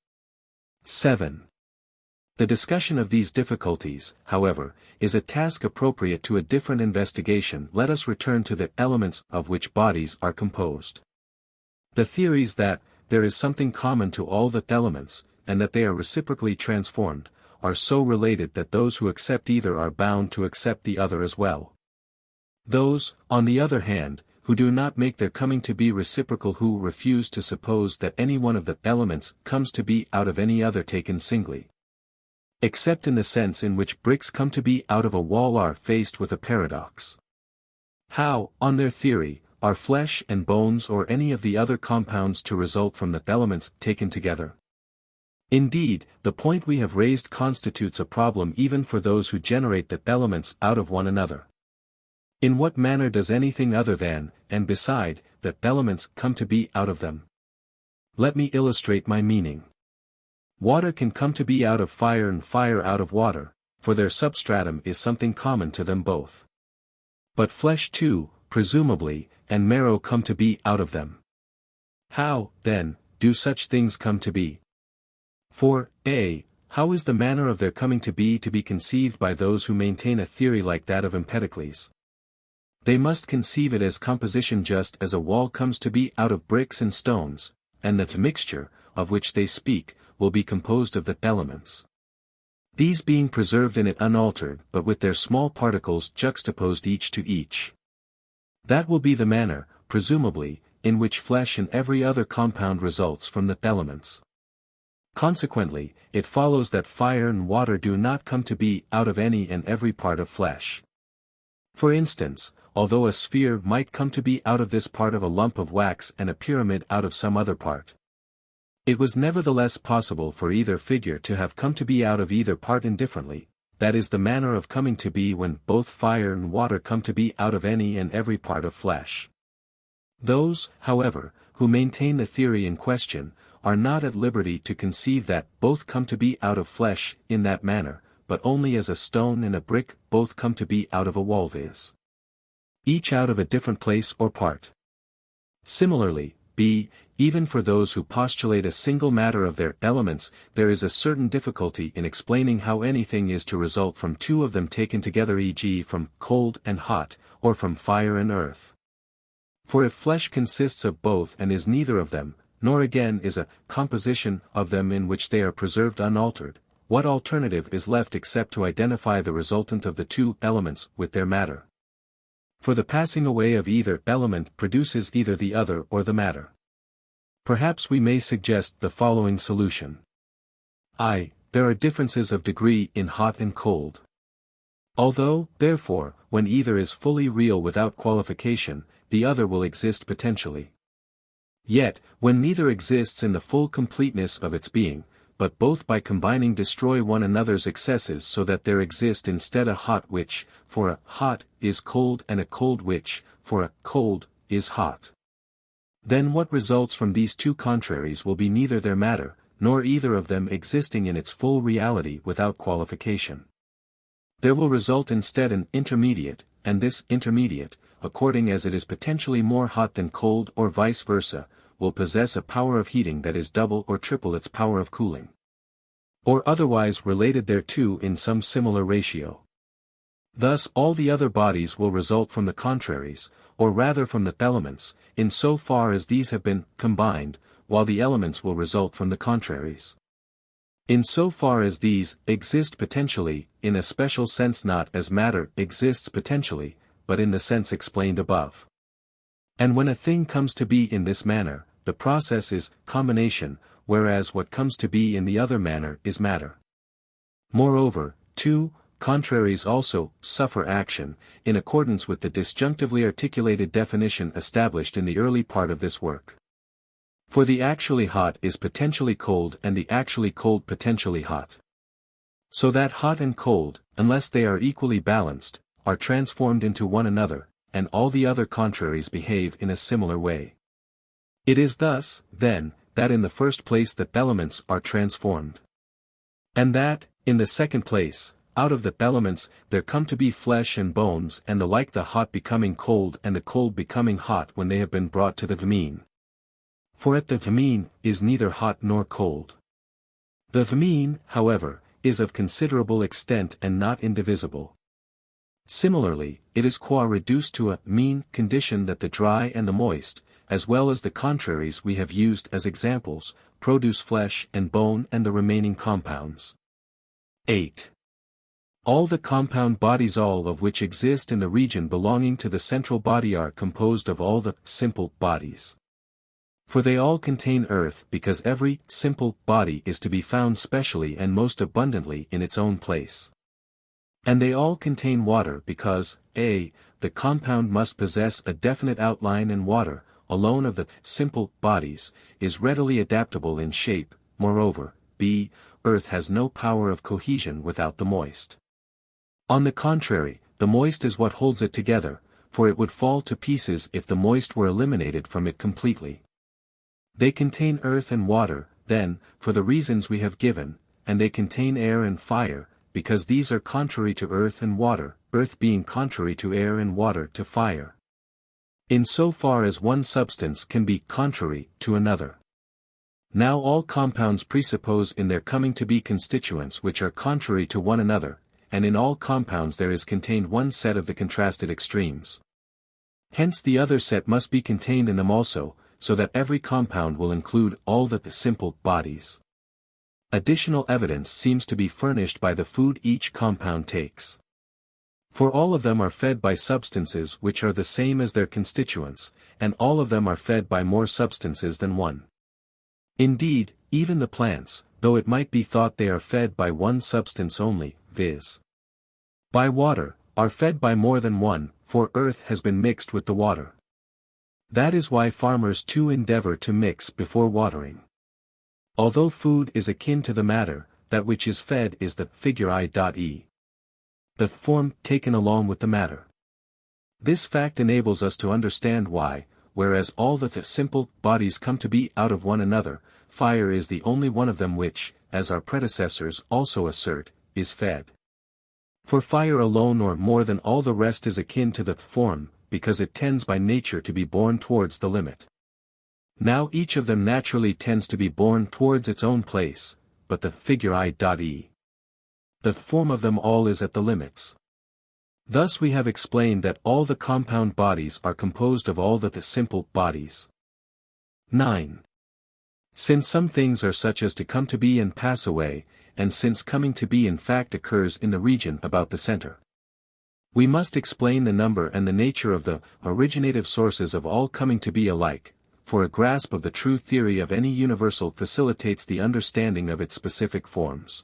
7. The discussion of these difficulties, however, is a task appropriate to a different investigation. Let us return to the elements of which bodies are composed. The theories that there is something common to all the elements, and that they are reciprocally transformed, are so related that those who accept either are bound to accept the other as well. Those, on the other hand, who do not make their coming to be reciprocal, who refuse to suppose that any one of the elements comes to be out of any other taken singly, except in the sense in which bricks come to be out of a wall, are faced with a paradox. How, on their theory, are flesh and bones or any of the other compounds to result from the elements taken together? Indeed, the point we have raised constitutes a problem even for those who generate the elements out of one another. In what manner does anything other than, and beside, the elements come to be out of them? Let me illustrate my meaning. Water can come to be out of fire and fire out of water, for their substratum is something common to them both. But flesh too, presumably, and marrow come to be out of them. How, then, do such things come to be? For, a. How is the manner of their coming to be conceived by those who maintain a theory like that of Empedocles? They must conceive it as composition, just as a wall comes to be out of bricks and stones, and that mixture, of which they speak, will be composed of the elements. These being preserved in it unaltered, but with their small particles juxtaposed each to each. That will be the manner, presumably, in which flesh and every other compound results from the elements. Consequently, it follows that fire and water do not come to be out of any and every part of flesh. For instance, although a sphere might come to be out of this part of a lump of wax and a pyramid out of some other part, it was nevertheless possible for either figure to have come to be out of either part indifferently. That is the manner of coming to be when both fire and water come to be out of any and every part of flesh. Those, however, who maintain the theory in question, are not at liberty to conceive that both come to be out of flesh in that manner, but only as a stone and a brick both come to be out of a wall, viz. each out of a different place or part. Similarly, b. Even for those who postulate a single matter of their elements, there is a certain difficulty in explaining how anything is to result from two of them taken together, e.g. from cold and hot, or from fire and earth. For if flesh consists of both and is neither of them, nor again is a composition of them in which they are preserved unaltered, what alternative is left except to identify the resultant of the two elements with their matter? For the passing away of either element produces either the other or the matter. Perhaps we may suggest the following solution. I. There are differences of degree in hot and cold. Although, therefore, when either is fully real without qualification, the other will exist potentially. Yet, when neither exists in the full completeness of its being, but both by combining destroy one another's excesses, so that there exist instead a hot which, for a hot, is cold, and a cold which, for a cold, is hot. Then what results from these two contraries will be neither their matter, nor either of them existing in its full reality without qualification. There will result instead an intermediate, and this intermediate, according as it is potentially more hot than cold or vice versa, will possess a power of heating that is double or triple its power of cooling. or otherwise related thereto in some similar ratio. Thus all the other bodies will result from the contraries, or rather from the elements, in so far as these have been combined, while the elements will result from the contraries. In so far as these exist potentially, in a special sense, not as matter exists potentially, but in the sense explained above. And when a thing comes to be in this manner, the process is combination, whereas what comes to be in the other manner is matter. Moreover, 2. Contraries also suffer action, in accordance with the disjunctively articulated definition established in the early part of this work. For the actually hot is potentially cold and the actually cold potentially hot. So that hot and cold, unless they are equally balanced, are transformed into one another, and all the other contraries behave in a similar way. It is thus, then, that in the first place the elements are transformed. And that, in the second place, out of the elements there come to be flesh and bones and the like, the hot becoming cold and the cold becoming hot when they have been brought to the mean. For at the mean is neither hot nor cold. The mean, however, is of considerable extent and not indivisible. Similarly, it is qua reduced to a mean condition that the dry and the moist, as well as the contraries we have used as examples, produce flesh and bone and the remaining compounds. 8. All the compound bodies, all of which exist in the region belonging to the central body, are composed of all the simple bodies. For they all contain earth, because every simple body is to be found specially and most abundantly in its own place. And they all contain water, because, a. the compound must possess a definite outline, and water, alone of the simple bodies, is readily adaptable in shape. Moreover, b. earth has no power of cohesion without the moist. On the contrary, the moist is what holds it together, for it would fall to pieces if the moist were eliminated from it completely. They contain earth and water, then, for the reasons we have given, and they contain air and fire, because these are contrary to earth and water, earth being contrary to air and water to fire. In so far as one substance can be contrary to another. Now all compounds presuppose in their coming to be constituents which are contrary to one another, and in all compounds there is contained one set of the contrasted extremes. Hence the other set must be contained in them also, so that every compound will include all the simple bodies. Additional evidence seems to be furnished by the food each compound takes. For all of them are fed by substances which are the same as their constituents, and all of them are fed by more substances than one. Indeed, even the plants, though it might be thought they are fed by one substance only, viz. by water, are fed by more than one, for earth has been mixed with the water. That is why farmers too endeavor to mix before watering. Although food is akin to the matter, that which is fed is the figure I.e. the form taken along with the matter. This fact enables us to understand why, whereas all the simple bodies come to be out of one another, fire is the only one of them which, as our predecessors also assert, is fed. For fire alone or more than all the rest is akin to the form, because it tends by nature to be borne towards the limit. Now each of them naturally tends to be borne towards its own place, but the figure I.e. the form of them all is at the limits. Thus we have explained that all the compound bodies are composed of all the simple bodies. 9. Since some things are such as to come to be and pass away, and since coming to be in fact occurs in the region about the center, we must explain the number and the nature of the originative sources of all coming to be alike, for a grasp of the true theory of any universal facilitates the understanding of its specific forms.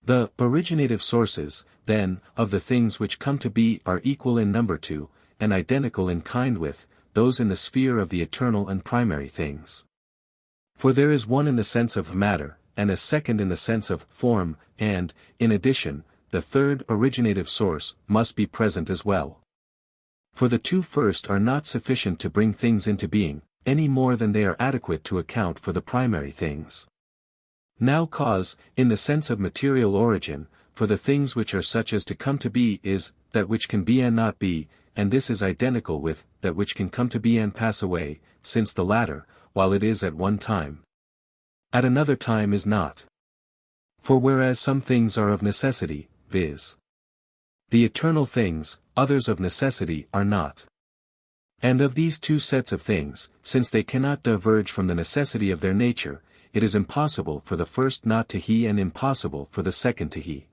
The originative sources, then, of the things which come to be are equal in number to, and identical in kind with, those in the sphere of the eternal and primary things. For there is one in the sense of matter, and a second in the sense of form, and, in addition, the third originative source must be present as well. For the two first are not sufficient to bring things into being, any more than they are adequate to account for the primary things. Now cause, in the sense of material origin, for the things which are such as to come to be is, that which can be and not be, and this is identical with, that which can come to be and pass away, since the latter, while it is at one time, at another time is not. For whereas some things are of necessity, viz. the eternal things, others of necessity are not. And of these two sets of things, since they cannot diverge from the necessity of their nature, it is impossible for the first not to he and impossible for the second to he.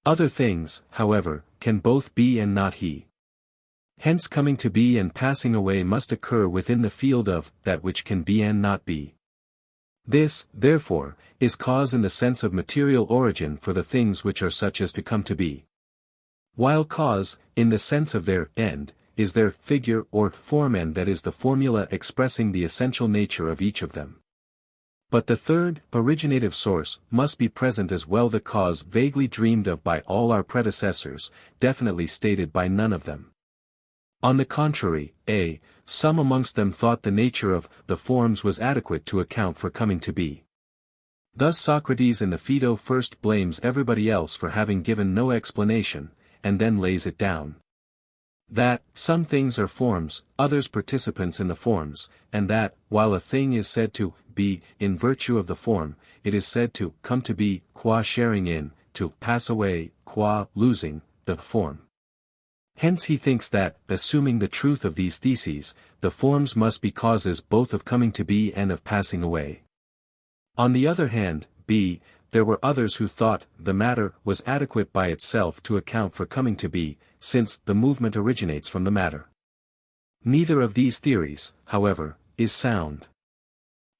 Other things, however, can both be and not he. Hence coming to be and passing away must occur within the field of that which can be and not be. This, therefore, is cause in the sense of material origin for the things which are such as to come to be. While cause, in the sense of their end, is their figure or form, and that is the formula expressing the essential nature of each of them. But the third, originative source, must be present as well, the cause vaguely dreamed of by all our predecessors, definitely stated by none of them. On the contrary, some amongst them thought the nature of the forms was adequate to account for coming to be. Thus Socrates in the Phaedo first blames everybody else for having given no explanation, and then lays it down. That, some things are forms, others participants in the forms, and that, while a thing is said to be, in virtue of the form, it is said to come to be, qua sharing in, to pass away, qua losing, the form. Hence he thinks that, assuming the truth of these theses, the forms must be causes both of coming to be and of passing away. On the other hand, there were others who thought the matter was adequate by itself to account for coming to be, since the movement originates from the matter. Neither of these theories, however, is sound.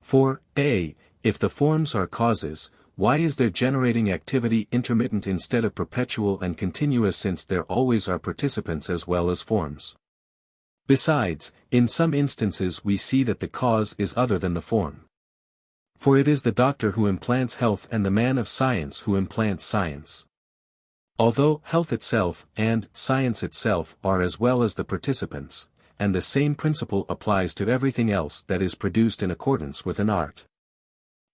For, if the forms are causes, why is their generating activity intermittent instead of perpetual and continuous, since there always are participants as well as forms? Besides, in some instances we see that the cause is other than the form. For it is the doctor who implants health and the man of science who implants science. Although health itself and science itself are as well as the participants, and the same principle applies to everything else that is produced in accordance with an art.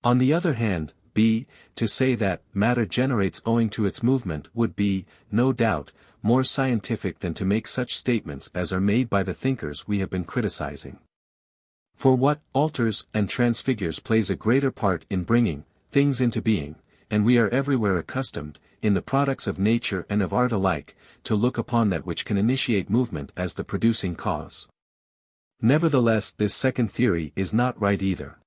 On the other hand, to say that matter generates owing to its movement would be, no doubt, more scientific than to make such statements as are made by the thinkers we have been criticizing. For what alters and transfigures plays a greater part in bringing things into being, and we are everywhere accustomed, in the products of nature and of art alike, to look upon that which can initiate movement as the producing cause. Nevertheless, this second theory is not right either.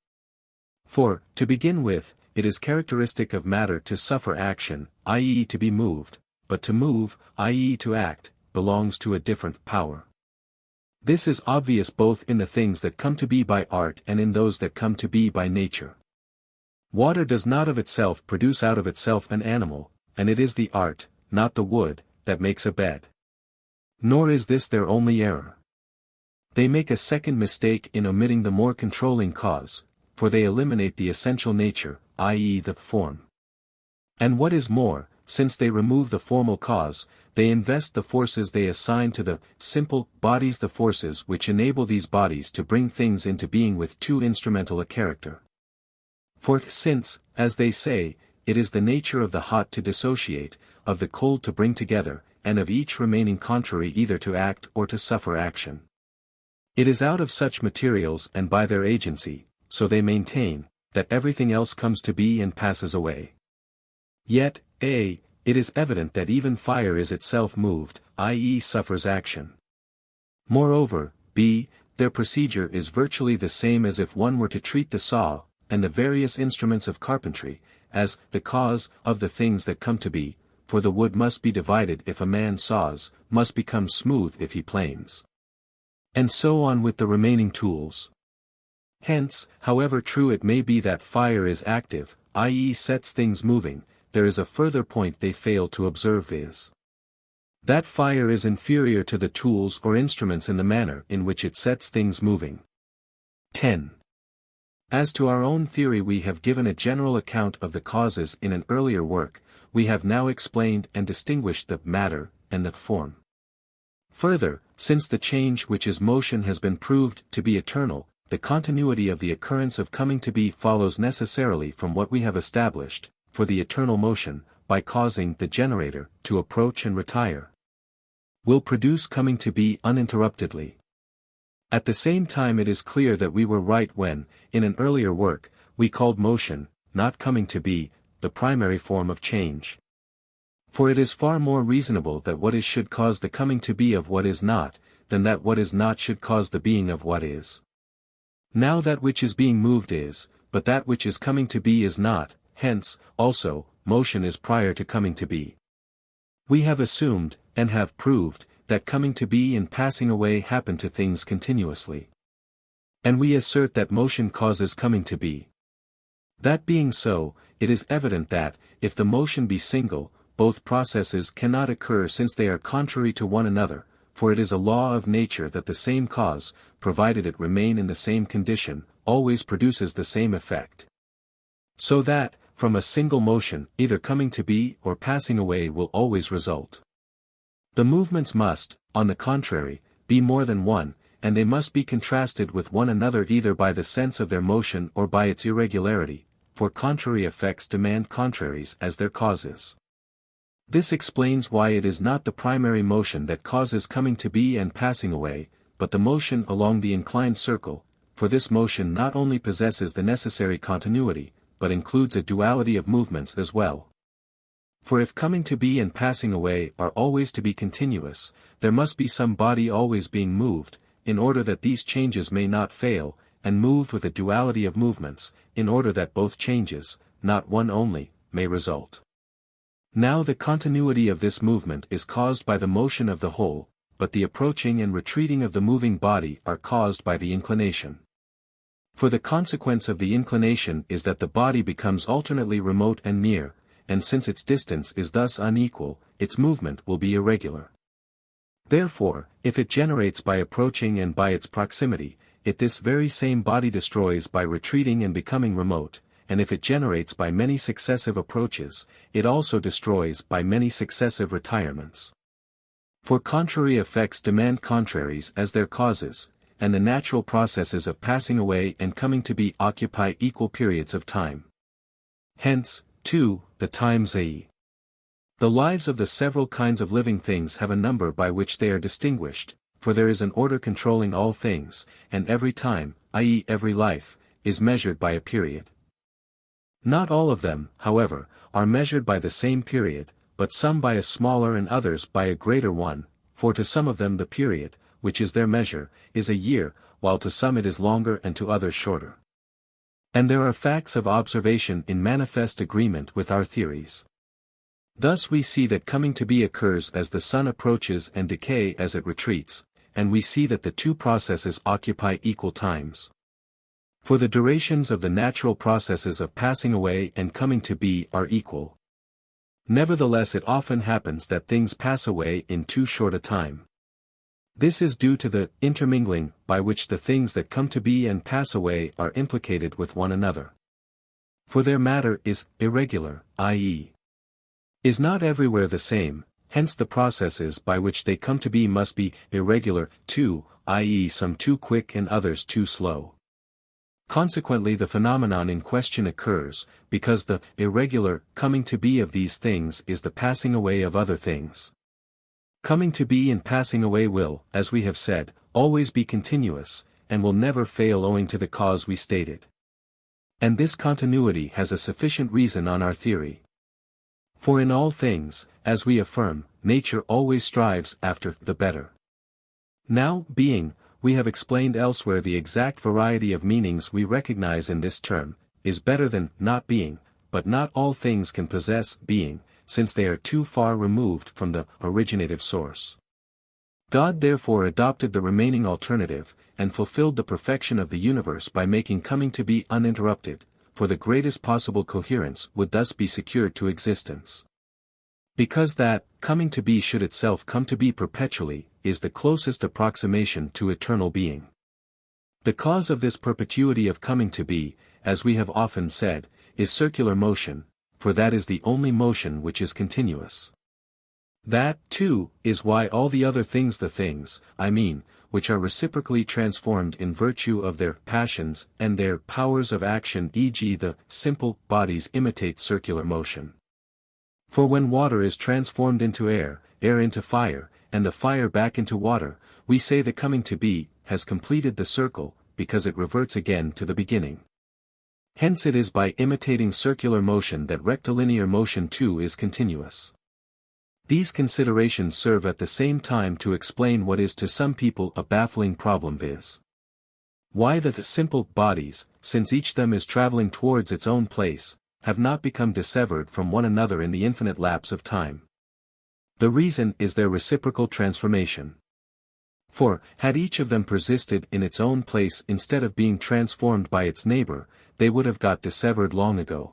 For, to begin with, it is characteristic of matter to suffer action, i.e. to be moved, but to move, i.e. to act, belongs to a different power. This is obvious both in the things that come to be by art and in those that come to be by nature. Water does not of itself produce out of itself an animal, and it is the art, not the wood, that makes a bed. Nor is this their only error. They make a second mistake in omitting the more controlling cause, for they eliminate the essential nature, i.e. the form. And what is more, since they remove the formal cause, they invest the forces they assign to the simple bodies, the forces which enable these bodies to bring things into being with too instrumental a character. For since, as they say, it is the nature of the hot to dissociate, of the cold to bring together, and of each remaining contrary either to act or to suffer action. It is out of such materials and by their agency, so they maintain, that everything else comes to be and passes away. Yet, it is evident that even fire is itself moved, i.e. suffers action. Moreover, their procedure is virtually the same as if one were to treat the saw, and the various instruments of carpentry, as the cause of the things that come to be, for the wood must be divided if a man saws, must become smooth if he planes. And so on with the remaining tools. Hence, however true it may be that fire is active, i.e. sets things moving, there is a further point they fail to observe, is that fire is inferior to the tools or instruments in the manner in which it sets things moving. 10. As to our own theory, we have given a general account of the causes in an earlier work. We have now explained and distinguished the matter and the form. Further, since the change which is motion has been proved to be eternal, the continuity of the occurrence of coming to be follows necessarily from what we have established, for the eternal motion, by causing the generator to approach and retire, will produce coming to be uninterruptedly. At the same time, it is clear that we were right when, in an earlier work, we called motion, not coming to be, the primary form of change. For it is far more reasonable that what is should cause the coming to be of what is not, than that what is not should cause the being of what is. Now that which is being moved is, but that which is coming to be is not, hence, also, motion is prior to coming to be. We have assumed, and have proved, that coming to be and passing away happen to things continuously. And we assert that motion causes coming to be. That being so, it is evident that, if the motion be single, both processes cannot occur since they are contrary to one another, for it is a law of nature that the same cause, provided it remain in the same condition, always produces the same effect. So that, from a single motion, either coming to be or passing away will always result. The movements must, on the contrary, be more than one, and they must be contrasted with one another either by the sense of their motion or by its irregularity, for contrary effects demand contraries as their causes. This explains why it is not the primary motion that causes coming to be and passing away, but the motion along the inclined circle, for this motion not only possesses the necessary continuity, but includes a duality of movements as well. For if coming to be and passing away are always to be continuous, there must be some body always being moved, in order that these changes may not fail, and moved with a duality of movements, in order that both changes, not one only, may result. Now the continuity of this movement is caused by the motion of the whole, but the approaching and retreating of the moving body are caused by the inclination. For the consequence of the inclination is that the body becomes alternately remote and near, and since its distance is thus unequal, its movement will be irregular. Therefore, if it generates by approaching and by its proximity, it this very same body destroys by retreating and becoming remote, and if it generates by many successive approaches, it also destroys by many successive retirements. For contrary effects demand contraries as their causes, and the natural processes of passing away and coming to be occupy equal periods of time. Hence, too, the times i.e. the lives of the several kinds of living things have a number by which they are distinguished, for there is an order controlling all things, and every time, i.e. every life, is measured by a period. Not all of them, however, are measured by the same period, but some by a smaller and others by a greater one, for to some of them the period, which is their measure, is a year, while to some it is longer and to others shorter. And there are facts of observation in manifest agreement with our theories. Thus we see that coming to be occurs as the sun approaches and decay as it retreats, and we see that the two processes occupy equal times. For the durations of the natural processes of passing away and coming to be are equal. Nevertheless it often happens that things pass away in too short a time. This is due to the intermingling by which the things that come to be and pass away are implicated with one another. For their matter is irregular, i.e. is not everywhere the same, hence the processes by which they come to be must be irregular too, i.e. some too quick and others too slow. Consequently the phenomenon in question occurs, because the irregular coming to be of these things is the passing away of other things. Coming to be and passing away will, as we have said, always be continuous, and will never fail owing to the cause we stated. And this continuity has a sufficient reason on our theory. For in all things, as we affirm, nature always strives after the better. Now, being, we have explained elsewhere the exact variety of meanings we recognize in this term, is better than not being, but not all things can possess being, since they are too far removed from the originative source. God therefore adopted the remaining alternative, and fulfilled the perfection of the universe by making coming to be uninterrupted, for the greatest possible coherence would thus be secured to existence. Because that, coming to be should itself come to be perpetually, is the closest approximation to eternal being. The cause of this perpetuity of coming to be, as we have often said, is circular motion, for that is the only motion which is continuous. That, too, is why all the other things which are reciprocally transformed in virtue of their passions and their powers of action, e.g. the simple bodies imitate circular motion. For when water is transformed into air, air into fire, and the fire back into water, we say the coming to be has completed the circle, because it reverts again to the beginning. Hence it is by imitating circular motion that rectilinear motion too is continuous. These considerations serve at the same time to explain what is to some people a baffling problem, viz. Why the simple bodies, since each them is traveling towards its own place, have not become dissevered from one another in the infinite lapse of time. The reason is their reciprocal transformation. For, had each of them persisted in its own place instead of being transformed by its neighbor, they would have got dissevered long ago.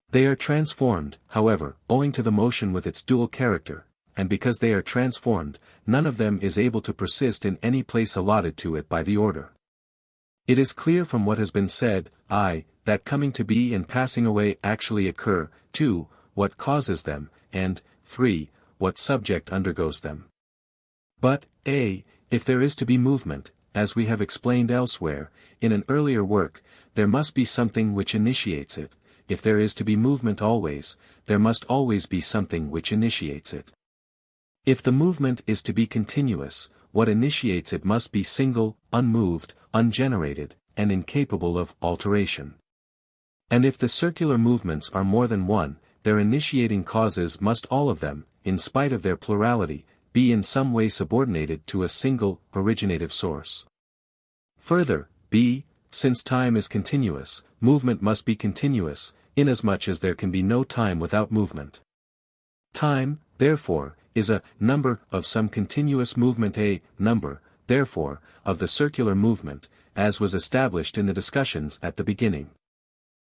They are transformed, however, owing to the motion with its dual character, and because they are transformed, none of them is able to persist in any place allotted to it by the order. It is clear from what has been said, I, that coming to be and passing away actually occur, 2, what causes them, and, 3, what subject undergoes them. But, a, if there is to be movement, as we have explained elsewhere, in an earlier work, there must be something which initiates it. If there is to be movement always, there must always be something which initiates it. If the movement is to be continuous, what initiates it must be single, unmoved, ungenerated, and incapable of alteration. And if the circular movements are more than one, their initiating causes must all of them, in spite of their plurality, be in some way subordinated to a single, originative source. Further, b, since time is continuous, movement must be continuous, inasmuch as there can be no time without movement. Time, therefore, is a number of some continuous movement, a number, therefore, of the circular movement, as was established in the discussions at the beginning.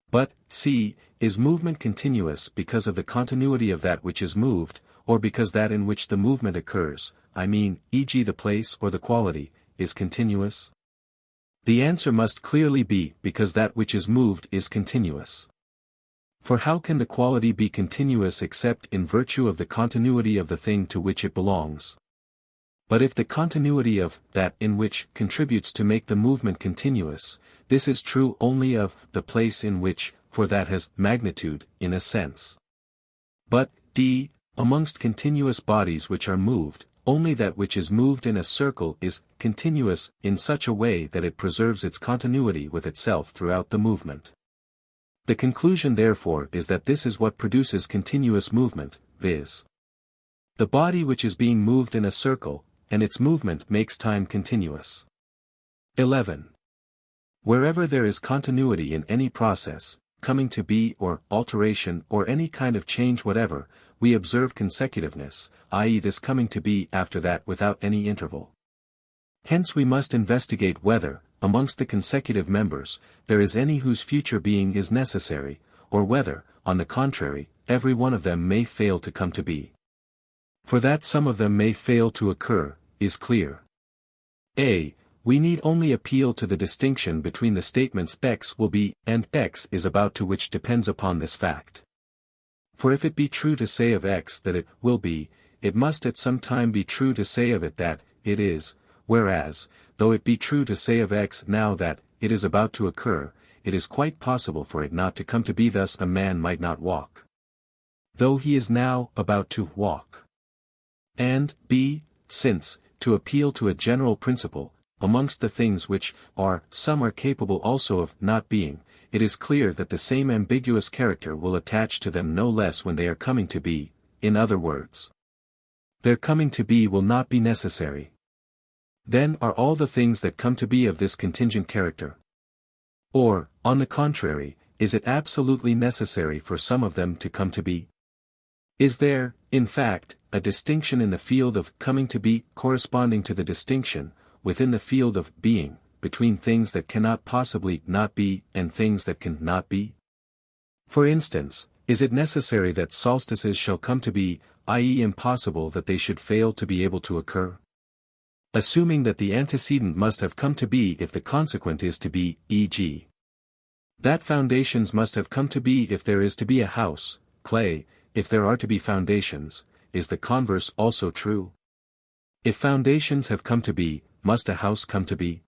But, c, is movement continuous because of the continuity of that which is moved, or because that in which the movement occurs, I mean, e.g. the place or the quality, is continuous? The answer must clearly be because that which is moved is continuous. For how can the quality be continuous except in virtue of the continuity of the thing to which it belongs? But if the continuity of that in which contributes to make the movement continuous, this is true only of the place in which, for that has magnitude, in a sense. But, d, amongst continuous bodies which are moved, only that which is moved in a circle is continuous in such a way that it preserves its continuity with itself throughout the movement. The conclusion therefore is that this is what produces continuous movement, viz. the body which is being moved in a circle, and its movement makes time continuous. 11. Wherever there is continuity in any process, coming to be or alteration or any kind of change whatever, we observe consecutiveness, i.e. this coming to be after that without any interval. Hence we must investigate whether, amongst the consecutive members, there is any whose future being is necessary, or whether, on the contrary, every one of them may fail to come to be. For that some of them may fail to occur, is clear. A. We need only appeal to the distinction between the statements X will be, and X is about to, which depends upon this fact. For if it be true to say of X that it will be, it must at some time be true to say of it that it is, whereas, though it be true to say of X now that it is about to occur, it is quite possible for it not to come to be. Thus a man might not walk, though he is now about to walk. And, b, since, to appeal to a general principle, amongst the things which are, some are capable also of not being, it is clear that the same ambiguous character will attach to them no less when they are coming to be, in other words, their coming to be will not be necessary. Then are all the things that come to be of this contingent character? Or, on the contrary, is it absolutely necessary for some of them to come to be? Is there, in fact, a distinction in the field of coming to be corresponding to the distinction, within the field of being, between things that cannot possibly not be and things that can not be? For instance, is it necessary that solstices shall come to be, i.e. impossible that they should fail to be able to occur? Assuming that the antecedent must have come to be if the consequent is to be, e.g. that foundations must have come to be if there is to be a house, clay, if there are to be foundations, is the converse also true? If foundations have come to be, must a house come to be?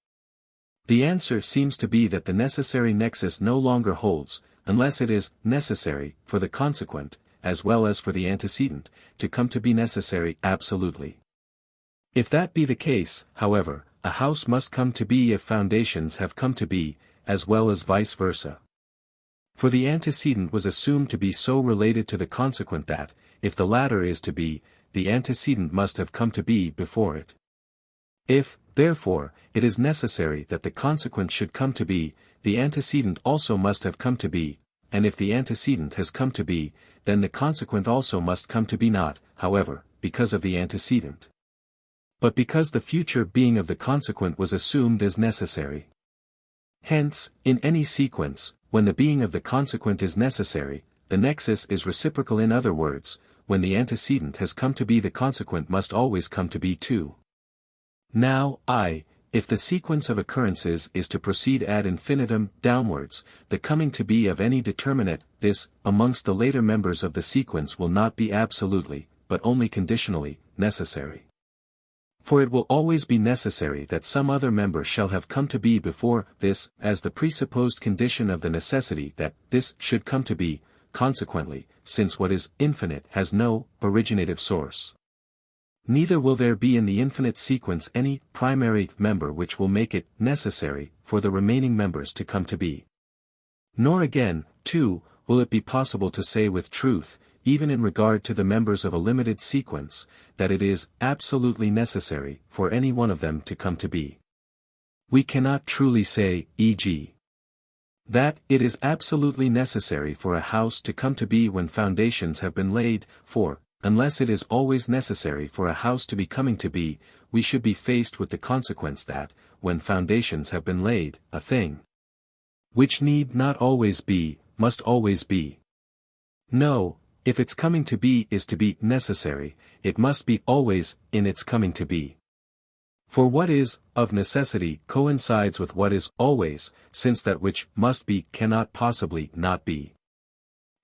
The answer seems to be that the necessary nexus no longer holds, unless it is necessary for the consequent, as well as for the antecedent, to come to be necessary absolutely. If that be the case, however, a house must come to be if foundations have come to be, as well as vice versa. For the antecedent was assumed to be so related to the consequent that, if the latter is to be, the antecedent must have come to be before it. If, therefore, it is necessary that the consequent should come to be, the antecedent also must have come to be, and if the antecedent has come to be, then the consequent also must come to be not, however, because of the antecedent, but because the future being of the consequent was assumed as necessary. Hence, in any sequence, when the being of the consequent is necessary, the nexus is reciprocal. In other words, when the antecedent has come to be, the consequent must always come to be too. Now, if the sequence of occurrences is to proceed ad infinitum, downwards, the coming to be of any determinate, this, amongst the later members of the sequence will not be absolutely, but only conditionally, necessary. For it will always be necessary that some other member shall have come to be before this, as the presupposed condition of the necessity that this should come to be. Consequently, since what is infinite has no originative source, neither will there be in the infinite sequence any primary member which will make it necessary for the remaining members to come to be. Nor again, too, will it be possible to say with truth, even in regard to the members of a limited sequence, that it is absolutely necessary for any one of them to come to be. We cannot truly say, e.g., that it is absolutely necessary for a house to come to be when foundations have been laid, for, unless it is always necessary for a house to be coming to be, we should be faced with the consequence that, when foundations have been laid, a thing which need not always be, must always be. No, if its coming to be is to be necessary, it must be always in its coming to be. For what is, of necessity, coincides with what is always, since that which must be cannot possibly not be.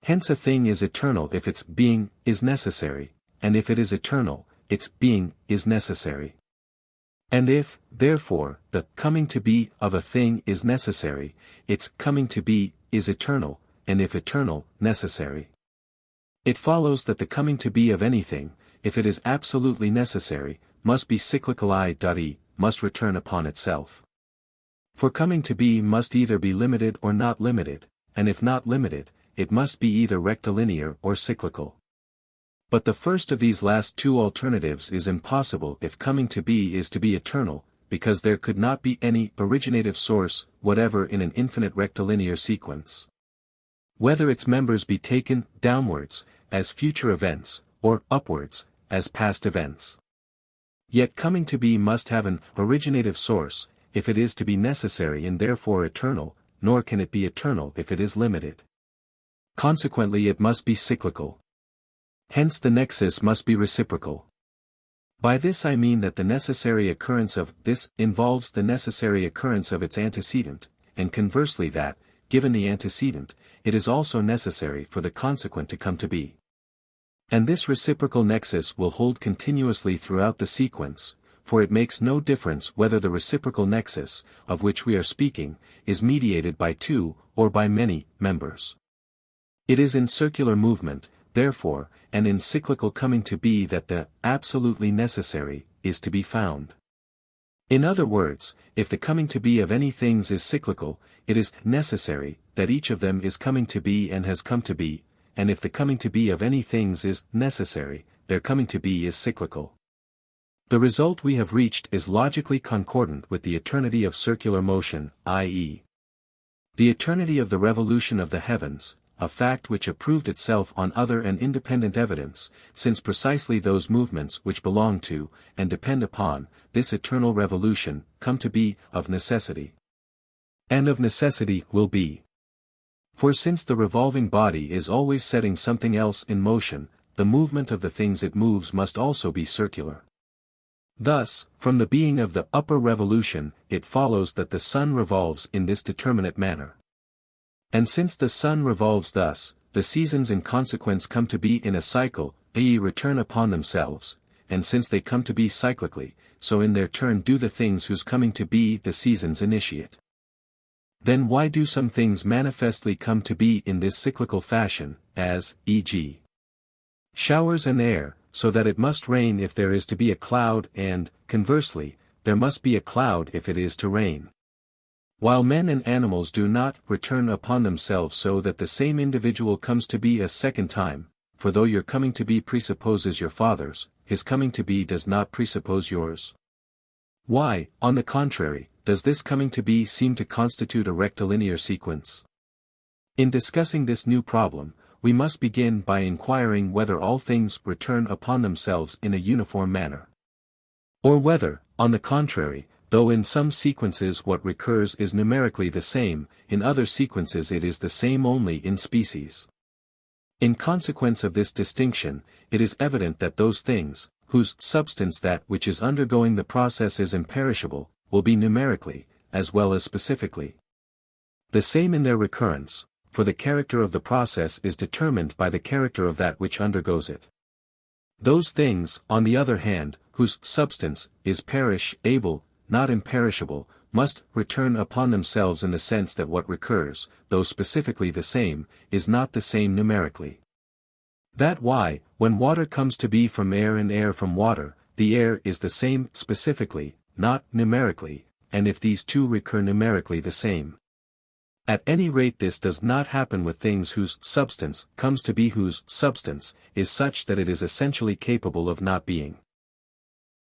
Hence a thing is eternal if its being is necessary, and if it is eternal, its being is necessary. And if, therefore, the coming to be of a thing is necessary, its coming to be is eternal, and if eternal, necessary. It follows that the coming to be of anything, if it is absolutely necessary, must be cyclical, i.e., must return upon itself. For coming to be must either be limited or not limited, and if not limited, it must be either rectilinear or cyclical. But the first of these last two alternatives is impossible if coming to be is to be eternal, because there could not be any originative source whatever in an infinite rectilinear sequence. Whether its members be taken downwards, as future events, or upwards, as past events. Yet coming to be must have an originative source, if it is to be necessary and therefore eternal, nor can it be eternal if it is limited. Consequently it must be cyclical. Hence the nexus must be reciprocal. By this I mean that the necessary occurrence of this involves the necessary occurrence of its antecedent, and conversely that, given the antecedent, it is also necessary for the consequent to come to be. And this reciprocal nexus will hold continuously throughout the sequence, for it makes no difference whether the reciprocal nexus, of which we are speaking, is mediated by two, or by many, members. It is in circular movement, therefore, and in cyclical coming to be that the absolutely necessary is to be found. In other words, if the coming to be of any things is cyclical, it is necessary that each of them is coming to be and has come to be, and if the coming to be of any things is necessary, their coming to be is cyclical. The result we have reached is logically concordant with the eternity of circular motion, i.e., the eternity of the revolution of the heavens, a fact which approved itself on other and independent evidence, since precisely those movements which belong to, and depend upon, this eternal revolution, come to be, of necessity. And of necessity will be. For since the revolving body is always setting something else in motion, the movement of the things it moves must also be circular. Thus, from the being of the upper revolution, it follows that the sun revolves in this determinate manner. And since the sun revolves thus, the seasons in consequence come to be in a cycle, i.e. return upon themselves, and since they come to be cyclically, so in their turn do the things whose coming to be the seasons initiate. Then why do some things manifestly come to be in this cyclical fashion, as, e.g., showers and air, so that it must rain if there is to be a cloud and, conversely, there must be a cloud if it is to rain? While men and animals do not return upon themselves so that the same individual comes to be a second time, for though your coming to be presupposes your father's, his coming to be does not presuppose yours. Why, on the contrary, does this coming to be seem to constitute a rectilinear sequence? In discussing this new problem, we must begin by inquiring whether all things return upon themselves in a uniform manner. Or whether, on the contrary, though in some sequences what recurs is numerically the same, in other sequences it is the same only in species. In consequence of this distinction, it is evident that those things, whose substance that which is undergoing the process is imperishable, will be numerically, as well as specifically, the same in their recurrence, for the character of the process is determined by the character of that which undergoes it. Those things, on the other hand, whose substance is perishable, not imperishable, must return upon themselves in the sense that what recurs, though specifically the same, is not the same numerically. That why, when water comes to be from air and air from water, the air is the same specifically, not numerically, and if these two recur numerically the same. At any rate this does not happen with things whose substance comes to be whose substance is such that it is essentially capable of not being.